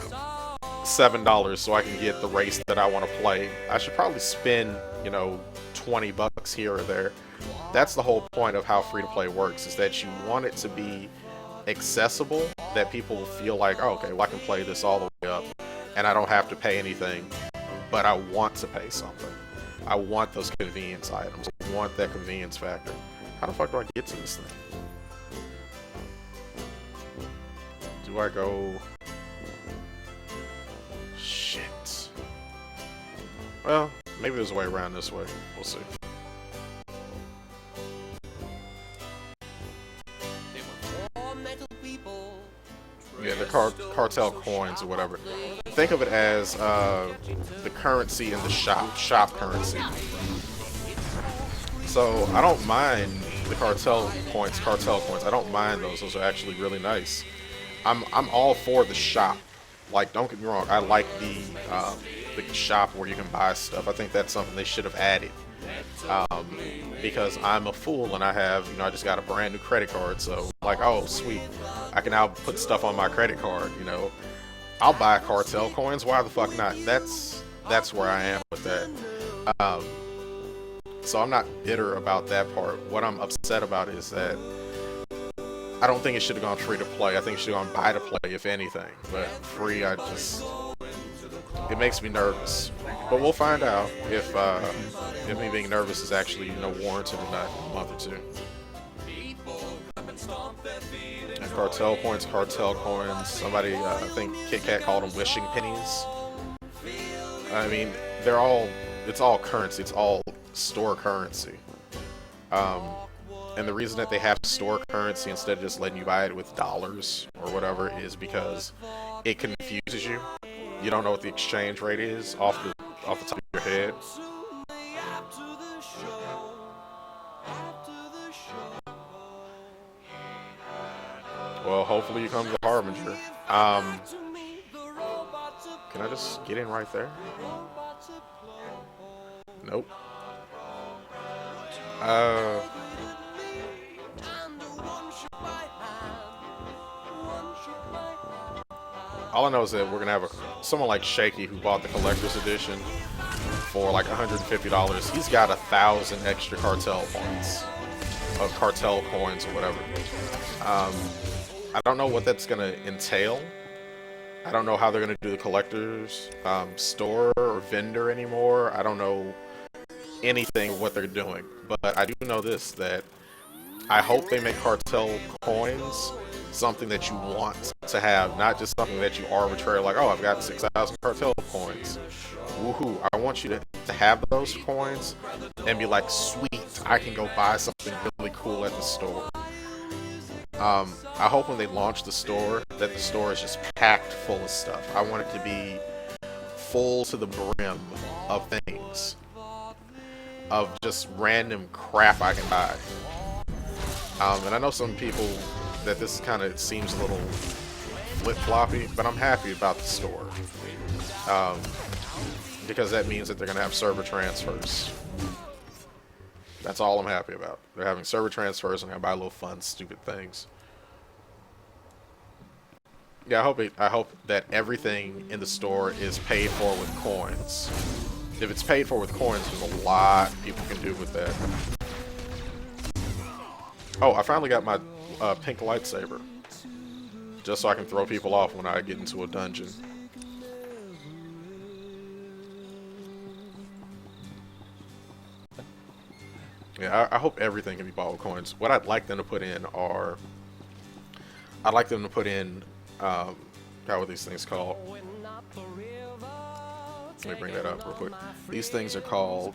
$7 so I can get the race that I want to play. I should probably spend, $20 here or there. That's the whole point of how free-to-play works, is that you want it to be accessible, that people feel like, oh, okay, well, I can play this all the way up and I don't have to pay anything, but I want to pay something. I want those convenience items. I want that convenience factor. How the fuck do I get to this thing? Do I go... Shit. Well, maybe there's a way around this way. We'll see. Yeah, the cartel coins or whatever. Think of it as the currency in the shop currency. So I don't mind the cartel points. I don't mind those. Those are actually really nice. I'm all for the shop. Like, don't get me wrong. I like the shop where you can buy stuff. I think that's something they should have added. Because I'm a fool and I have, I just got a brand new credit card, so like, oh sweet, I can now put stuff on my credit card, I'll buy cartel coins, why the fuck not? That's where I am with that. So I'm not bitter about that part. What I'm upset about is that I don't think it should have gone free to play. I think it should have gone buy to play, if anything, but free, it makes me nervous. But we'll find out if me being nervous is actually, warranted or not in a month or two. And cartel coins. Somebody, I think Kit Kat called them wishing pennies. I mean, it's all currency. It's all store currency. And the reason that they have store currency instead of just letting you buy it with dollars or whatever is because it confuses you. You don't know what the exchange rate is off the top of your head. Well, hopefully you come to the Harbinger. Can I just get in right there? Nope. All I know is that we're gonna have someone like Shaky who bought the collector's edition for like $150. He's got 1,000 extra cartel points, cartel coins or whatever. I don't know what that's gonna entail. I don't know how they're gonna do the collector's store or vendor anymore. I don't know anything what they're doing, but I do know this, that I hope they make cartel coins something that you want to have, not just something that you arbitrarily like, oh, I've got 6,000 cartel coins. Woohoo. I want you to have those coins and be like, sweet, I can go buy something really cool at the store. I hope when they launch the store that the store is just packed full of stuff. I want it to be full to the brim of things, of just random crap I can buy. And I know some people that this kind of seems a little flip-floppy, but I'm happy about the store. Because that means that they're going to have server transfers. That's all I'm happy about. They're having server transfers and I'm going to buy little fun, stupid things. Yeah, I hope that everything in the store is paid for with coins. If it's paid for with coins, there's a lot people can do with that. Oh, I finally got my pink lightsaber. Just so I can throw people off when I get into a dungeon. Yeah, I hope everything can be bought with coins. What I'd like them to put in are... I'd like them to put in... God, what are these things called? Let me bring that up real quick. These things are called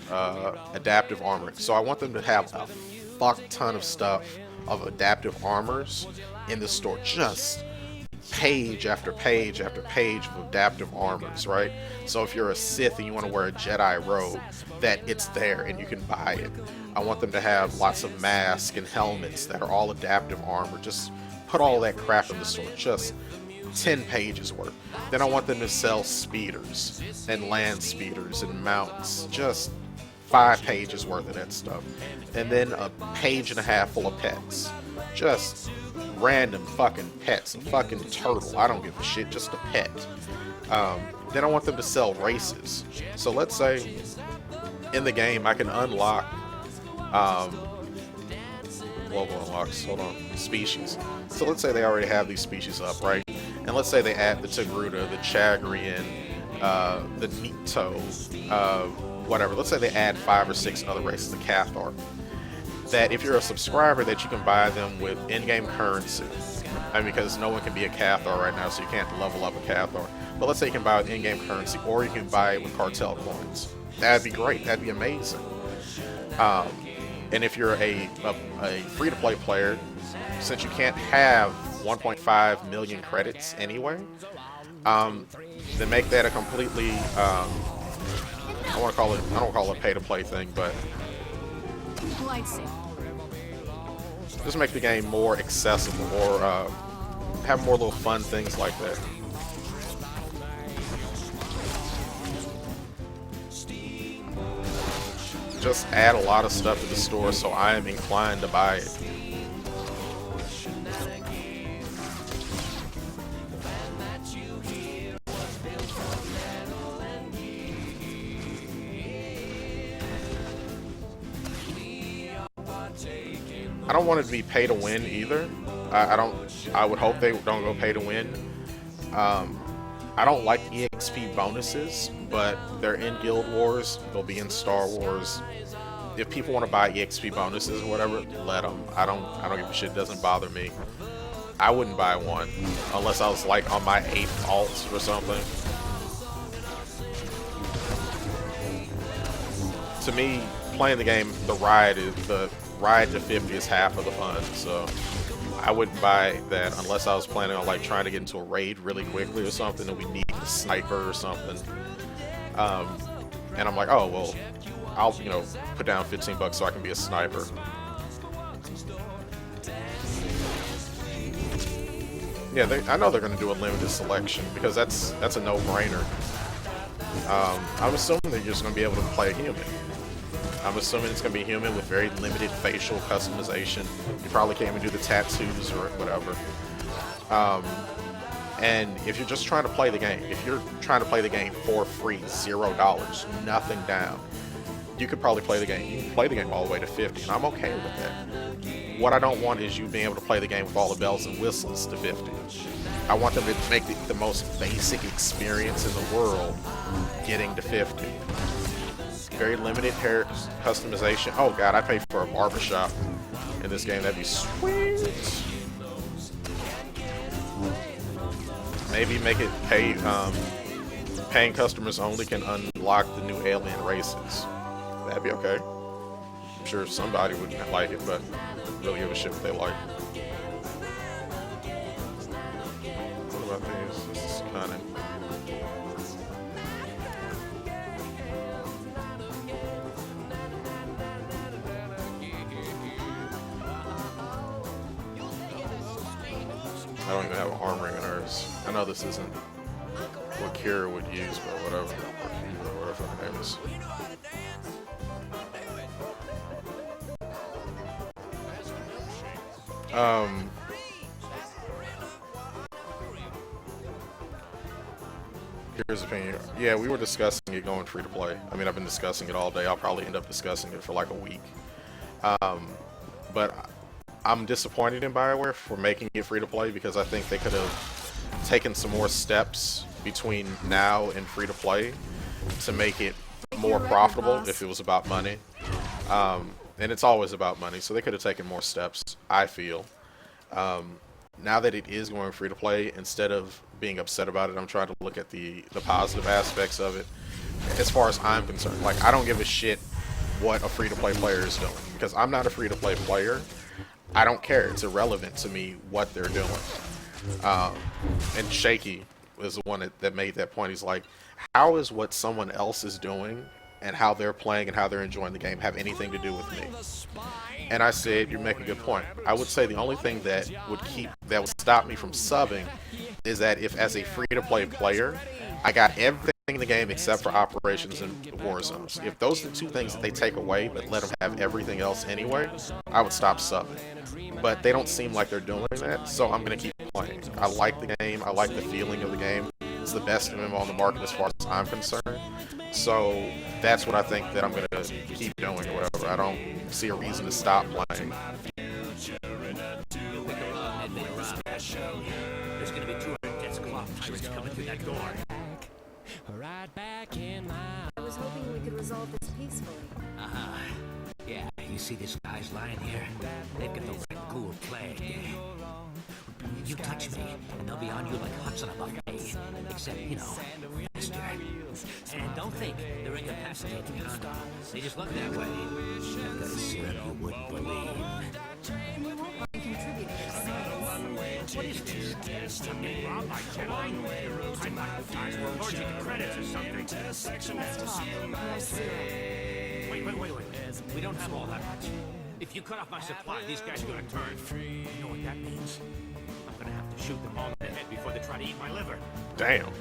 adaptive armor. So I want them to have a fuck ton of stuff of adaptive armors in the store. Just page after page after page of adaptive armors, right? So if you're a Sith and you want to wear a Jedi robe, that it's there and you can buy it. I want them to have lots of masks and helmets that are all adaptive armor. Just put all that crap in the store. Just 10 pages worth. Then I want them to sell speeders and land speeders and mounts. Just 5 pages worth of that stuff. And then a page and a half full of pets. Just random fucking pets. A fucking turtle. I don't give a shit. Just a pet. Then I want them to sell races. So let's say in the game I can unlock global unlocks. Hold on. Species. So let's say they already have these species up, right? And let's say they add the Togruta, the Chagrian, the Nito, whatever. Let's say they add 5 or 6 other races, the Cathar. That if you're a subscriber, that you can buy them with in-game currency. I mean, because no one can be a Cathar right now, so you can't level up a Cathar. But let's say you can buy it with in-game currency, or you can buy it with cartel coins. That'd be great. That'd be amazing. And if you're a free-to-play player, since you can't have 1.5 million credits anyway, then make that a completely I don't call it pay-to-play thing, but just make the game more accessible, or have more little fun things like that. Just add a lot of stuff to the store, so I am inclined to buy it. I don't want it to be pay to win either. I would hope they don't go pay to win. I don't like EXP bonuses, but they're in Guild Wars. They'll be in Star Wars. if people want to buy EXP bonuses or whatever, let them. I don't give a shit. It doesn't bother me. I wouldn't buy one unless I was like on my 8th alt or something. To me, playing the game, the ride to 50 is half of the fun. So I wouldn't buy that unless I was planning on like trying to get into a raid really quickly or something, and we need a sniper or something. And I'm like, oh well, I'll put down 15 bucks so I can be a sniper. Yeah, I know they're going to do a limited selection because that's a no-brainer. I'm assuming they're just going to be able to play a human. I'm assuming it's going to be human with very limited facial customization. You probably can't even do the tattoos or whatever. And if you're just trying to play the game, if you're trying to play the game for free, $0, nothing down, you could probably play the game. You can play the game all the way to 50, and I'm okay with that. What I don't want is you being able to play the game with all the bells and whistles to 50. I want them to make the most basic experience in the world getting to 50. Very limited hair customization. Oh god, I paid for a barbershop in this game. That'd be sweet. Maybe make it paying customers only can unlock the new alien races. That'd be okay. I'm sure somebody would like it, but really give a shit if they like it. What about these? This is kind of... I don't even have an arm ring on hers. I know this isn't what Kira would use, but whatever. Or whatever her name is. Here's opinion. Yeah, we were discussing it going free to play. I mean, I've been discussing it all day. I'll probably end up discussing it for like a week. But I'm disappointed in BioWare for making it free to play because I think they could have taken some more steps between now and free to play to make it more profitable if it was about money. And it's always about money, so they could have taken more steps, I feel. Now that it is going free to play, instead of being upset about it, I'm trying to look at the positive aspects of it. As far as I'm concerned, like, I don't give a shit what a free to play player is doing because I'm not a free to play player. I don't care. It's irrelevant to me what they're doing. And Shaky was the one that made that point. He's like, how is what someone else is doing and how they're playing and how they're enjoying the game have anything to do with me? And I said, you make a good point. I would say the only thing that would stop me from subbing is that if as a free-to-play player, I got everything in the game except for operations and war zones. If those are the two things that they take away but let them have everything else anyway, I would stop subbing. But they don't seem like they're doing that, so I'm going to keep playing. I like the game. I like the feeling of the game. It's the best MMO on the market as far as I'm concerned. So that's what I think that I'm going to keep doing or whatever. I don't see a reason to stop playing. There's going to be 200 deaths cloth pirates coming through that door. Right back in my... I was hoping we could resolve this peacefully. Yeah, you see these guys lying here? They've got the red ghoul plague. You touch me, and they'll be on you like hots on a buffet. Except, faster. And don't think they're incapacitated. They just look that way. I've got a syrup you wouldn't believe. We won't mind contributing to science. What is this? I'm getting robbed by Jedi? I'm not tired of allergic to credits or something. Let's talk. More syrup. Wait. We don't have all that much. If you cut off my supply, these guys are gonna turn. You know what that means? I'm gonna have to shoot them all in the head before they try to eat my liver. Damn.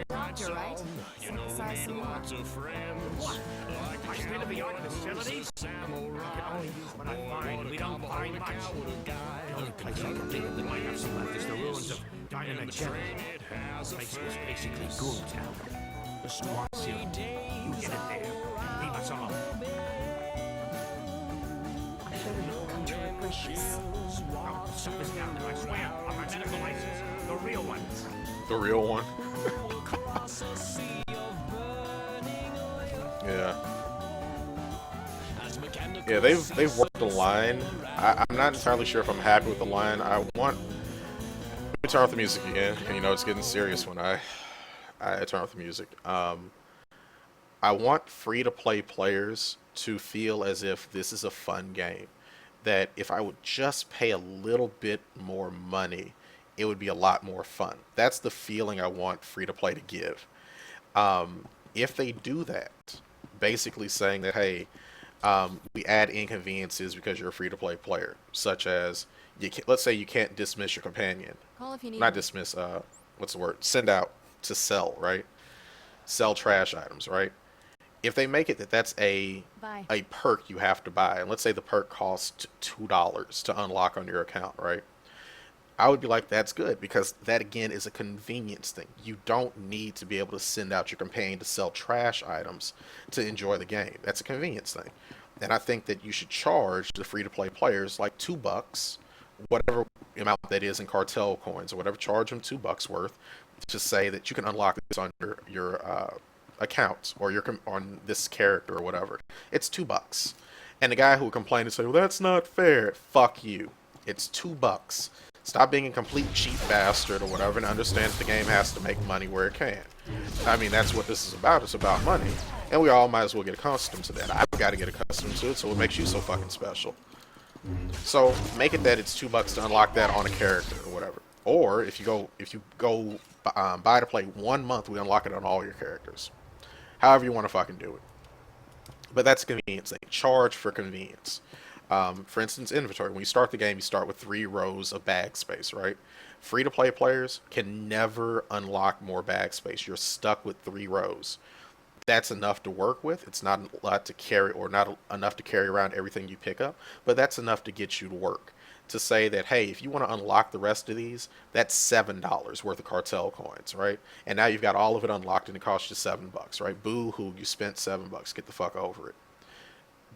Doctor, right? Synthesize some more. What? My state-of-the-art facilities? I can only use what I find. We don't find much. The only place I can think of that might have some left is the ruins of Dynamite General. The place was basically Ghoul Town. The Swan Serum. You get it there. Leave us alone. I better not come to regret this. I'll shut this down, I swear, on my medical license. The real one. The real one. Yeah. Yeah, they've worked the line. I'm not entirely sure if I'm happy with the line. I want. Let me turn off the music again. You know, it's getting serious when I turn off the music. I want free-to-play players to feel as if this is a fun game. That if I would just pay a little bit more money, it would be a lot more fun. That's the feeling I want free-to-play to give. If they do that, basically saying that, hey, we add inconveniences because you're a free-to-play player, such as let's say you can't dismiss your companion, Call if you need not me. dismiss. What's the word? Send out to sell, right? Sell trash items, right? If they make it that that's Bye. a perk you have to buy, and let's say the perk costs $2 to unlock on your account, right? I would be like, that's good because that again is a convenience thing. You don't need to be able to send out your companion to sell trash items to enjoy the game. That's a convenience thing. And I think that you should charge the free to play players like $2, whatever amount that is in cartel coins or whatever, charge them $2 worth to say that you can unlock this on your account or on this character or whatever. It's $2. And the guy who would complain and say, well, that's not fair. Fuck you. It's $2. Stop being a complete cheap bastard or whatever and understand that the game has to make money where it can. I mean, that's what this is about. It's about money. And we all might as well get accustomed to that. I've got to get accustomed to it, so what makes you so fucking special? So make it that it's $2 to unlock that on a character or whatever. Or if you go buy to play 1 month, we unlock it on all your characters. However you want to fucking do it. But that's convenience. They charge for convenience. For instance, inventory. When you start the game, you start with 3 rows of bag space, right? Free-to-play players can never unlock more bag space. You're stuck with 3 rows. That's enough to work with. It's not a lot to carry, or not enough to carry around everything you pick up, but that's enough to get you to work. To say that, hey, if you want to unlock the rest of these, that's $7 worth of cartel coins, right? And now you've got all of it unlocked and it costs you $7, right? Boo hoo, you spent $7. Get the fuck over it.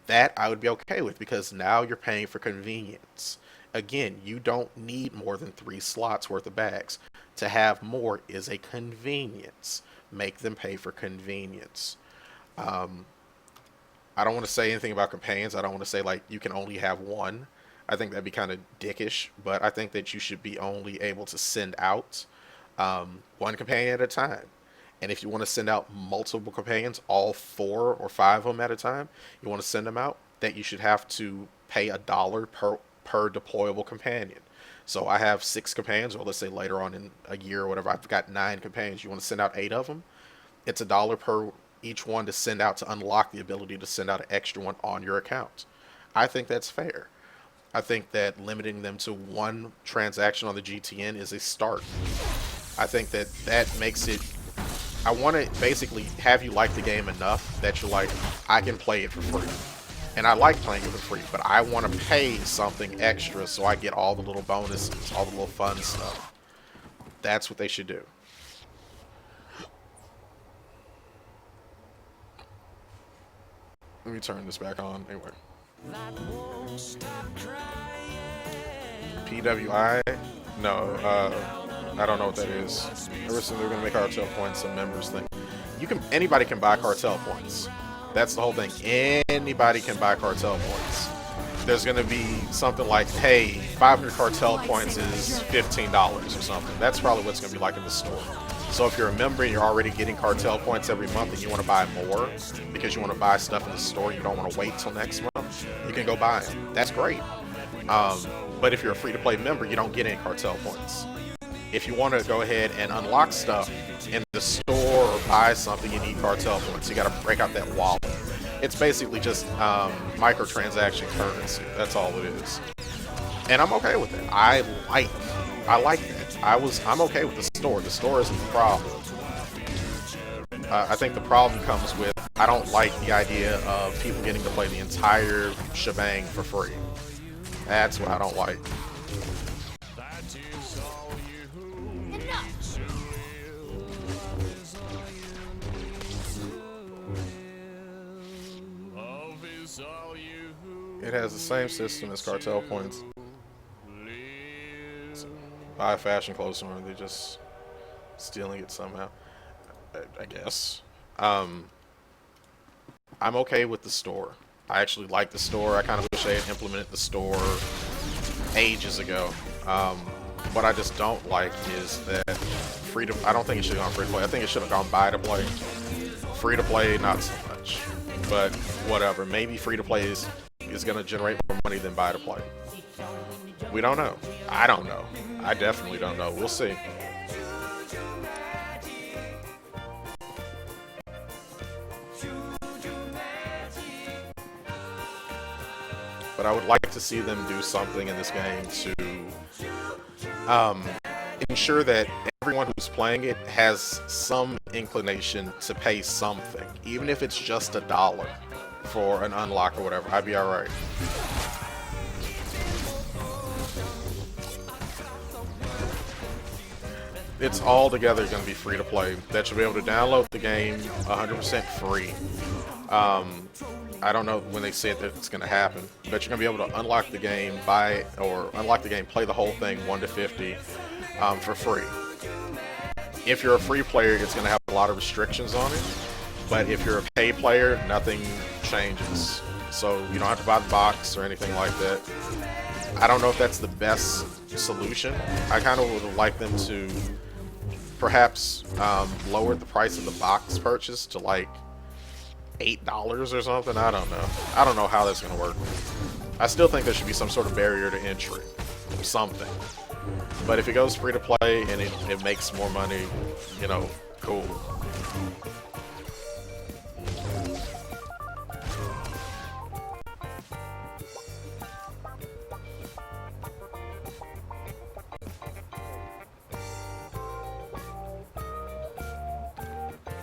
That I would be okay with because now you're paying for convenience. Again, you don't need more than 3 slots worth of bags. To have more is a convenience. Make them pay for convenience. I don't want to say anything about companions. I don't want to say like you can only have one. I think that'd be kind of dickish, but I think that you should be only able to send out one companion at a time. And if you want to send out multiple companions, all 4 or 5 of them at a time, you want to send them out, that you should have to pay $1 per deployable companion. So I have 6 companions, or let's say later on in a year or whatever, I've got 9 companions. You want to send out 8 of them? It's $1 per each one to send out to unlock the ability to send out an extra one on your account. I think that's fair. I think that limiting them to 1 transaction on the GTN is a start. I think that makes it. I want to basically have you like the game enough that you're like, I can play it for free. And I like playing it for free, but I want to pay something extra so I get all the little bonuses, all the little fun stuff. That's what they should do. Let me turn this back on. Anyway. PWI? No, I don't know what that is. Ever since they're gonna make cartel points a members thing. Anybody can buy cartel points. That's the whole thing. Anybody can buy cartel points. There's gonna be something like, hey, 500 cartel points is $15 or something. That's probably what's gonna be like in the store. So if you're a member and you're already getting cartel points every month and you want to buy more because you want to buy stuff in the store, you don't want to wait till next month, you can go buy them. That's great. But if you're a free-to-play member, you don't get any cartel points. If you want to go ahead and unlock stuff in the store or buy something, you need cartel points. You got to break out that wallet. It's basically just microtransaction currency. That's all it is. And I'm okay with that. I like that. I'm okay with the store. The store isn't the problem. I think the problem comes with, I don't like the idea of people getting to play the entire shebang for free. That's what I don't like. It has the same system as cartel points. Buy fashion clothes from them, they're just stealing it somehow, I guess. I'm okay with the store. I actually like the store. I kind of wish they had implemented the store ages ago. What I just don't like is that I don't think it should have gone free to play. I think it should have gone buy to play. Free to play, not so much. But whatever. Maybe free to play is going to generate more money than buy to play. We don't know. I don't know. I definitely don't know. We'll see. But I would like to see them do something in this game to ensure that everyone who's playing it has some inclination to pay something, even if it's just $1 for an unlock or whatever. I'd be alright. It's all together going to be free to play. That you'll be able to download the game 100% free. I don't know when they said that it's going to happen, but you're going to be able to unlock the game, play the whole thing 1 to 50 for free. If you're a free player, it's going to have a lot of restrictions on it, but if you're a pay player, nothing changes. So you don't have to buy the box or anything like that. I don't know if that's the best solution. I kind of would like them to perhaps lower the price of the box purchase to like $8 or something. I don't know. I don't know how that's going to work. I still think there should be some sort of barrier to entry. Something. But if it goes free to play and it makes more money, you know, cool.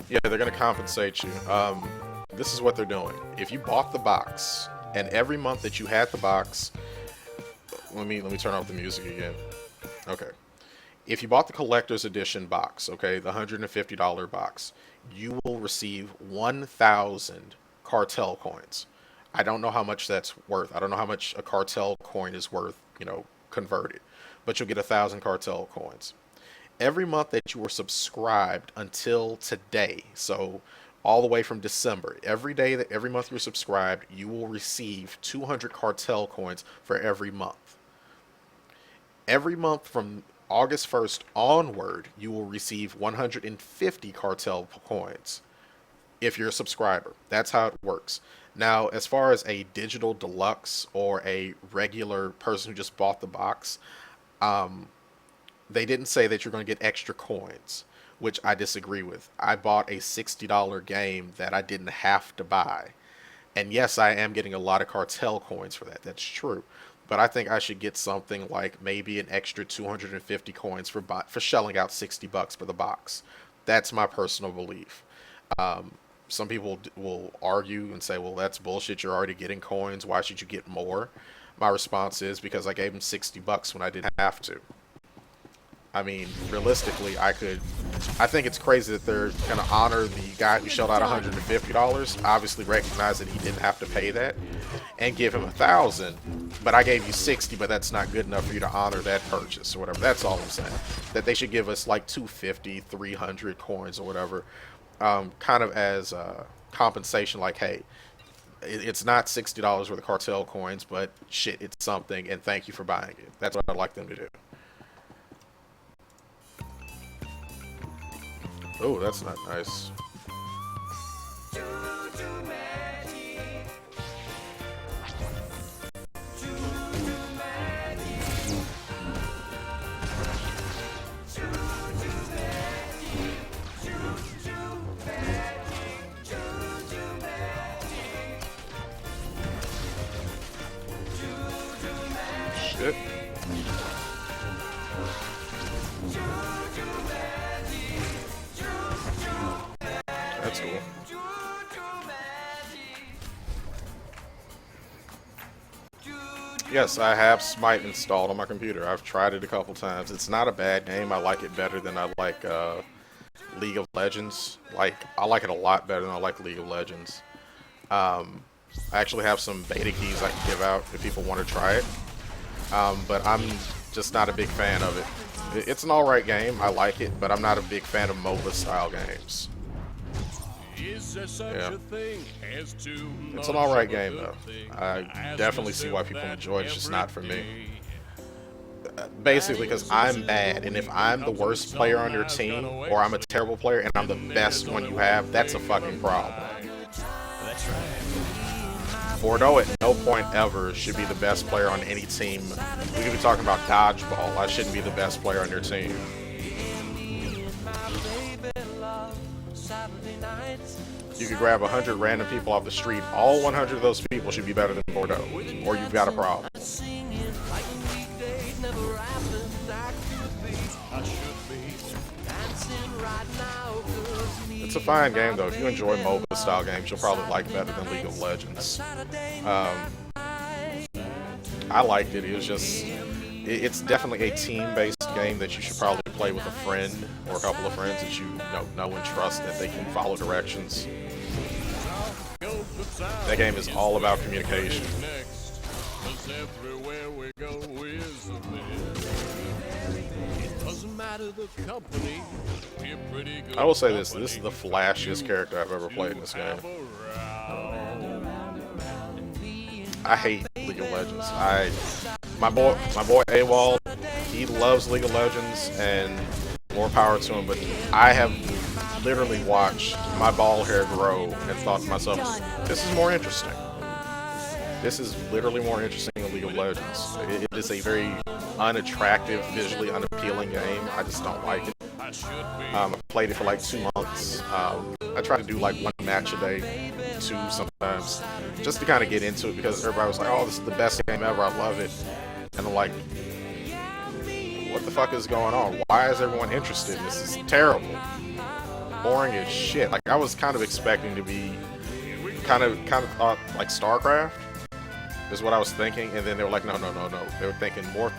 Yeah, they're going to compensate you. This is what they're doing. If you bought the box, and every month that you had the box, let me turn off the music again. Okay. If you bought the collector's edition box, okay, the $150 box, you will receive 1,000 cartel coins. I don't know how much that's worth. I don't know how much a cartel coin is worth, you know, converted, but you'll get 1,000 cartel coins. Every month that you were subscribed until today, so all the way from December, every month you're subscribed, you will receive 200 cartel coins for every month. Every month from August 1st onward, you will receive 150 cartel coins if you're a subscriber. That's how it works. Now, as far as a digital deluxe or a regular person who just bought the box, they didn't say that you're going to get extra coins, which I disagree with. I bought a $60 game that I didn't have to buy. And yes, I am getting a lot of cartel coins for that. That's true. But I think I should get something like maybe an extra 250 coins for shelling out $60 for the box. That's my personal belief. Some people will argue and say, well, that's bullshit. You're already getting coins. Why should you get more? My response is because I gave them $60 when I didn't have to. I mean, realistically, I think it's crazy that they're going to honor the guy who shelled out $150, obviously recognize that he didn't have to pay that, and give him 1,000, but I gave you 60, but that's not good enough for you to honor that purchase or whatever. That's all I'm saying. That they should give us like 250, 300 coins or whatever, kind of as compensation, like, hey, it's not $60 worth of cartel coins, but shit, it's something, and thank you for buying it. That's what I'd like them to do. Oh, that's not nice. Shit. That's cool. Yes, I have Smite installed on my computer. I've tried it a couple times. It's not a bad game. I like it better than I like League of Legends. I like it a lot better than I like League of Legends. I actually have some beta keys I can give out if people want to try it. But I'm just not a big fan of it. It's an alright game. I like it, but I'm not a big fan of MOBA style games. Yeah. It's an alright game, though. I definitely see why people enjoy it. It's just not for me. Basically, because I'm bad, and if I'm the worst player on your team, or I'm a terrible player, and I'm the best one you have, that's a fucking problem. That's right. Bordeaux at no point ever should be the best player on any team. We could be talking about dodgeball. I shouldn't be the best player on your team. You could grab 100 random people off the street. All 100 of those people should be better than Bordeaux, or you've got a problem. It's a fine game, though. If you enjoy MOBA style games, you'll probably like it better than League of Legends. I liked it. It was just, it's definitely a team-based game that you should probably play with a friend or a couple of friends that you know and trust, that they can follow directions. That game is all about communication. I will say this is the flashiest character I've ever played in this game. I hate League of Legends. My boy AWOL, he loves League of Legends, and more power to him, but I have literally watched my ball hair grow and thought to myself, this is more interesting. This is literally more interesting than League of Legends. It is a very unattractive, visually unappealing game. I just don't like it. I played it for like 2 months. I try to do like 1 match a day, 2 sometimes, just to kind of get into it, because everybody was like, oh, this is the best game ever, I love it. And I'm like, what the fuck is going on? Why is everyone interested? This is terrible. Boring as shit. Like, I was kind of expecting to be kind of thought like StarCraft is what I was thinking, and then they were like, no. They were thinking more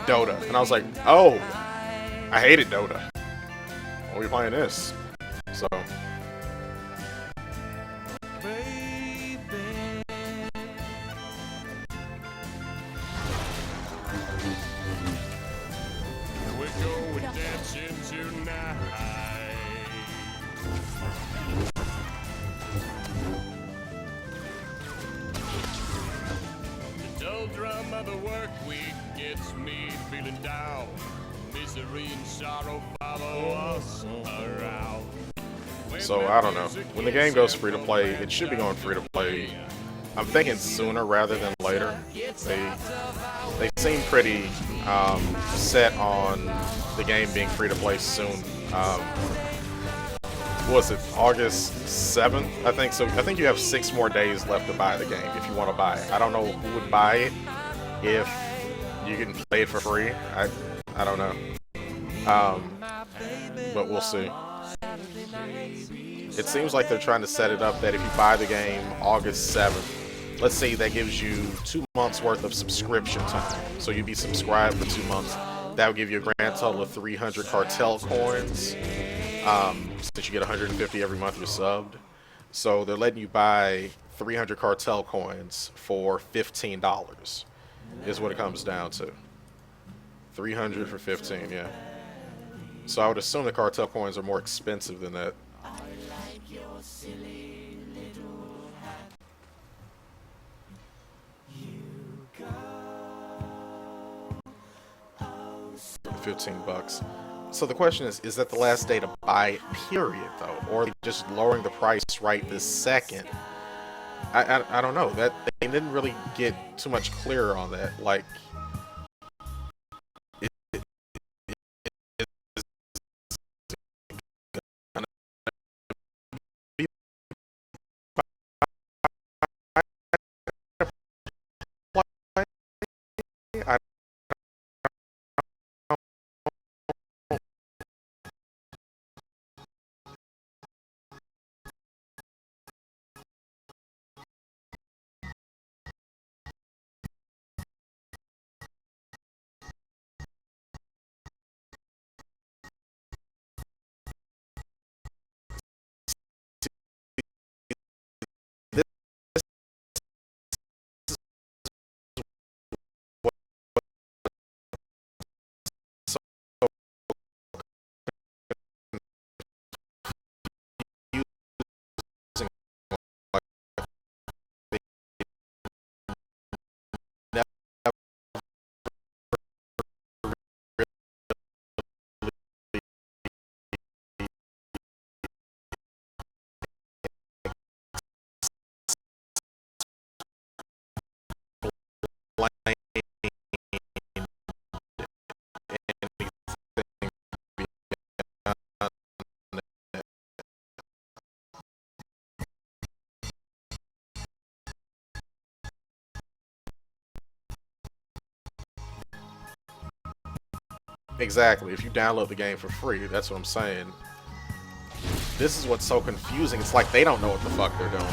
Dota. And I was like, oh, I hated Dota. Why are we playing this? So the work week gets me feeling down. Misery and sorrow follow us around. So I don't know. When the game goes free to play, it should be going free to play. I'm thinking sooner rather than later. They seem pretty set on the game being free to play soon. What was it, August 7th? I think so. I think you have 6 more days left to buy the game if you want to buy it. I don't know who would buy it if you can play it for free. I don't know. But we'll see. It seems like they're trying to set it up that if you buy the game August 7th, let's say that gives you 2 months worth of subscription time. So you'd be subscribed for 2 months. That would give you a grand total of 300 cartel coins. Since you get 150 every month you're subbed. So they're letting you buy 300 cartel coins for $15 is what it comes down to. 300 for 15, yeah. So I would assume the cartel coins are more expensive than that. $15. So the question is that the last day to buy it, period, though? Or are they just lowering the price right this second? I don't know. That they didn't really get too much clearer on that. Like, I Exactly. If you download the game for free, that's what I'm saying. This is what's so confusing. It's like they don't know what the fuck they're doing.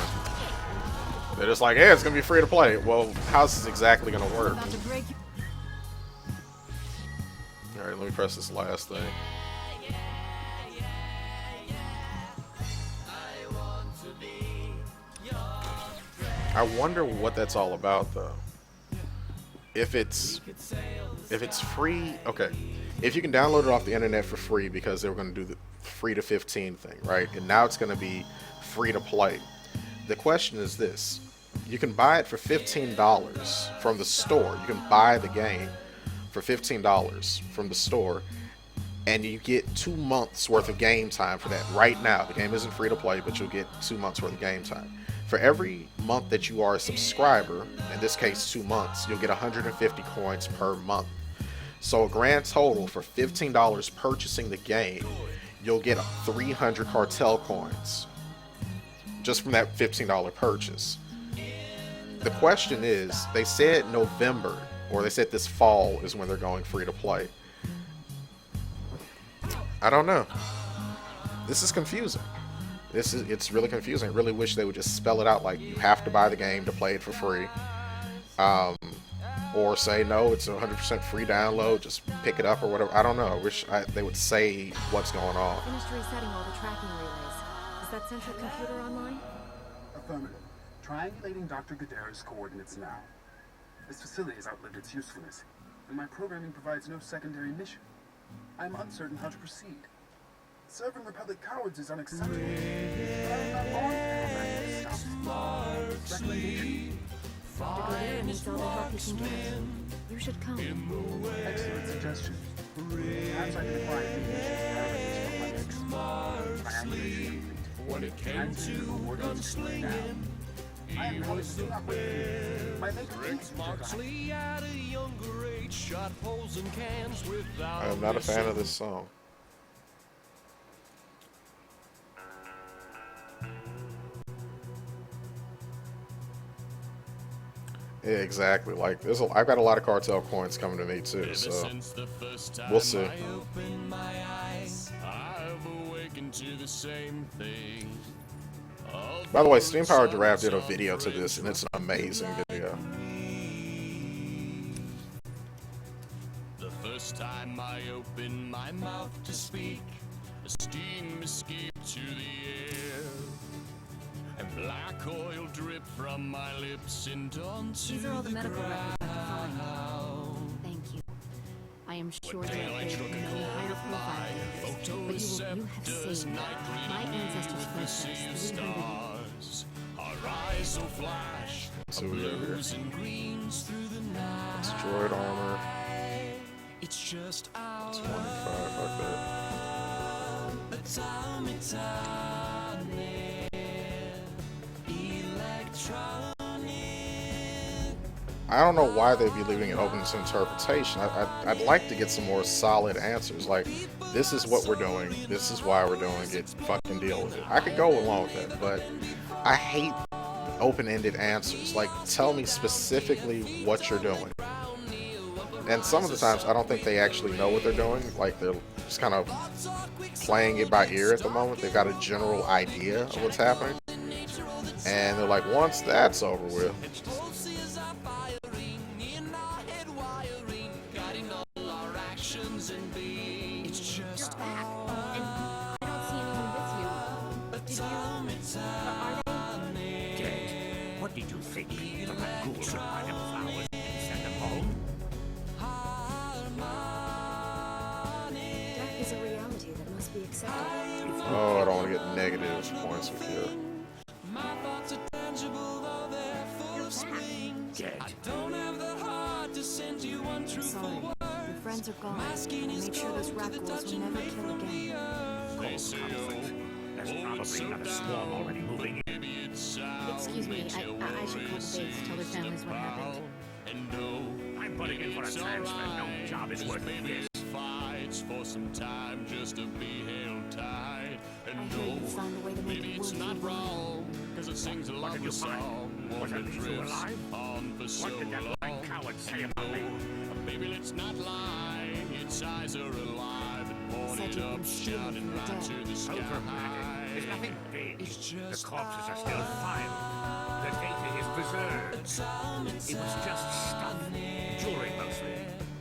They're just like, yeah, it's gonna be free to play. Well, how's this exactly gonna work? Alright, let me press this last thing. I wonder what that's all about, though. If it's free, okay. If you can download it off the internet for free because they were going to do the free to 15 thing, right? And now it's going to be free to play. The question is this: you can buy it for $15 from the store. You can buy the game for $15 from the store, and you get 2 months worth of game time for that right now. The game isn't free to play, but you'll get 2 months worth of game time. For every month that you are a subscriber, in this case 2 months, you'll get 150 coins per month. So a grand total for $15 purchasing the game, you'll get 300 cartel coins just from that $15 purchase. The question is, they said November, or they said this fall is when they're going free to play. I don't know. This is confusing. It's really confusing. I really wish they would just spell it out like you have to buy the game to play it for free. Or say, no, it's a 100% free download, just pick it up or whatever. I don't know. I wish they would say what's going on. Finished resetting all the tracking relays. Is that central computer online? Affirmative. Triangulating Dr. Gadara's coordinates now. This facility has outlived its usefulness, and my programming provides no secondary mission. I'm uncertain how to proceed. Serving Republic cowards is unacceptable. But I'm not born to stop. Recommendation. Dr. Gadara needs all the help he can get. You should come. Excellent suggestion. Perhaps I can acquire information from my next triangulation complete. And to coordinates now. I am calling to not wait. My maker is Moxley at a younger age shot holes in cans without I am not a fan of this song. Yeah, exactly. Like, I've got a lot of cartel coins coming to me too, so we'll see. By the way, Steam Power Giraffe did a video to this, and it's an amazing video. The first time I opened my mouth to speak, a steam escaped to the air, and black oil dripped from my lips and onto These are all the medical records I can find. Thank you. I am sure that there is no higher profile than this, but you have saved me. My ancestors fled us 300 years. Our eyes so flash, So we have here. and greens through the night. Destroyed armor. It's just our 25 like that. atomic timing, electronic. I don't know why they'd be leaving it open to interpretation. I'd like to get some more solid answers. Like, this is what we're doing. This is why we're doing it. Fucking deal with it. I could go along with that, but I hate open-ended answers. Like, tell me specifically what you're doing. And some of the times, I don't think they actually know what they're doing. Like, they're just kind of playing it by ear at the moment. They've got a general idea of what's happening. And they're like, once that's over with, What did you think? The red ghouls would buy them flowers and send them home? Death is a reality that must be accepted. oh, I don't want to get negative points with you. My thoughts are tangible, though they're full of swing. I don't have the heart to send you untruthful Sorry, words. your friends are gone. I made sure those rat ghouls will never kill again. They say, There's probably another swarm already moving in. Excuse me, I should call the base, tell their families what happened. I'm putting in for a transfer. No job is worth this. Fights for some time just to be held tight. And I hear you designed a way to make maybe the it's woods not be wrong, cause it sings a What did love you song. find? Was One that that still drifts alive? on for so What did that long. lying coward say about me? Baby, let's not lie. Said you'd been stealing from the dead. Overmatic. There's nothing big. The corpses are still fine. The data is preserved. It was just stuff. Jewelry mostly.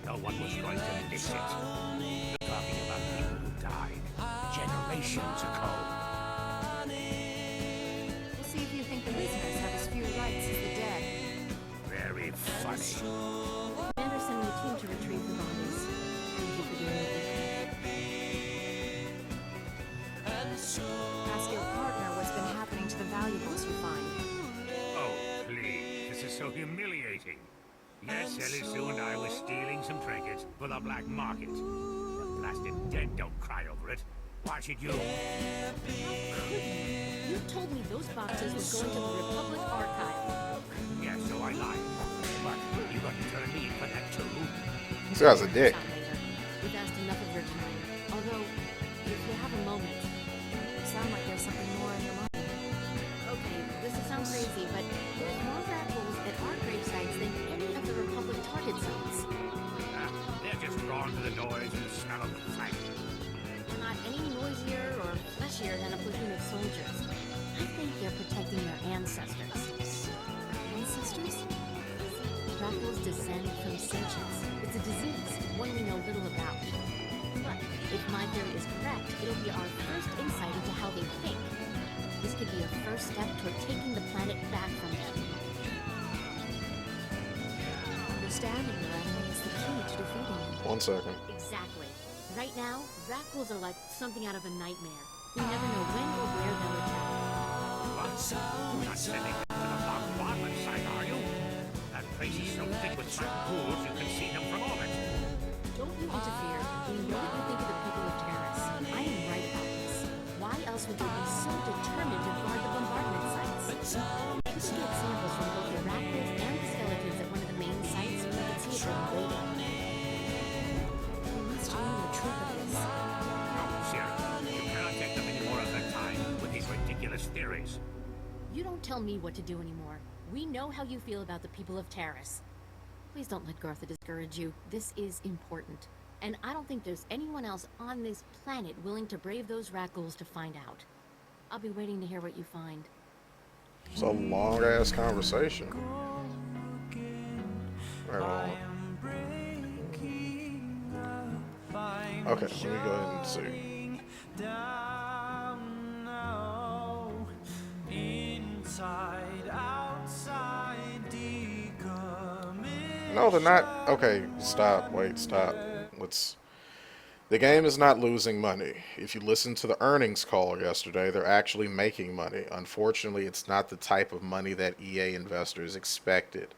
No one was going to miss it. You're talking about people who died generations ago. We'll see if you think the listeners have as few rights as the dead. Very funny. Commander sent me a team to retrieve the bodies. Thank you for doing it. Ask your partner what's been happening to the valuables you find. Oh, please. This is so humiliating. Yes, Elisu and I were stealing some trinkets for the black market. The blasted dead don't cry over it. Why should you? How could you? You told me those boxes were going to the Republic Archive. Yeah, so I lied. But you gonna turn me in for that too? This guy's a dick. We've asked enough of your time. Although, if you have a moment, you sound like there's something more on your mind. Okay, this will sound crazy, but there's more rat holes at our grave sites than any of the Republic target zones. They're just drawn to the noise and the smell of the fight. They're not any noisier or fleshier than a platoon of soldiers. I think they're protecting their ancestors. Ancestors? Rat holes descend from sentience. It's a disease, one we know little about. But if my theory is correct, it'll be our first insight into how they think. This could be a first step toward taking the planet back from them. Understanding your enemy is the key to defeating them. 1 second. Exactly. Right now, rat holes are like something out of a nightmare. We never know when or where they'll attack. What? You're not sending them to the bombardment site, are you? That place is so thick with black pools you can see them from orbit. Don't you interfere. We know what you think of the people of Terrace. I am right about this. Why else would you be so determined to guard the bombardment sites? You could get samples from both the rat holes and the skeletons at one of the main sites so you could see if they're waiting. We must learn the truth of this. No, Sarah. You cannot take them any more of their time with these ridiculous theories. You don't tell me what to do anymore. We know how you feel about the people of Terrace. Please don't let Gartha discourage you. This is important. And I don't think there's anyone else on this planet willing to brave those rat ghouls to find out. I'll be waiting to hear what you find. It's a long ass conversation. Right on. Okay, let me go ahead and see. No, they're not. Okay, stop. Wait, stop. The game is not losing money. If you listen to the earnings call yesterday, they're actually making money. Unfortunately, it's not the type of money that EA investors expected.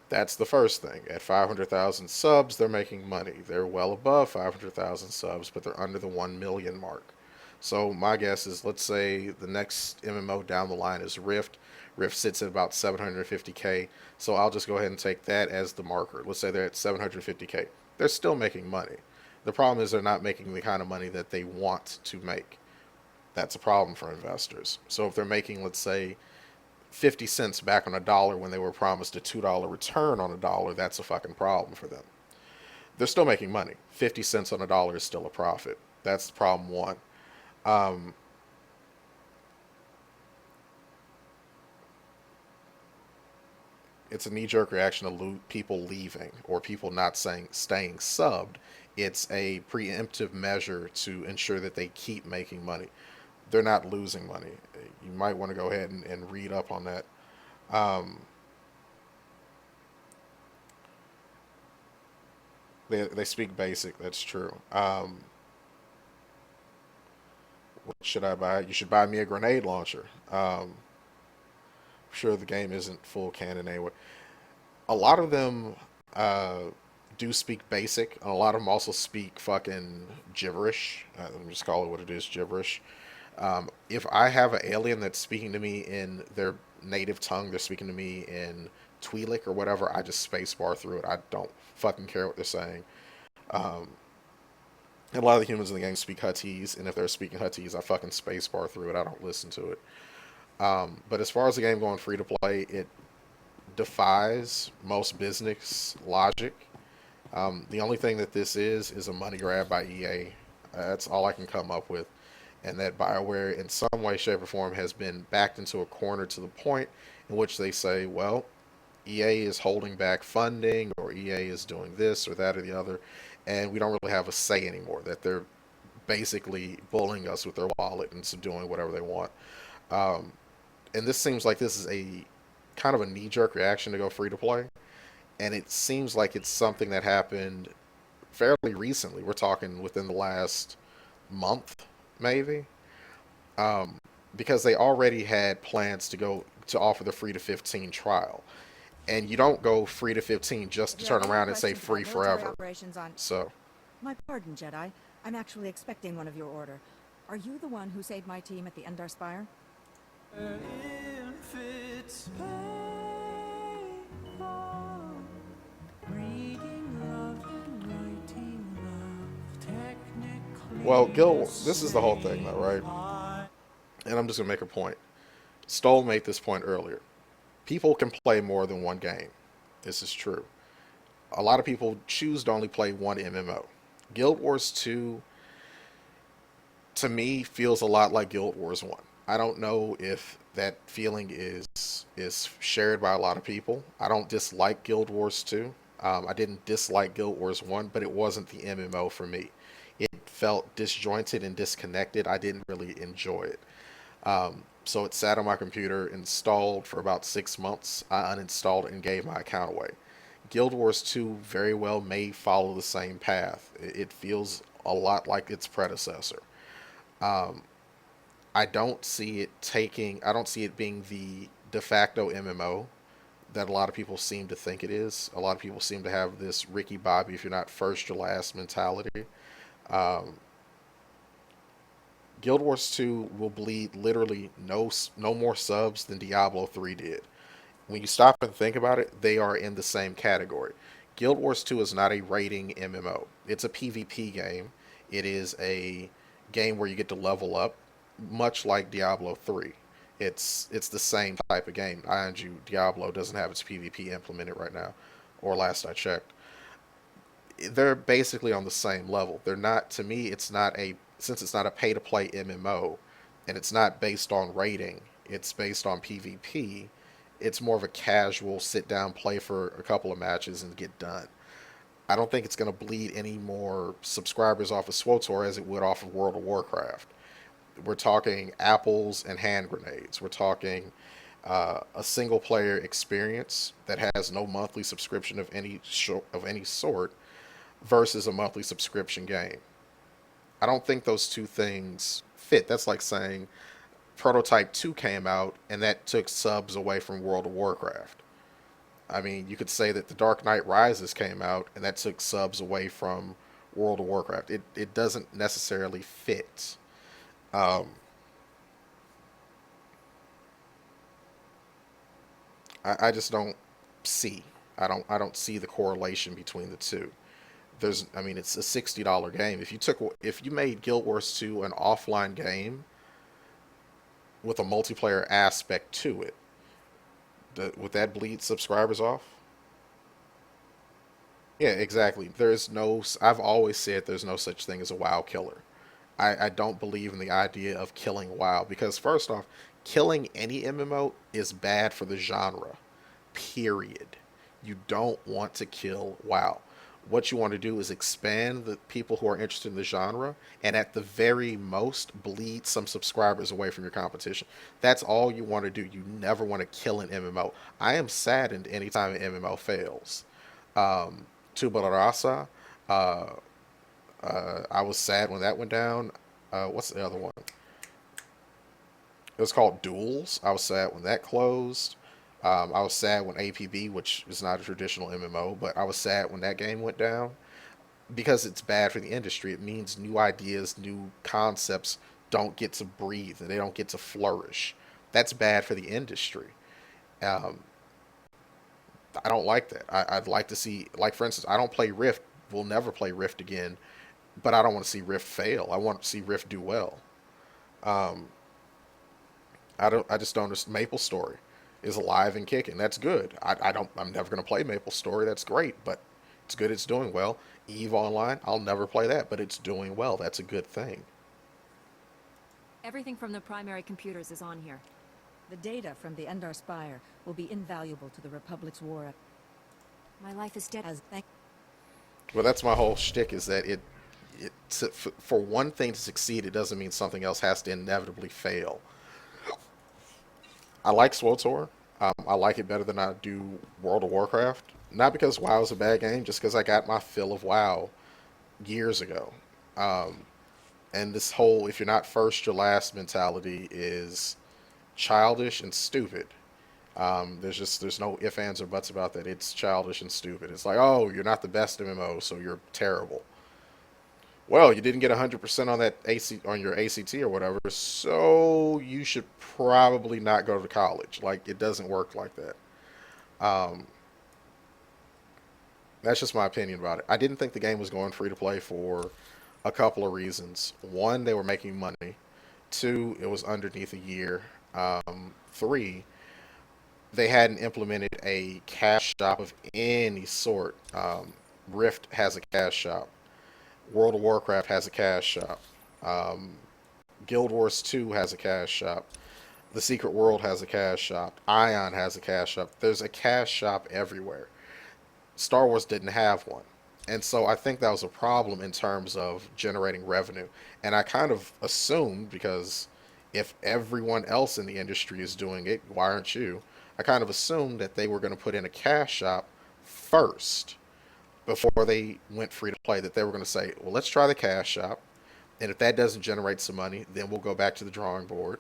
That's the first thing. At 500,000 subs, they're making money. They're well above 500,000 subs, but they're under the 1 million mark. So my guess is, let's say the next MMO down the line is Rift. Rift sits at about 750k. So I'll just go ahead and take that as the marker. Let's say they're at 750k. They're still making money. The problem is they're not making the kind of money that they want to make. That's a problem for investors. So if they're making, let's say, 50 cents back on a dollar when they were promised a $2 return on a dollar, that's a fucking problem for them. They're still making money. 50 cents on a dollar is still a profit. That's problem one. It's a knee-jerk reaction to people leaving or people not staying subbed. It's a preemptive measure to ensure that they keep making money. They're not losing money. You might want to go ahead and read up on that. They speak basic. That's true. What should I buy? You should buy me a grenade launcher. I'm sure the game isn't full canon anyway. A lot of them do speak basic, and a lot of them also speak fucking gibberish. Let me just call it what it is, gibberish. If I have an alien that's speaking to me in their native tongue, they're speaking to me in Twi'lek or whatever, I just spacebar through it. I don't fucking care what they're saying. And a lot of the humans in the game speak Huttese, and if they're speaking Huttese, I fucking spacebar through it. I don't listen to it. But as far as the game going free to play, it defies most business logic. The only thing that this is a money grab by EA. That's all I can come up with. And that BioWare, in some way, shape, or form, has been backed into a corner to the point in which they say, well, EA is holding back funding, or EA is doing this or that or the other, and we don't really have a say anymore. That they're basically bullying us with their wallet and doing whatever they want. Um, and this seems like this is a kind of a knee-jerk reaction to go free to play, and it seems like it's something that happened fairly recently. We're talking within the last month, maybe, um, because they already had plans to go to offer the free to 15 trial, and you don't go free to 15 just to If you have turn any around and say questions free about military forever. operations on... So, My pardon, Jedi. I'm actually expecting one of your order. Are you the one who saved my team at the Endar Spire? well, Gil, this is the whole thing, though, right? And I'm just gonna make a point. Stoll made this point earlier. People can play more than one game. This is true. A lot of people choose to only play one MMO. Guild Wars 2, to me, feels a lot like Guild Wars 1. I don't know if that feeling is shared by a lot of people. I don't dislike Guild Wars 2. I didn't dislike Guild Wars 1, but it wasn't the MMO for me. It felt disjointed and disconnected. I didn't really enjoy it. So it sat on my computer, installed for about 6 months. I uninstalled it and gave my account away. Guild Wars 2 very well may follow the same path. It feels a lot like its predecessor. Um, I don't see it taking, I don't see it being the de facto MMO that a lot of people seem to think it is. A lot of people seem to have this Ricky Bobby, if you're not first, you're last mentality. Um, Guild Wars 2 will bleed literally no more subs than Diablo 3 did. When you stop and think about it, they are in the same category. Guild Wars 2 is not a raiding MMO. It's a PvP game. It is a game where you get to level up, much like Diablo 3. It's the same type of game. Mind you, Diablo doesn't have its PvP implemented right now, or last I checked. They're basically on the same level. They're not, to me, it's not a, since it's not a pay to play MMO and it's not based on rating, it's based on PvP. It's more of a casual sit down play for a couple of matches and get done. I don't think it's going to bleed any more subscribers off of SWTOR as it would off of World of Warcraft. We're talking apples and hand grenades. We're talking a single player experience that has no monthly subscription of any sort versus a monthly subscription game. I don't think those two things fit. That's like saying Prototype 2 came out and that took subs away from World of Warcraft. I mean, you could say that The Dark Knight Rises came out and that took subs away from World of Warcraft. It doesn't necessarily fit. Um, I just don't see. I don't see the correlation between the two. There's, I mean, it's a $60 game. If you made Guild Wars 2 an offline game with a multiplayer aspect to it, would that bleed subscribers off? Yeah, exactly. There's no. I've always said there's no such thing as a WoW killer. I don't believe in the idea of killing WoW because first off, killing any MMO is bad for the genre. Period. You don't want to kill WoW. What you want to do is expand the people who are interested in the genre and at the very most bleed some subscribers away from your competition. That's all you want to do. You never want to kill an MMO. I am saddened anytime an MMO fails. Tubula Rasa, uh, I was sad when that went down. What's the other one? It was called Duels. I was sad when that closed. I was sad when APB, which is not a traditional MMO, but I was sad when that game went down because it's bad for the industry. It means new ideas, new concepts don't get to breathe and they don't get to flourish. That's bad for the industry. Um, I don't like that. I'd like to see, like for instance, I don't play Rift. We'll never play Rift again, but I don't want to see Rift fail. I want to see Rift do well. Um, I don't. I just don't understand. Maple Story is alive and kicking. That's good. I don't. I'm never going to play Maple Story. That's great, but It's good. It's doing well. EVE Online, I'll never play that, but it's doing well. That's a good thing. Everything from the primary computers is on here. The data from the Endar Spire will be invaluable to the Republic's war effort. My life is dead. Well, that's my whole shtick, is that for one thing to succeed, it doesn't mean something else has to inevitably fail. I like SWTOR. I like it better than I do World of Warcraft. Not because WoW is a bad game, just because I got my fill of WoW years ago. And this whole "if you're not first, you're last" mentality is childish and stupid. There's no ifs, ands, or buts about that. It's childish and stupid. It's like, oh, you're not the best MMO, so you're terrible. Well, you didn't get 100% on that on your ACT or whatever, so you should probably not go to college. Like, it doesn't work like that. That's just my opinion about it. I didn't think the game was going free to play for a couple of reasons. One, they were making money. Two, it was underneath a year. Three, they hadn't implemented a cash shop of any sort. Rift has a cash shop. World of Warcraft has a cash shop. Guild Wars 2 has a cash shop. The Secret World has a cash shop. Ion has a cash shop. There's a cash shop everywhere. Star Wars didn't have one. And so I think that was a problem in terms of generating revenue. And I kind of assumed, because if everyone else in the industry is doing it, why aren't you? I kind of assumed that they were going to put in a cash shop first before they went free to play, that they were going to say, well, let's try the cash shop. And if that doesn't generate some money, then we'll go back to the drawing board.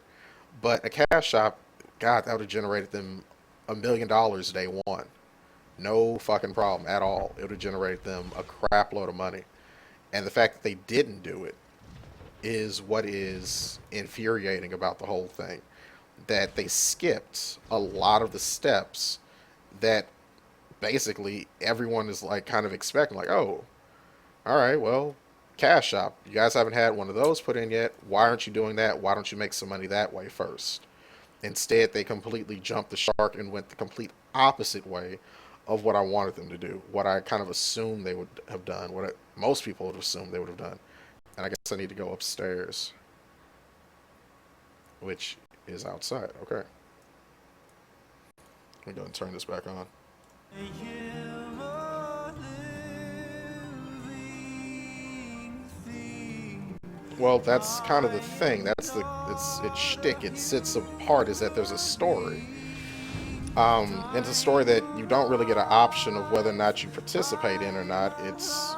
But a cash shop, God, that would have generated them $1 million day one. No fucking problem at all. It would have generated them a crap load of money. And the fact that they didn't do it is what is infuriating about the whole thing. That they skipped a lot of the steps that basically everyone is like kind of expecting. Like, oh, all right, well, cash shop. You guys haven't had one of those put in yet. Why aren't you doing that? Why don't you make some money that way first? Instead, they completely jumped the shark and went the complete opposite way of what I wanted them to do, what I kind of assumed they would have done, what most people would assume they would have done. And I guess I need to go upstairs, which is outside. Okay. Let me go and turn this back on. Well, that's kind of the thing. That's its shtick. It sits apart is that there's a story. It's a story that you don't really get an option of whether or not you participate in or not. It's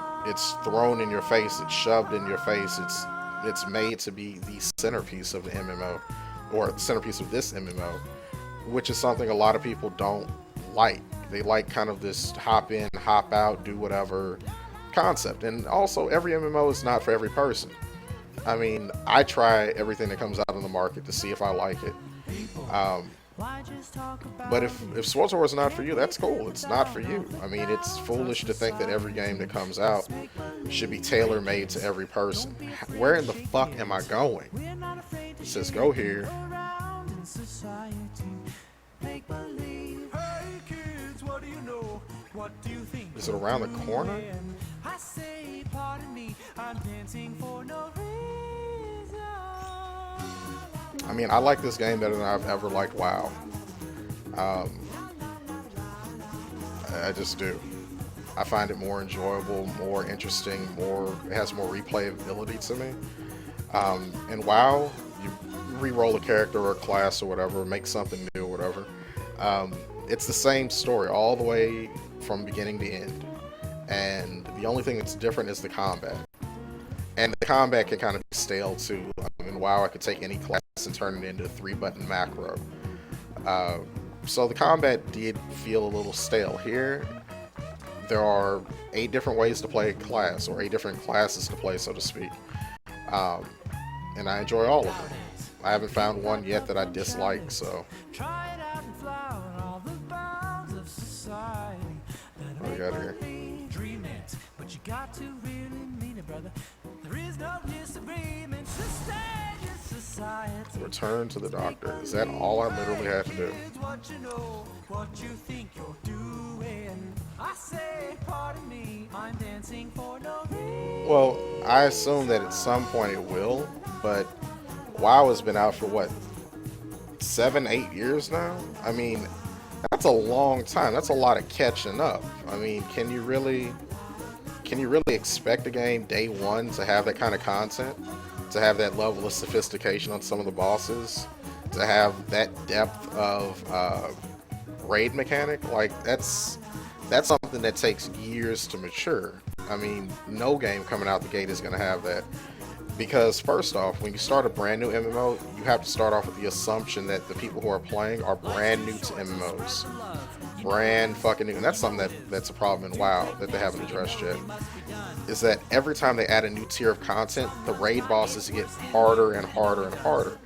thrown in your face. It's shoved in your face. It's made to be the centerpiece of the MMO, or the centerpiece of this MMO, which is something a lot of people don't like. They like kind of this hop in, hop out, do whatever concept. And also, every MMO is not for every person. I mean, I try everything that comes out on the market to see if I like it. But if SWTOR is not for you, that's cool. It's not for you. I mean, it's foolish to think that every game that comes out should be tailor-made to every person. Where in the fuck am I going? It says go here. Is it around the corner? I mean, I like this game better than I've ever liked WoW. I just do. I find it more enjoyable, more interesting, it has more replayability to me. In WoW, you re-roll a character or a class or whatever, make something new or whatever. It's the same story all the way from beginning to end. And the only thing that's different is the combat. And the combat can kind of be stale too. In WoW, I could take any class and turn it into a 3-button macro. So the combat did feel a little stale. Here, there are 8 different ways to play a class, or 8 different classes to play, so to speak. And I enjoy all of them. I haven't found one yet that I dislike, so. What do we got here? Return to the doctor. Is that all I literally had to do? Well, I assume that at some point it will, but WoW has been out for what, 7, 8 years now? I mean, that's a long time. That's a lot of catching up. I mean, can you really expect a game day one to have that kind of content, to have that level of sophistication on some of the bosses, to have that depth of raid mechanic? Like, that's something that takes years to mature. I mean, no game coming out the gate is going to have that. Because first off, when you start a brand new MMO, you have to start off with the assumption that the people who are playing are brand new to MMOs. Brand fucking new. And that's something that's a problem in WoW that they haven't addressed yet. Is that every time they add a new tier of content, the raid bosses get harder and harder and harder.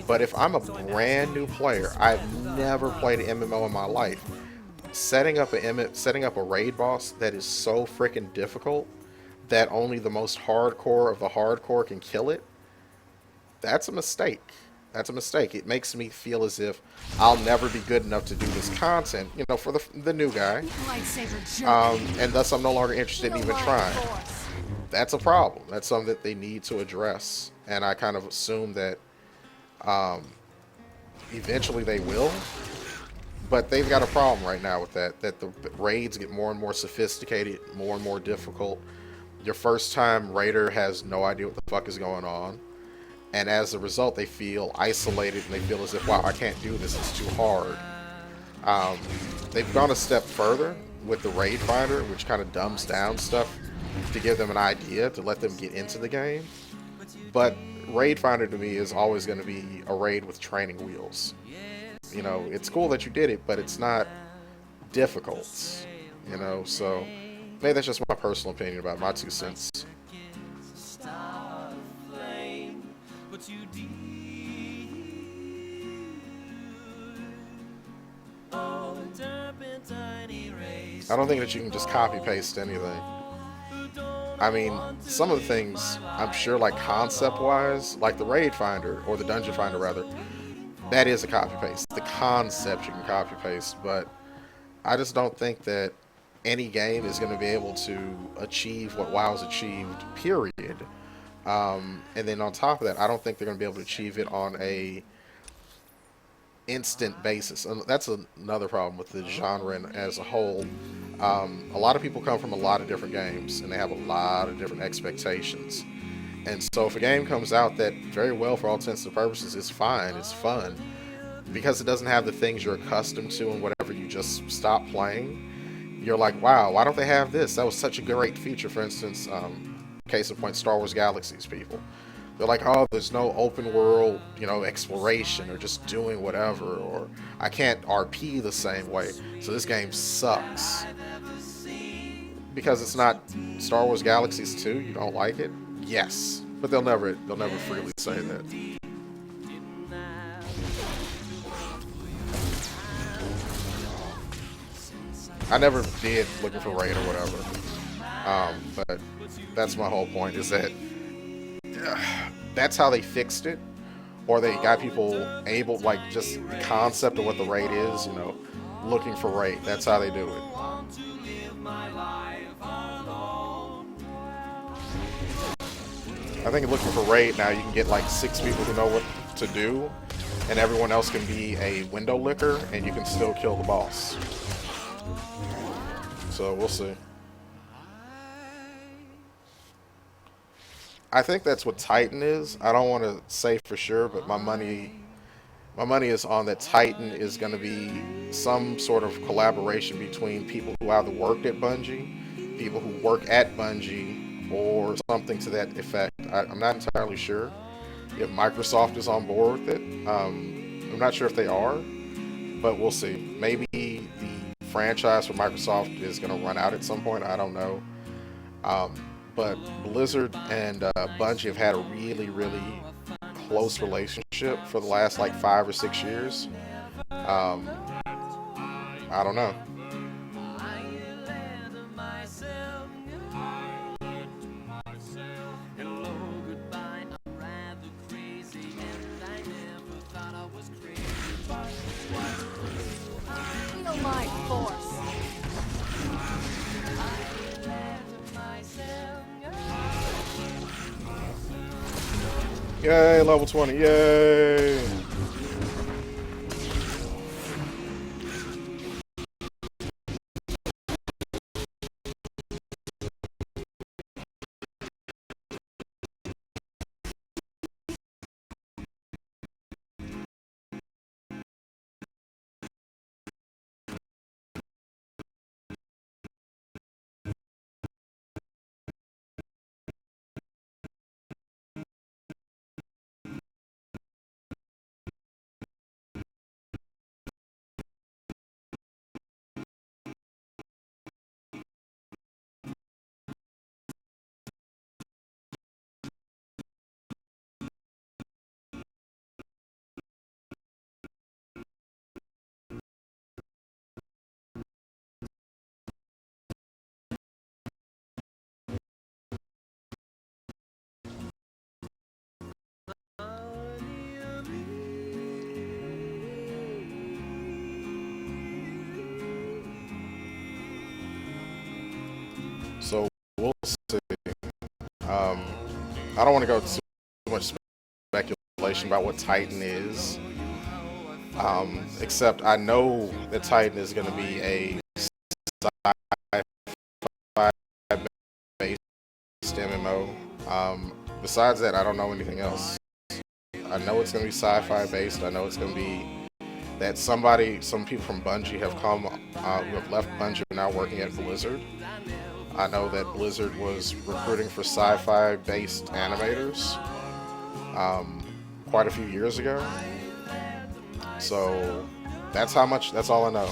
But if I'm a brand new player, I've never played an MMO in my life, setting up a raid boss that is so freaking difficult that only the most hardcore of the hardcore can kill it, that's a mistake. That's a mistake. It makes me feel as if I'll never be good enough to do this content, you know, for the new guy. And thus I'm no longer interested in even trying. That's a problem. That's something that they need to address. And I kind of assume that eventually they will. But they've got a problem right now with that the raids get more and more sophisticated, more and more difficult. Your first time raider has no idea what the fuck is going on. And as a result, they feel isolated and they feel as if, wow, I can't do this, it's too hard. They've gone a step further with the raid finder, which kind of dumbs down stuff to give them an idea, to let them get into the game. But raid finder to me is always going to be a raid with training wheels. You know, it's cool that you did it, but it's not difficult. You know, so maybe that's just my personal opinion about it, my 2 cents. I don't think that you can just copy paste anything. I mean, some of the things, I'm sure, like concept wise, like the raid finder, or the dungeon finder rather, that is a copy paste. The concept you can copy paste, but I just don't think that any game is going to be able to achieve what WoW's achieved, period. And then on top of that, I don't think they're going to be able to achieve it on a instant basis. And that's another problem with the genre as a whole. A lot of people come from a lot of different games, and they have a lot of different expectations. And so if a game comes out that very well, for all intents and purposes, is fine, it's fun, because it doesn't have the things you're accustomed to and whatever you just stop playing, you're like, wow, why don't they have this? That was such a great feature. For instance, case in point, Star Wars Galaxies people. They're like, oh, there's no open world, you know, exploration or just doing whatever, or I can't RP the same way, so this game sucks. Because it's not Star Wars Galaxies 2, you don't like it? Yes, but they'll never freely say that. I never did looking for raid or whatever, but that's my whole point, is that that's how they fixed it, or they got people able, like, just the concept of what the raid is, you know, looking for raid. That's how they do it. I think looking for raid now, you can get like 6 people who know what to do, and everyone else can be a window licker, and you can still kill the boss. So we'll see. I think that's what Titan is. I don't want to say for sure, but my money is on that Titan is going to be some sort of collaboration between people who either worked at Bungie, people who work at Bungie, or something to that effect. I'm not entirely sure if Microsoft is on board with it. I'm not sure if they are, but we'll see. Maybe the franchise for Microsoft is going to run out at some point. I don't know. But Blizzard and Bungie have had a really, really close relationship for the last like 5 or 6 years. I don't know. Feel my force. Yay, level 20, yay! So we'll see. I don't want to go too much speculation about what Titan is, except I know that Titan is going to be a sci-fi based MMO. Besides that, I don't know anything else. I know it's going to be sci-fi based. I know it's going to be that some people from Bungie have come, who have left Bungie, are now working at Blizzard. I know that Blizzard was recruiting for sci-fi based animators quite a few years ago. So that's all I know.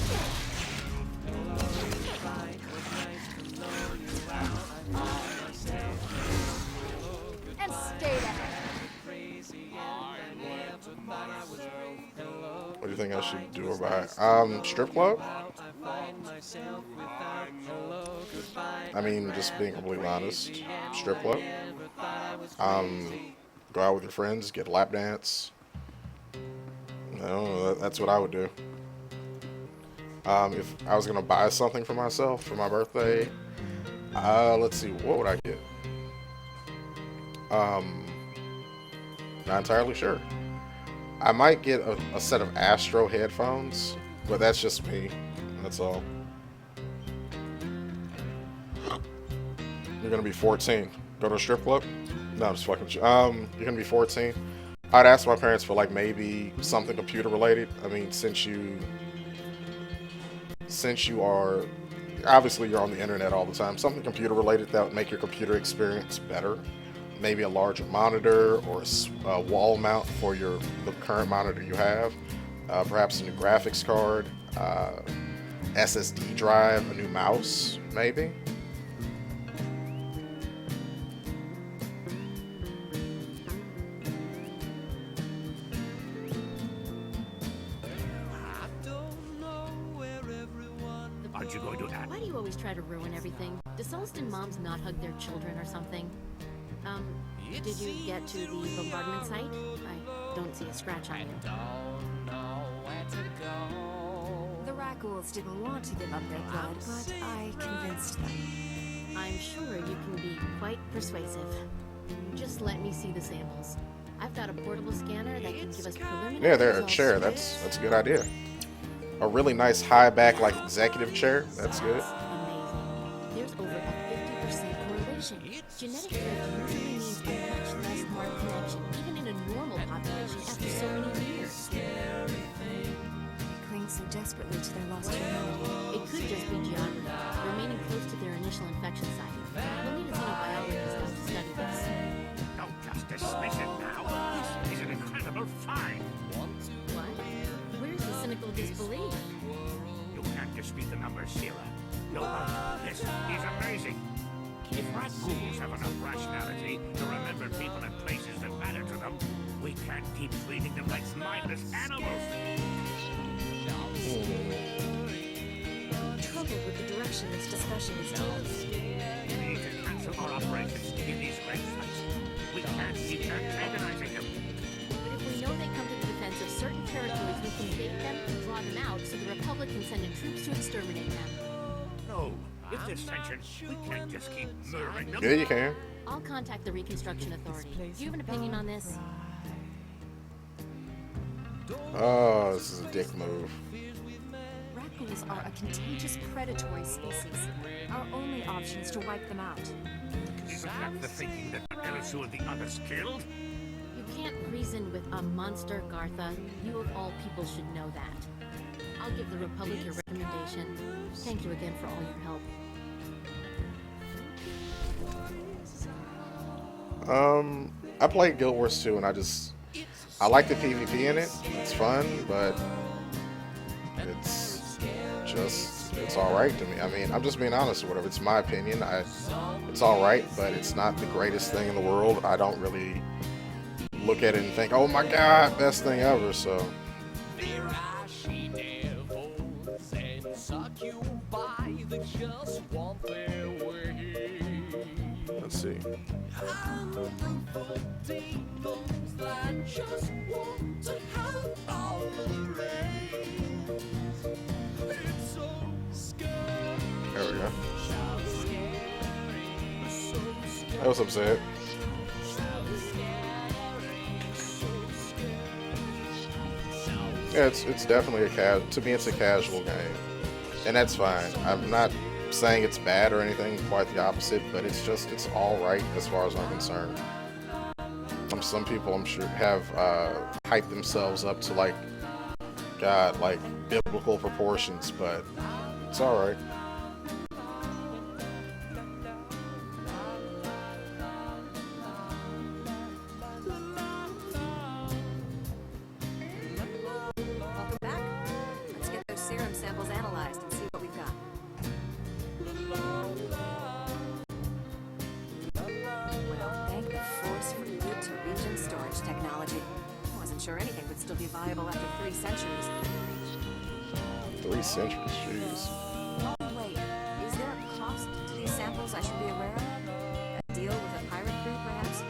And stay there. What do you think I should do or buy? Strip club? I mean, just being completely honest, strip club. Go out with your friends, get a lap dance. No, that's what I would do. If I was gonna buy something for myself for my birthday, let's see, what would I get? Not entirely sure. I might get a set of Astro headphones, but that's just me. That's all. You're gonna be 14. Go to a strip club? No, I'm just fucking with you. You're gonna be 14. I'd ask my parents for like maybe something computer related. I mean, since you are obviously you're on the internet all the time, something computer related that would make your computer experience better. Maybe a larger monitor or a wall mount for the current monitor you have. Perhaps a new graphics card, SSD drive, a new mouse, maybe. Aren't you going to act? Why do you always try to ruin everything? Do Solston moms not hug their children or something? Did you get to the bombardment site? I don't see a scratch on you. The Rackhools didn't want to give up their blood, but I convinced them. I'm sure you can be quite persuasive. Just let me see the samples. I've got a portable scanner that can give us preliminary Yeah, there, a results. chair. That's a good idea. A really nice high back, like executive chair. That's good. There's over a 50% correlation. Genetic drift usually means a much less marked connection, even in a normal population after so many years. They cling so desperately to their lost humanity. It could just be geography, remaining close to their initial infection site. We'll need a xenobiologist now to study this. Don't just dismiss it now. This is an incredible find. What? Where's the cynical disbelief? You can't dispute the numbers, Sheila. You're right. This is amazing. If rat ghouls have enough rationality to remember people and places that matter to them, we can't keep treating them like mindless animals. I'm troubled with the direction this discussion is taking. We need to cancel our operations in these great sites. We can't keep antagonizing them. But if we know they come to the defense of certain territories, we can bait them and draw them out so the Republic can send in troops to exterminate them. No. If there's tension, we can't just keep murdering them. Yeah, you can. I'll contact the Reconstruction Authority. Do you have an opinion on this? Oh, this is a dick move. Raccoons are a contagious predatory species. Our only option is to wipe them out. Is that the thinking that Elisu and the others killed? You can't reason with a monster, Gartha. You of all people should know that. I'll give the Republic your recommendation. Thank you again for all your help. I played Guild Wars 2 and I like the PvP in it. It's fun, but it's alright to me. I mean, I'm just being honest or whatever. It's my opinion. It's alright, but it's not the greatest thing in the world. I don't really look at it and think, oh my god, best thing ever, so. Let's see. There we go. That was upset. Yeah, it's definitely to me it's a casual game. And that's fine. I'm not saying it's bad or anything, quite the opposite, but it's alright as far as I'm concerned. Some people I'm sure have hyped themselves up to like biblical proportions, but it's alright. Welcome back. Let's get those serum samples analyzed and see what we've got. Well, thank the Force for good to region storage technology. I wasn't sure anything would still be viable after 3 centuries. 3 centuries, jeez. Oh, wait. Is there a cost to these samples I should be aware of? A deal with a pirate crew, perhaps?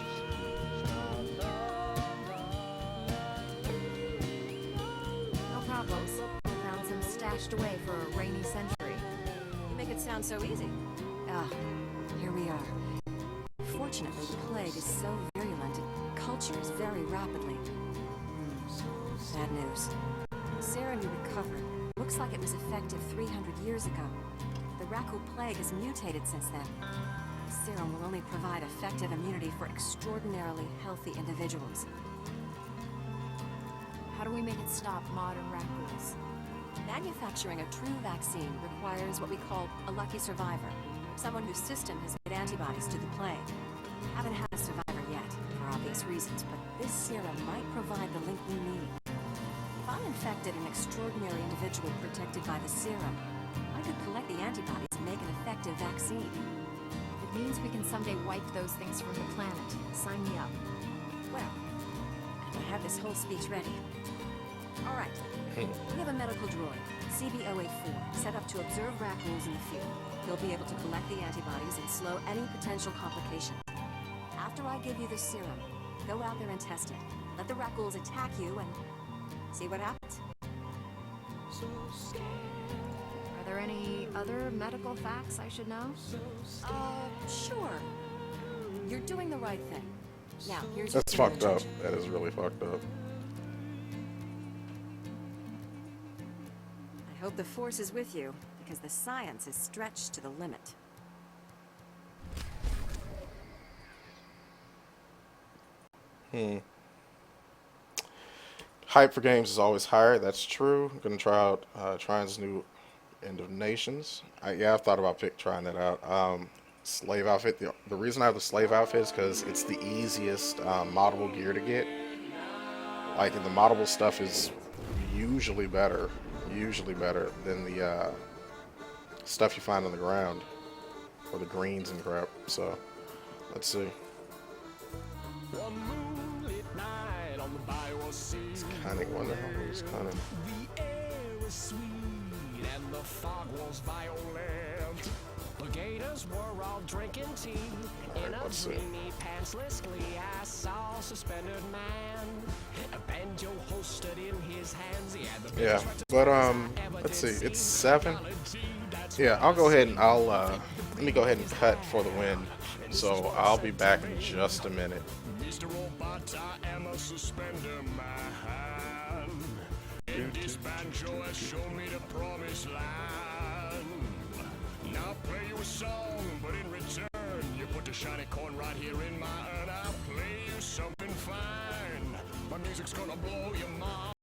No problems. Found some stashed away for a rainy century. You make it sound so easy. Ah, here we are. Fortunately, the plague is so virulent, it cultures very rapidly. Bad news. The serum you recovered looks like it was effective 300 years ago. The Raku plague has mutated since then. The serum will only provide effective immunity for extraordinarily healthy individuals. How do we make it stop modern raccoons? Manufacturing a true vaccine requires what we call a lucky survivor, someone whose system has made antibodies to the plague. Haven't had a survivor yet, for obvious reasons, but this serum might provide the link we need. If I'm infected an extraordinary individual protected by the serum, I could collect the antibodies and make an effective vaccine. It means we can someday wipe those things from the planet. Sign me up. Well, I have this whole speech ready. All right. We have a medical droid, CB-084, set up to observe raccoons in the field. He'll be able to collect the antibodies and slow any potential complications. After I give you the serum, go out there and test it. Let the raccoons attack you and see what happens. Are there any other medical facts I should know? Sure. You're doing the right thing. Now, here's your That's fucked up. injection. That is really fucked up. I hope the Force is with you, because the science is stretched to the limit. Hype for games is always higher. That's true. I'm gonna try out Trine's new End of Nations. I've thought about trying that out. Slave outfit. The reason I have the slave outfit is because it's the easiest moddable gear to get. Like, the moddable stuff is usually better than the stuff you find on the ground, or the greens and crap. So, let's see. It's kind of wonderful. It's kind of. The air was sweet and the fog was violent. The gators were all drinking tea in a dreamy, pantsless glee. I saw a suspended man, a banjo holstered in his hands. Yeah, but let's see. It's 7. Yeah, I'll go ahead and I'll Let me go ahead and cut for the win. So I'll be back in just a minute. Mr. Robot, I am a suspender man. And this banjo has shown me the promised land. Now play you a song, but in return, you put the shiny corn right here in my urn. I'll play you something fine. My music's gonna blow your mind.